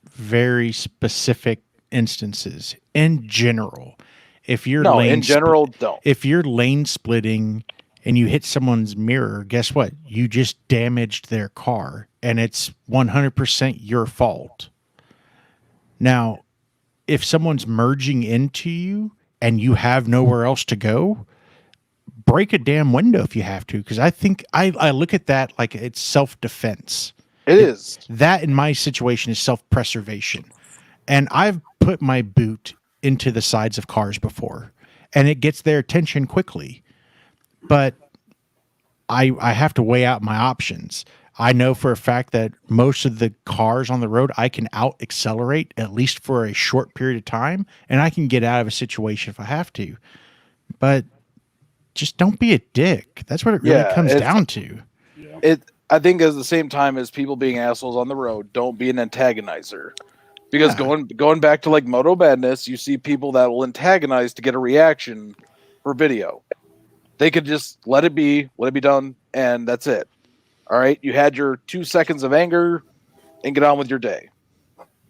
very specific instances. In general, if you're no, lane in general, don't. if you're lane splitting and you hit someone's mirror, guess what? You just damaged their car, and it's 100% your fault. Now, if someone's merging into you and you have nowhere else to go, break a damn window if you have to, because I think I look at that like it's self-defense. It is. That in my situation is self-preservation. And I've put my boot into the sides of cars before, and it gets their attention quickly. But I have to weigh out my options. I know for a fact that most of the cars on the road, I can out accelerate at least for a short period of time, and I can get out of a situation if I have to. But just don't be a dick. That's what it really comes down to. I think at the same time as people being assholes on the road, don't be an antagonizer. Because going back to like Moto Madness, you see people that will antagonize to get a reaction for video. They could just let it be done, and that's it. All right, you had your 2 seconds of anger, and get on with your day.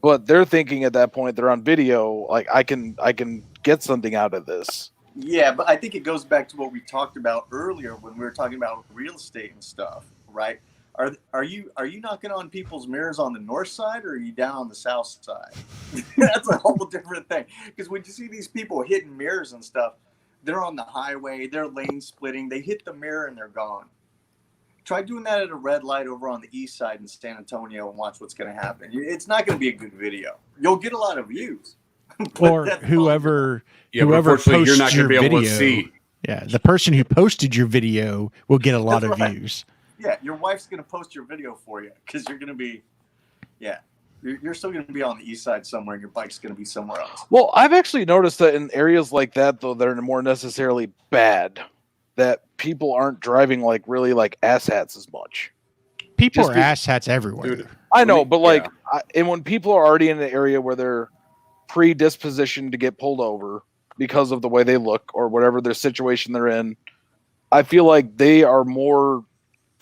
But they're thinking at that point they're on video, like I can get something out of this. Yeah, but I think it goes back to what we talked about earlier when we were talking about real estate and stuff, right? Are you knocking on people's mirrors on the north side, or are you down on the south side? That's a whole different thing. Because when you see these people hitting mirrors and stuff, they're on the highway, they're lane splitting, they hit the mirror and they're gone. Try doing that at a red light over on the east side in San Antonio and watch what's going to happen. It's not going to be a good video. You'll get a lot of views. Or whoever But whoever unfortunately, you're not posts going to your be able video, to see. yeah, the person who posted your video will get a lot That's of right. views. Yeah, your wife's going to post your video for you because you're going to be, you're still going to be on the east side somewhere and your bike's going to be somewhere else. Well, I've actually noticed that in areas like that, though, that are more necessarily bad, that people aren't driving like really like asshats as much. People Just are be- asshats everywhere. Dude, I know, Yeah. but like, and when people are already in an area where they're predispositioned to get pulled over because of the way they look or whatever their situation they're in, I feel like they are more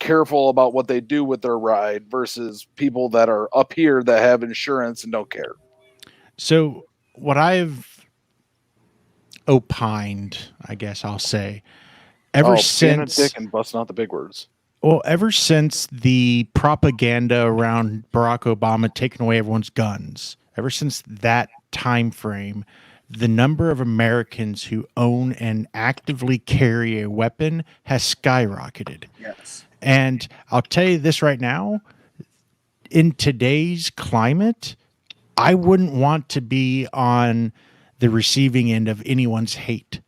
careful about what they do with their ride versus people that are up here that have insurance and don't care. So what I've opined, I guess I'll say, ever being a since dick and busting out the big words. well, ever since the propaganda around Barack Obama taking away everyone's guns, ever since that time frame, the number of Americans who own and actively carry a weapon has skyrocketed. Yes. And I'll tell you this right now, in today's climate, I wouldn't want to be on the receiving end of anyone's hate,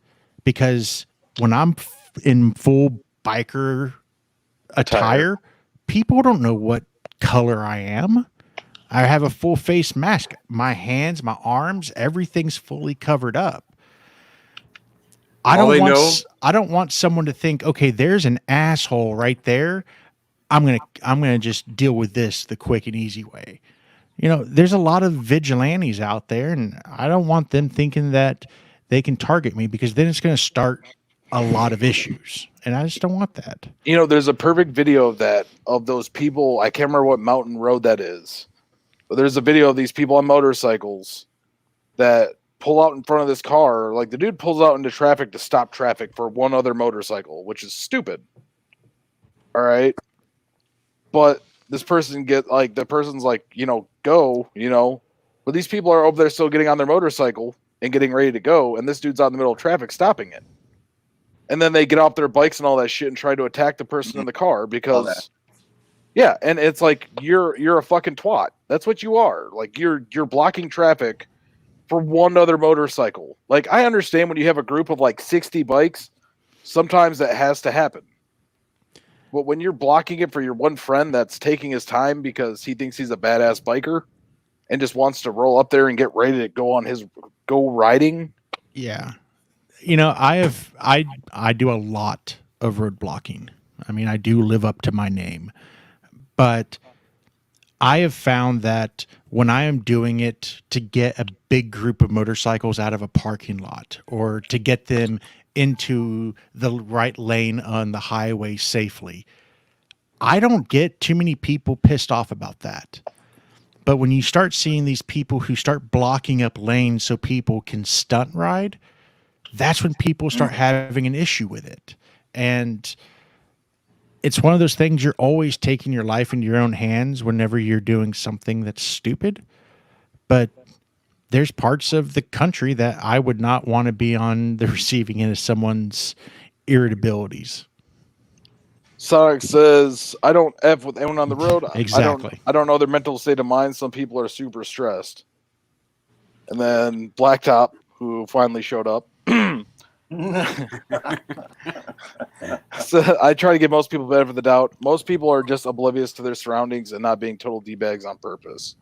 because when I'm in full biker attire, people don't know what color I am. I have a full face mask. My hands, my arms, everything's fully covered up. I don't want someone to think, okay, there's an asshole right there. I'm gonna just deal with this the quick and easy way. You know, there's a lot of vigilantes out there, and I don't want them thinking that they can target me, because then it's going to start a lot of issues, and I just don't want that. You know, there's a perfect video of that, of those people. I can't remember what mountain road that is, but there's a video of these people on motorcycles that pull out in front of this car. Like, the dude pulls out into traffic to stop traffic for one other motorcycle, which is stupid. All right. But this person the person's like, go, but these people are over there still getting on their motorcycle and getting ready to go. And this dude's out in the middle of traffic stopping it. And then they get off their bikes and all that shit and try to attack the person in the car because, yeah. And it's like, you're a fucking twat. That's what you are. Like, you're blocking traffic for one other motorcycle. Like, I understand when you have a group of like 60 bikes, sometimes that has to happen. But when you're blocking it for your one friend that's taking his time because he thinks he's a badass biker and just wants to roll up there and get ready to go riding. Yeah. You know, I do a lot of road blocking. I mean, I do live up to my name. But I have found that when I am doing it to get a big group of motorcycles out of a parking lot, or to get them into the right lane on the highway safely, I don't get too many people pissed off about that. But when you start seeing these people who start blocking up lanes so people can stunt ride, that's when people start having an issue with it. And it's one of those things, you're always taking your life into your own hands whenever you're doing something that's stupid. But there's parts of the country that I would not want to be on the receiving end of someone's irritabilities. Sonic says, I don't F with anyone on the road. Exactly. I don't know their mental state of mind. Some people are super stressed. And then Blacktop, who finally showed up. So I try to give most people benefit of the doubt. Most people are just oblivious to their surroundings and not being total D-bags on purpose.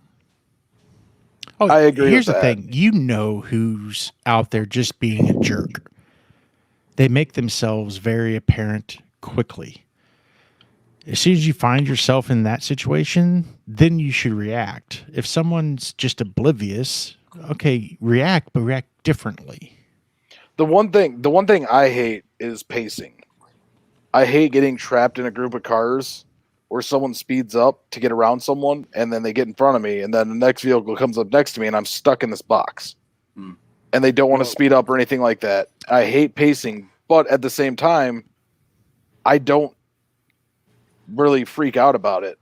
Oh, I agree. Here's with the that. thing. You know who's out there just being a jerk. They make themselves very apparent quickly. As soon as you find yourself in that situation, then you should react. If someone's just oblivious, okay, react, but react differently. The one thing I hate is pacing. I hate getting trapped in a group of cars where someone speeds up to get around someone and then they get in front of me and then the next vehicle comes up next to me and I'm stuck in this box. And they don't want to speed up or anything like that. I hate pacing, but at the same time, I don't really freak out about it.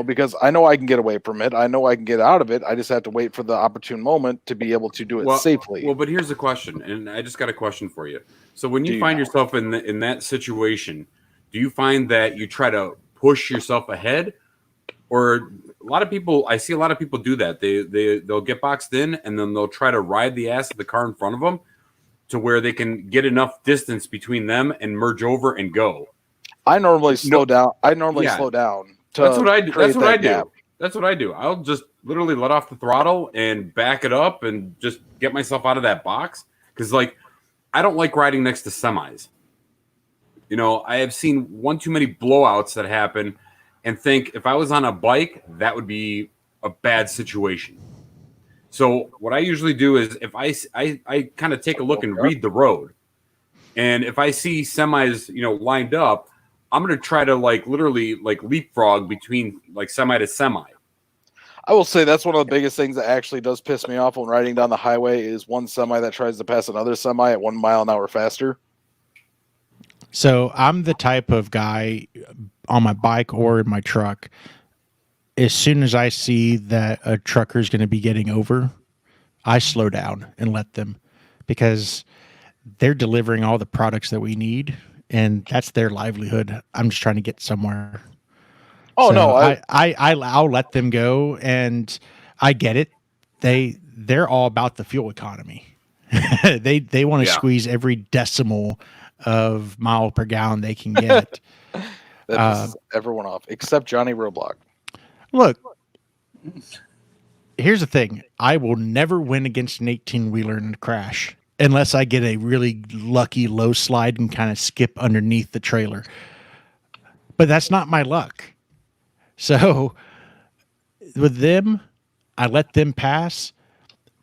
Because I know I can get away from it. I know I can get out of it. I just have to wait for the opportune moment to be able to do it safely. Well, but here's the question, and I just got a question for you. So when you find yourself in that situation, do you find that you try to push yourself ahead? Or I see a lot of people do that. They'll get boxed in and then they'll try to ride the ass of the car in front of them to where they can get enough distance between them and merge over and go. I normally slow down. Slow down. That's what I do. That's what I do. I'll just literally let off the throttle and back it up and just get myself out of that box. Because, I don't like riding next to semis. I have seen one too many blowouts that happen and think if I was on a bike, that would be a bad situation. So what I usually do is if I kind of take a look and read the road. And if I see semis, lined up, I'm going to try to literally leapfrog between semi to semi. I will say that's one of the biggest things that actually does piss me off when riding down the highway is one semi that tries to pass another semi at 1 mile an hour faster. So I'm the type of guy on my bike or in my truck. as soon as I see that a trucker is going to be getting over, I slow down and let them, because they're delivering all the products that we need, and that's their livelihood. I'm just trying to get somewhere. Oh So no, I'll let them go, and I get it. They're all about the fuel economy. They want to Yeah. squeeze every decimal of mile per gallon they can get. that pisses everyone off except Johnny Roblox. Look, here's the thing. I will never win against an 18-wheeler in a crash unless I get a really lucky low slide and kind of skip underneath the trailer. But that's not my luck. So with them, I let them pass,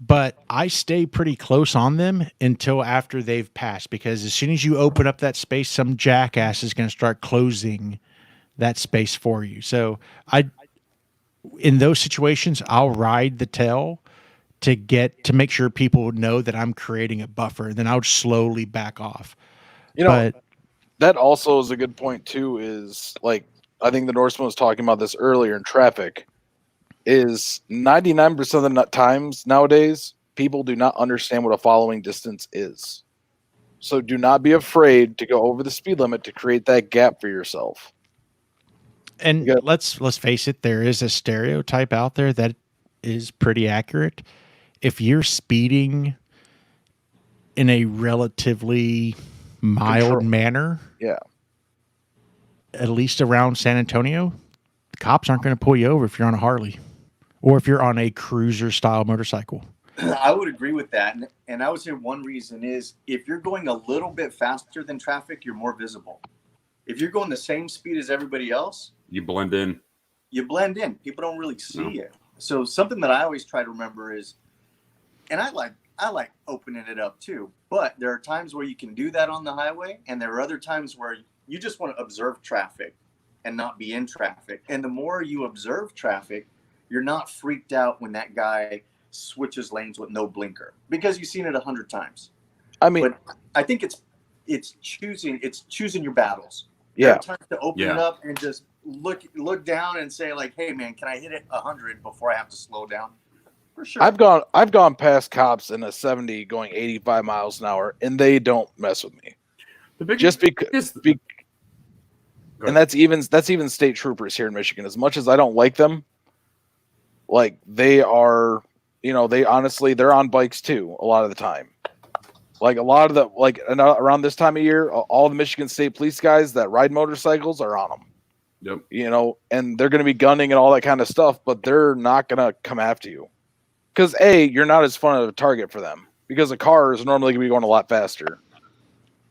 but I stay pretty close on them until after they've passed, because as soon as you open up that space, some jackass is going to start closing that space for you. So in those situations, I'll ride the tail to make sure people know that I'm creating a buffer. Then I'll slowly back off. You know, But that also is a good point too. Is like I think the Norseman was talking about this earlier in traffic. Is 99% of the times nowadays people do not understand what a following distance is. So do not be afraid to go over the speed limit to create that gap for yourself. and Yeah. let's face it, there is a stereotype out there that is pretty accurate. If you're speeding in a relatively mild Control. manner, Yeah. at least around San Antonio, the cops aren't going to pull you over if you're on a Harley or if you're on a cruiser style motorcycle. I would agree with that. And I would say one reason is if you're going a little bit faster than traffic, you're more visible. If you're going the same speed as everybody else, You blend in. you blend in. People don't really see No. you. So something that I always try to remember is, and I like opening it up too, but there are times where you can do that on the highway, and there are other times where you just want to observe traffic and not be in traffic. And the more you observe traffic, you're not freaked out when that guy switches lanes with no blinker, because you've seen it 100 times. I mean, But I think it's choosing your battles. There yeah. are times to open it up and just look down and say like, hey man, can I hit it 100 before I have to slow down? For sure. I've gone past cops in a 70 going 85 miles an hour, and they don't mess with me. The biggest, Just because, Go and ahead. that's even state troopers here in Michigan. As much as I don't like them, like they are, they honestly they're on bikes too a lot of the time. Like a lot of the around this time of year, all the Michigan State Police guys that ride motorcycles are on them. Yep. And they're going to be gunning and all that kind of stuff, but they're not going to come after you. Because you're not as fun of a target for them, because a car is normally going to be going a lot faster.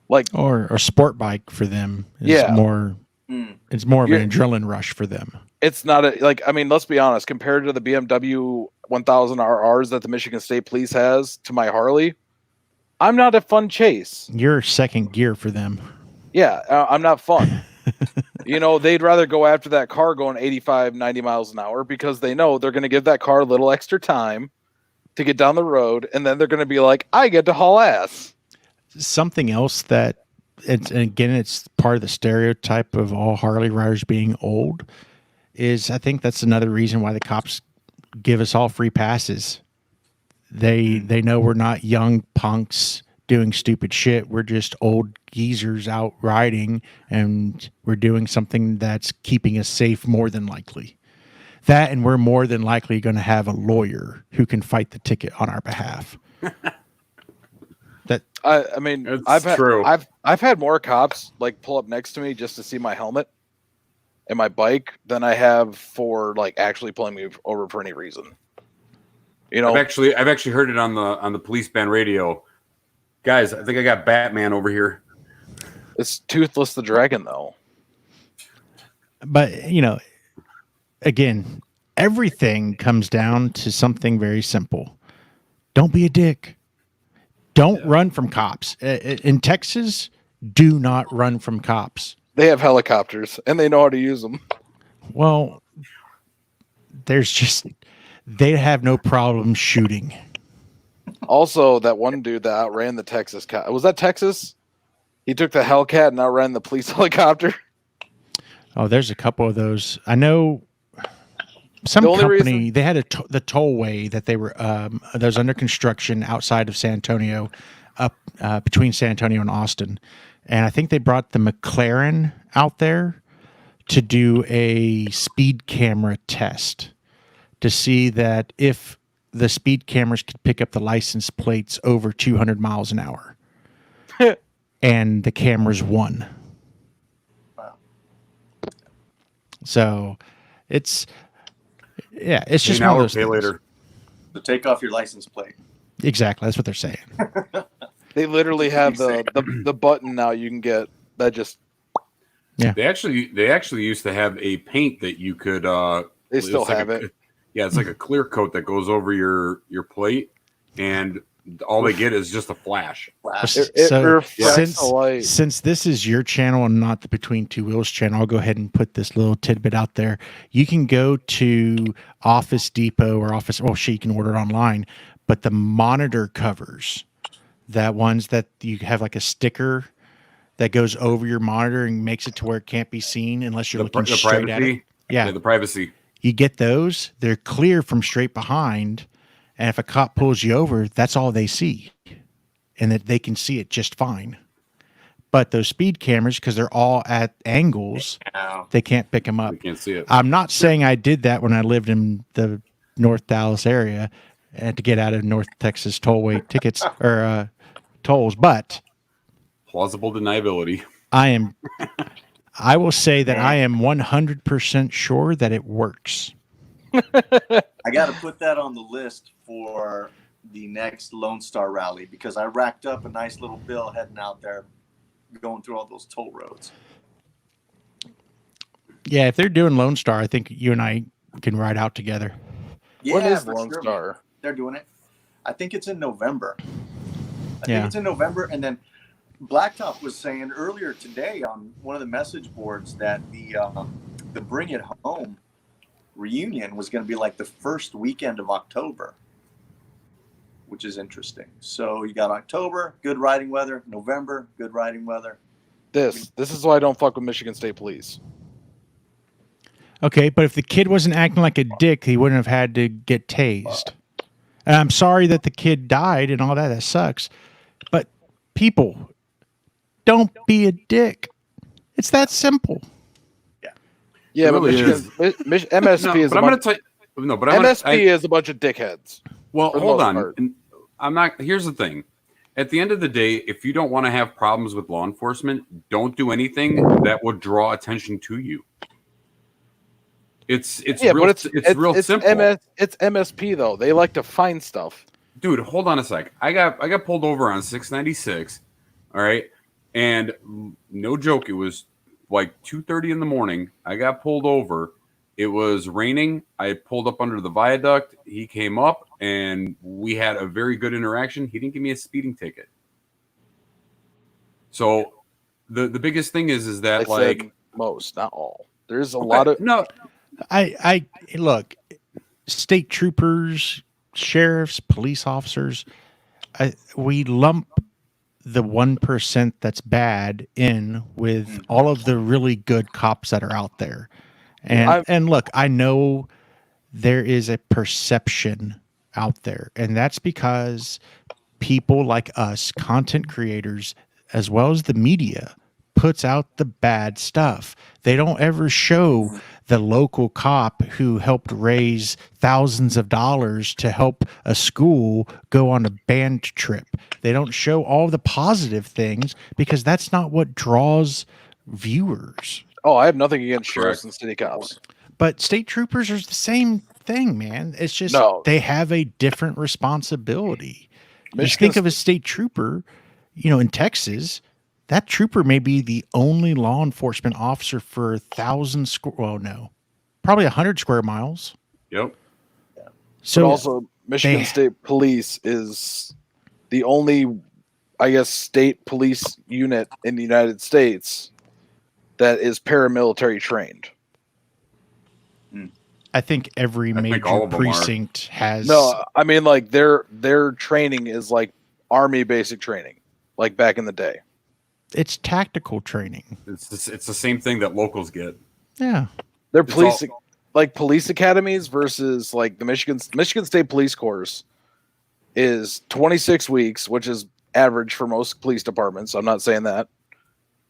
Like, Or a sport bike for them is Yeah. more. Mm. It's more of You're- an adrenaline rush for them. it's not let's be honest, compared to the BMW 1000 RRs that the Michigan State Police has to my Harley, I'm not a fun chase. You're second gear for them. Yeah, I'm not fun. They'd rather go after that car going 85, 90 miles an hour, because they know they're going to give that car a little extra time to get down the road, and then they're going to be like, I get to haul ass. Something else that it's part of the stereotype of all Harley riders being old is, I think that's another reason why the cops give us all free passes. They know we're not young punks doing stupid shit. We're just old geezers out riding, and we're doing something that's keeping us safe more than likely. That, and we're more than likely going to have a lawyer who can fight the ticket on our behalf. I mean, It's true. I've had more cops like pull up next to me just to see my helmet and my bike than I have for like actually pulling me over for any reason. I've actually heard it on the police band radio. Guys, I think I got Batman over here. It's Toothless the Dragon, though. But, again, everything comes down to something very simple. Don't be a dick. Don't run from cops. In Texas, do not run from cops. They have helicopters and they know how to use them. Well, they have no problem shooting. Also, that one dude that outran the Texas cop, was that Texas? He took the Hellcat and outran the police helicopter. Oh, there's a couple of those. I know some The only company reason- they had the tollway that they were that was under construction outside of San Antonio, up between San Antonio and Austin, and I think they brought the McLaren out there to do a speed camera test to see that if the speed cameras could pick up the license plates over 200 miles an hour, and the cameras won. Wow. So it's it's just Pay one now of or those pay things. later. So take off your license plate. Exactly, that's what they're saying. They literally have Say. the button now you can get that just They actually used to have a paint that you could. they still it's like have a- it. Yeah, it's like a clear coat that goes over your plate, and all they get is just a flash. Flash. It So, reflects since the light. since this is your channel and not the Between Two Wheels channel, I'll go ahead and put this little tidbit out there. You can go to Office Depot or Office. Oh, shit, you can order it online. But the monitor covers, that ones that you have like a sticker that goes over your monitor and makes it to where it can't be seen unless you're looking straight at it. privacy. Yeah, The privacy. you get those. They're clear from straight behind, and if a cop pulls you over, that's all they see, and that they can see it just fine. But those speed cameras, because they're all at angles, Ow. they can't pick them up. You can't see it. I'm not saying I did that when I lived in the North Dallas area and to get out of North Texas tollway tickets or tolls, but Plausible deniability. I will say that I am 100% sure that it works. I got to put that on the list for the next Lone Star rally because I racked up a nice little bill heading out there, going through all those toll roads. Yeah, if they're doing Lone Star, I think you and I can ride out together. When is for Lone sure, man. Star? They're doing it. I think it's in November. I Yeah. think it's in November, and then Blacktop was saying earlier today on one of the message boards that the Bring It Home reunion was going to be like the first weekend of October, which is interesting. So you got October, good riding weather. November, good riding weather. This is why I don't fuck with Michigan State Police. Okay, but if the kid wasn't acting like a dick, he wouldn't have had to get tased. And I'm sorry that the kid died and all that. That sucks. But people, don't be a dick. It's that simple. Yeah, It but really MSP is but a I'm going bunch, to tell you. No, but I'm MSP gonna, is a bunch of dickheads. well, for the hold most on. part. And I'm not. Here's the thing. At the end of the day, if you don't want to have problems with law enforcement, don't do anything that would draw attention to you. It's Yeah, real, but it's real simple. It's MSP though. They like to find stuff. Dude, hold on a sec. I got pulled over on 696. All right, and no joke, it was like 2:30 in the morning. I got pulled over. It was raining. I pulled up under the viaduct. He came up, and we had a very good interaction. He didn't give me a speeding ticket. So, the biggest thing is that I like said most, not all. There's a okay, lot of no. I look, state troopers, sheriffs, police officers, we lump the 1% that's bad in with all of the really good cops that are out there. And look, I know there is a perception out there, and that's because people like us, content creators, as well as the media, puts out the bad stuff. They don't ever show the local cop who helped raise thousands of dollars to help a school go on a band trip. They don't show all the positive things because that's not what draws viewers. Oh, I have nothing against sheriffs Correct. and city cops. But state troopers are the same thing, man. It's just No. they have a different responsibility. Just Michigan think of a state trooper, in Texas. That trooper may be the only law enforcement officer for 1,000 probably 100 square miles. Yep. So But also, Michigan they- State Police is the only, I guess, state police unit in the United States that is paramilitary trained. I think every I think major all of them are. precinct has. No, I mean like their training is like Army basic training, like back in the day. It's tactical training. It's the same thing that locals get. Yeah. They're It's policing. like police academies versus like the Michigan State Police Course is 26 weeks, which is average for most police departments. I'm not saying that,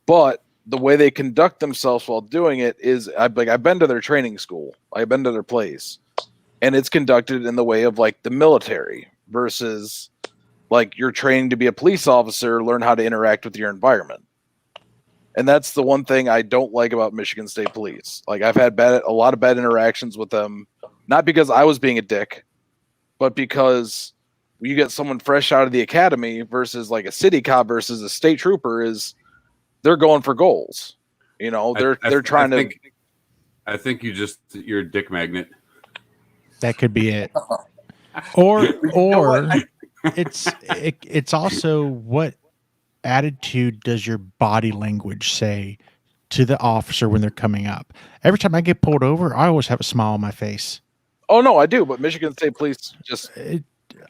but the way they conduct themselves while doing it is I've been to their training school. I've been to their place, and it's conducted in the way of like the military versus like you're training to be a police officer, learn how to interact with your environment. And that's the one thing I don't like about Michigan State Police. Like I've had a lot of bad interactions with them, not because I was being a dick, but because you get someone fresh out of the academy versus like a city cop versus a state trooper is they're going for goals. You know, they're trying to. I think you're a dick magnet. That could be it. Or it's also what attitude does your body language say to the officer when they're coming up? Every time I get pulled over, I always have a smile on my face. Oh no, I do, but Michigan State Police just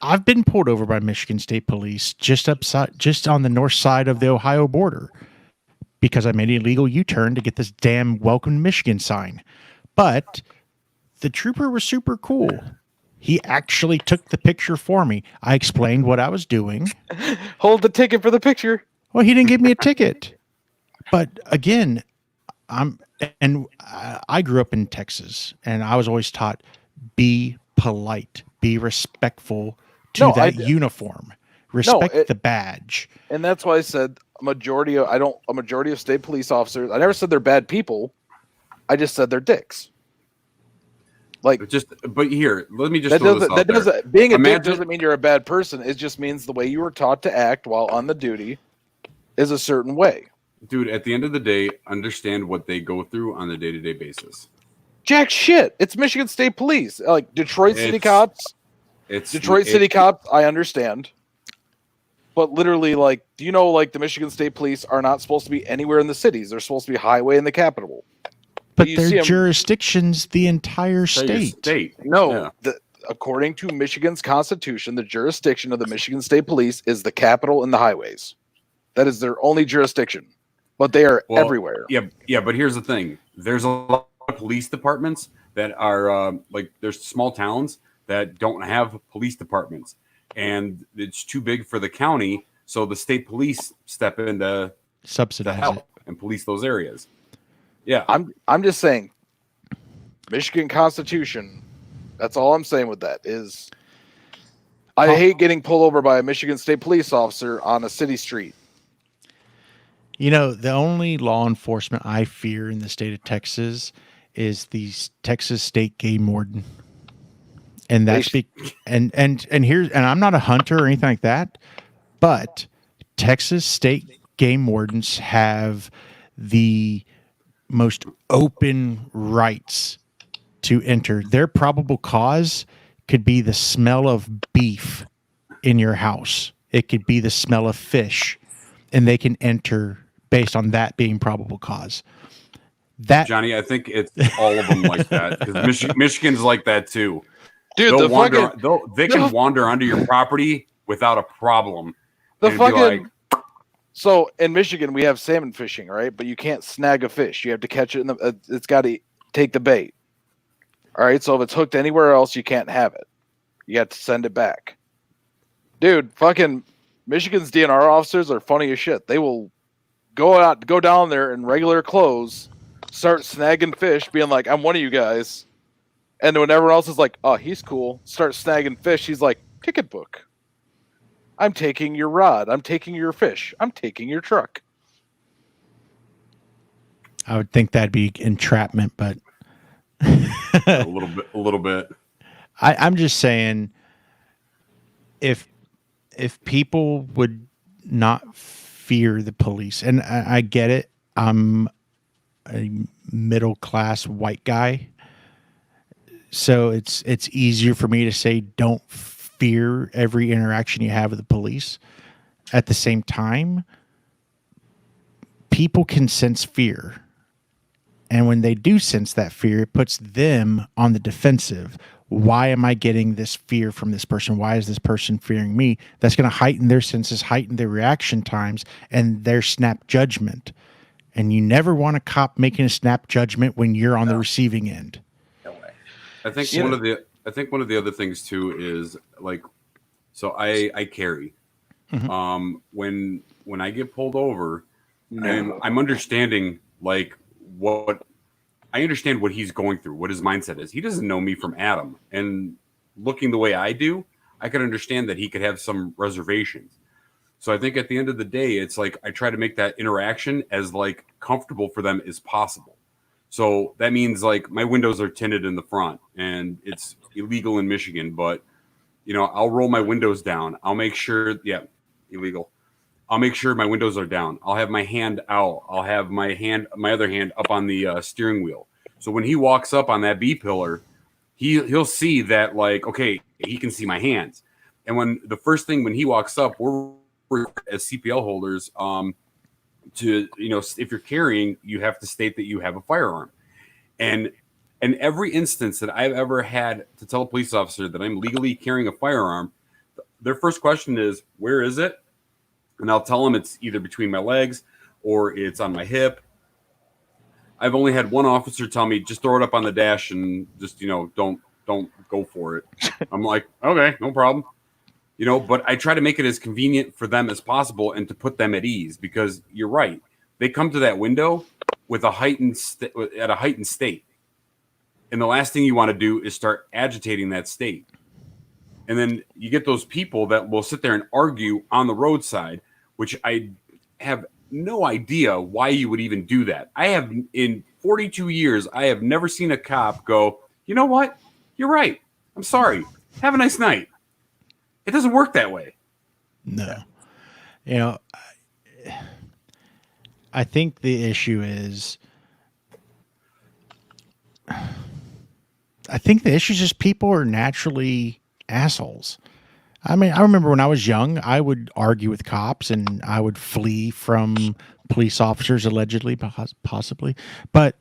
I've been pulled over by Michigan State Police just on the north side of the Ohio border because I made an illegal U-turn to get this damn welcome to Michigan sign. But the trooper was super cool. He actually took the picture for me. I explained what I was doing. hold the ticket for the picture. Well, he didn't give me a ticket. But again, I grew up in Texas, and I was always taught be polite, be respectful to uniform, respect the badge. And that's why I said a majority of state police officers. I never said they're bad people. I just said they're dicks. Like but here, let me just throw this out there. Being a dick doesn't mean you're a bad person. It just means the way you were taught to act while on the duty is a certain way. Dude, at the end of the day, understand what they go through on a day-to-day basis. Jack shit. It's Michigan State Police. Like Detroit City Cops. City Cops, I understand. But literally, like, do you know, like, the Michigan State Police are not supposed to be anywhere in the cities. They're supposed to be highway in the capital. But their jurisdiction's the entire state. No, according to Michigan's constitution, the jurisdiction of the Michigan State Police is the capital and the highways. That is their only jurisdiction. But they are everywhere. Yeah, but here's the thing. There's a lot of police departments that are, there's small towns that don't have police departments. And it's too big for the county, so the state police step in to subsidize help and police those areas. Yeah, I'm just saying, Michigan Constitution. That's all I'm saying with that is, I hate getting pulled over by a Michigan State police officer on a city street. You know, the only law enforcement I fear in the state of Texas is the Texas State Game Warden, and that's and I'm not a hunter or anything like that, but Texas State Game Wardens have the most open rights to enter. Their probable cause could be the smell of beef in your house. It could be the smell of fish, and they can enter based on that being probable cause. That Johnny, I think it's all of them like that because Michigan's like that too. Dude, they can wander onto your property without a problem. So in Michigan, we have salmon fishing, right? But you can't snag a fish. You have to catch it it's got to take the bait. All right. So if it's hooked anywhere else, you can't have it. You have to send it back. Dude, fucking Michigan's DNR officers are funny as shit. They will go down there in regular clothes, start snagging fish, being like, I'm one of you guys. And when everyone else is like, oh, he's cool, start snagging fish, he's like, ticket book. I'm taking your rod. I'm taking your fish. I'm taking your truck. I would think that'd be entrapment, but a little bit. I'm just saying, if people would not fear the police, and I get it, I'm a middle class white guy, so it's easier for me to say don't fear every interaction you have with the police. At the same time, people can sense fear. And when they do sense that fear, it puts them on the defensive. Why am I getting this fear from this person? Why is this person fearing me? That's going to heighten their senses, heighten their reaction times, and their snap judgment. And you never want a cop making a snap judgment when you're on the receiving end. No way. I think You one know- of the other things too is like, so I carry. Mhm. When I get pulled over, No. I'm understanding like what I understand what he's going through, what his mindset is. He doesn't know me from Adam, and looking the way I do, I can understand that he could have some reservations. So I think at the end of the day, it's like I try to make that interaction as like comfortable for them as possible. So that means like my windows are tinted in the front, and it's illegal in Michigan, but I'll roll my windows down. I'll make sure, yeah, illegal. I'll make sure my windows are down. I'll have my hand out. I'll have my other hand up on the steering wheel. So when he walks up on that B pillar, he'll see that like, okay, he can see my hands. And when the first thing when he walks up, we're as CPL holders, if you're carrying, you have to state that you have a firearm. And in every instance that I've ever had to tell a police officer that I'm legally carrying a firearm, their first question is, where is it? And I'll tell them it's either between my legs or it's on my hip. I've only had one officer tell me, just throw it up on the dash and just, don't go for it. I'm like, okay, no problem. But I try to make it as convenient for them as possible and to put them at ease, because you're right. They come to that window with a heightened state. And the last thing you want to do is start agitating that state. And then you get those people that will sit there and argue on the roadside, which I have no idea why you would even do that. I have, in 42 years, I have never seen a cop go, you know what? You're right. I'm sorry. Have a nice night. It doesn't work that way. No. I think the issue is, just people are naturally assholes. I mean, I remember when I was young, I would argue with cops and I would flee from police officers, allegedly, possibly. But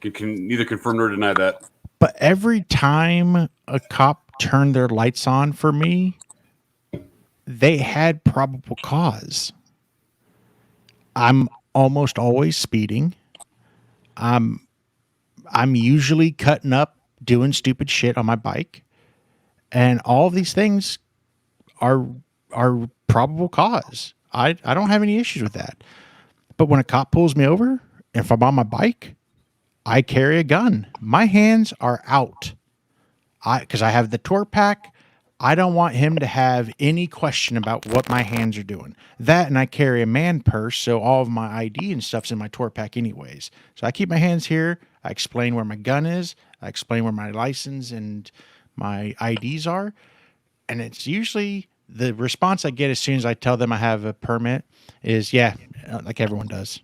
Can neither confirm nor deny that. But every time a cop turned their lights on for me, they had probable cause. I'm almost always speeding. I'm usually cutting up, doing stupid shit on my bike. And all of these things are probable cause. I don't have any issues with that. But when a cop pulls me over, if I'm on my bike, I carry a gun. My hands are out. Because I have the tour pack. I don't want him to have any question about what my hands are doing. That, and I carry a man purse, so all of my ID and stuff's in my tour pack anyways. So I keep my hands here. I explain where my gun is. I explain where my license and my IDs are. And it's usually the response I get as soon as I tell them I have a permit is, yeah, like everyone does.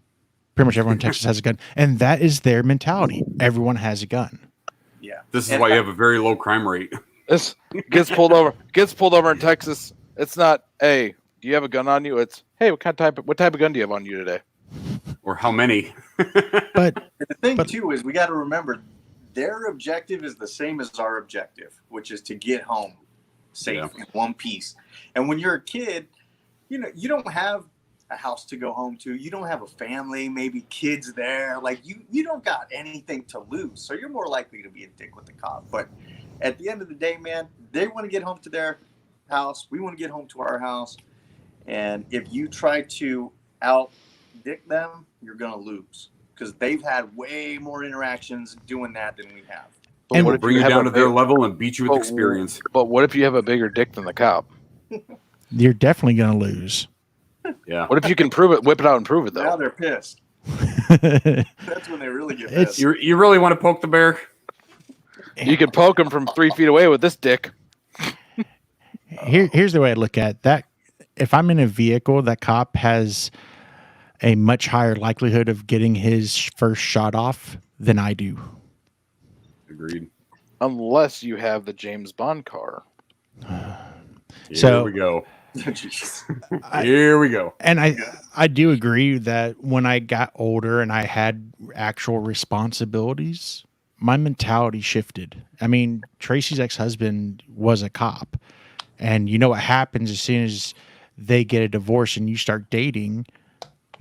Pretty much everyone in Texas has a gun. And that is their mentality. Everyone has a gun. Yeah. This is why you have a very low crime rate. This gets pulled over in Texas. It's not, hey, do you have a gun on you? It's, hey, what type of gun do you have on you today? Or how many? But And the thing too is we got to remember their objective is the same as our objective, which is to get home safe in one piece. And when you're a kid, you don't have a house to go home to. You don't have a family, maybe kids there. Like you don't got anything to lose. So you're more likely to be a dick with the cop. But at the end of the day, man, they want to get home to their house. We want to get home to our house. And if you try to out dick them, you're going to lose, because they've had way more interactions doing that than we have. But And what We'll if bring you have down a to their big- level and beat you with but- experience. But what if you have a bigger dick than the cop? you're definitely going to lose. Yeah. What if you can prove it, whip it out and prove it, Now though? they're pissed. That's when they really get It's- pissed. You really want to poke the bear? You can poke him from 3 feet away with this dick. Here's the way I look at it. That. If I'm in a vehicle, that cop has a much higher likelihood of getting his first shot off than I do. Agreed. Unless you have the James Bond car. Here So- we go. Jeez. Here we go. And I do agree that when I got older and I had actual responsibilities, my mentality shifted. I mean, Tracy's ex-husband was a cop. And you know what happens as soon as they get a divorce and you start dating,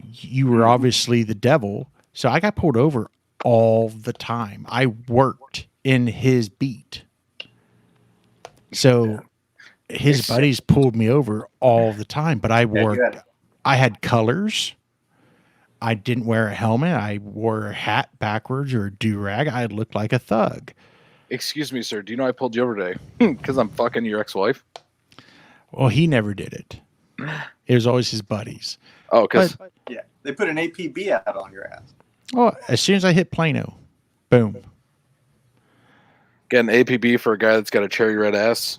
you were obviously the devil. So I got pulled over all the time. I worked in his beat. So his buddies pulled me over all the time, but I had colors. I didn't wear a helmet. I wore a hat backwards or a do-rag. I looked like a thug. Excuse me, sir. Do you know I pulled you over today? Because I'm fucking your ex-wife. Well, he never did it. It was always his buddies. Oh, because Yeah, they put an APB out on your ass. Well, as soon as I hit Plano, boom. get an APB for a guy that's got a cherry red ass.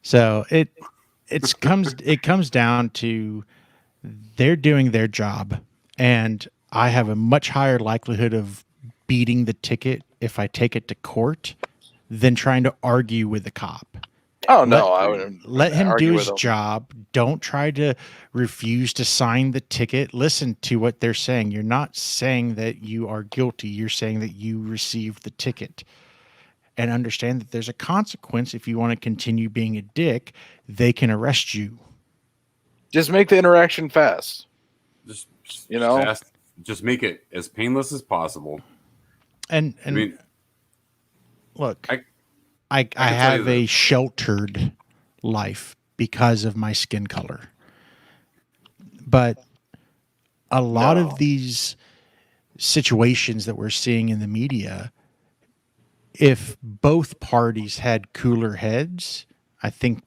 So it comes down to they're doing their job, and I have a much higher likelihood of beating the ticket if I take it to court than trying to argue with the cop. Oh no, I wouldn't Let him argue do with his him. job. Don't try to refuse to sign the ticket. Listen to what they're saying. You're not saying that you are guilty. You're saying that you received the ticket. And understand that there's a consequence if you want to continue being a dick. They can arrest you. Just make the interaction fast. Just You know? fast, just make it as painless as possible. And I mean, look, I I tell you have a this. sheltered life because of my skin color. But a lot No. of these situations that we're seeing in the media, if both parties had cooler heads, I think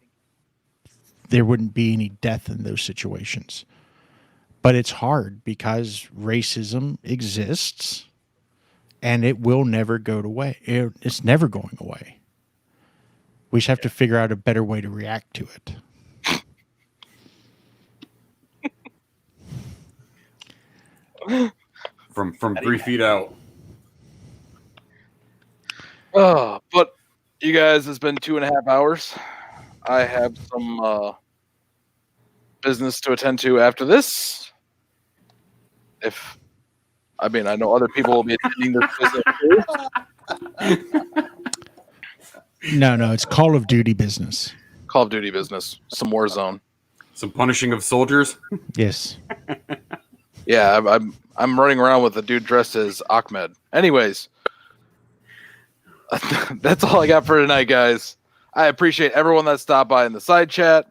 there wouldn't be any death in those situations. But it's hard because racism exists and it will never go away. It's never going away. We just have to figure out a better way to react to it. from 3 feet out. But you guys, it's been 2.5 hours. I have some business to attend to after this. I know other people will be attending this business too. No, it's Call of Duty business. Call of Duty business, some Warzone. Some punishing of soldiers. Yes. Yeah, I'm running around with a dude dressed as Ahmed. Anyways, that's all I got for tonight, guys. I appreciate everyone that stopped by in the side chat.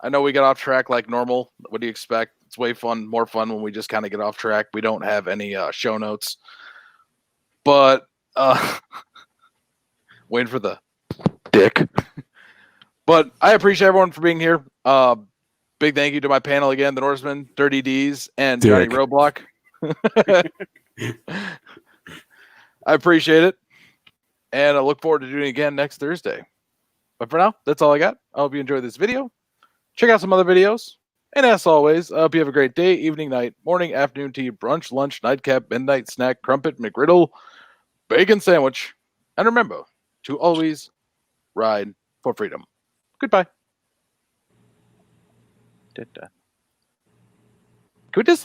I know we got off track like normal. What do you expect? It's way more fun when we just kind of get off track. We don't have any show notes. But waiting for the dick. But I appreciate everyone for being here. Big thank you to my panel again, the Norseman, Dirty D's, and Johnny Dick. Roadblock. I appreciate it. And I look forward to doing it again next Thursday. But for now, that's all I got. I hope you enjoyed this video. Check out some other videos. And as always, I hope you have a great day, evening, night, morning, afternoon tea, brunch, lunch, nightcap, midnight snack, crumpet, McGriddle, bacon sandwich. And remember to always ride for freedom. Goodbye. Can we just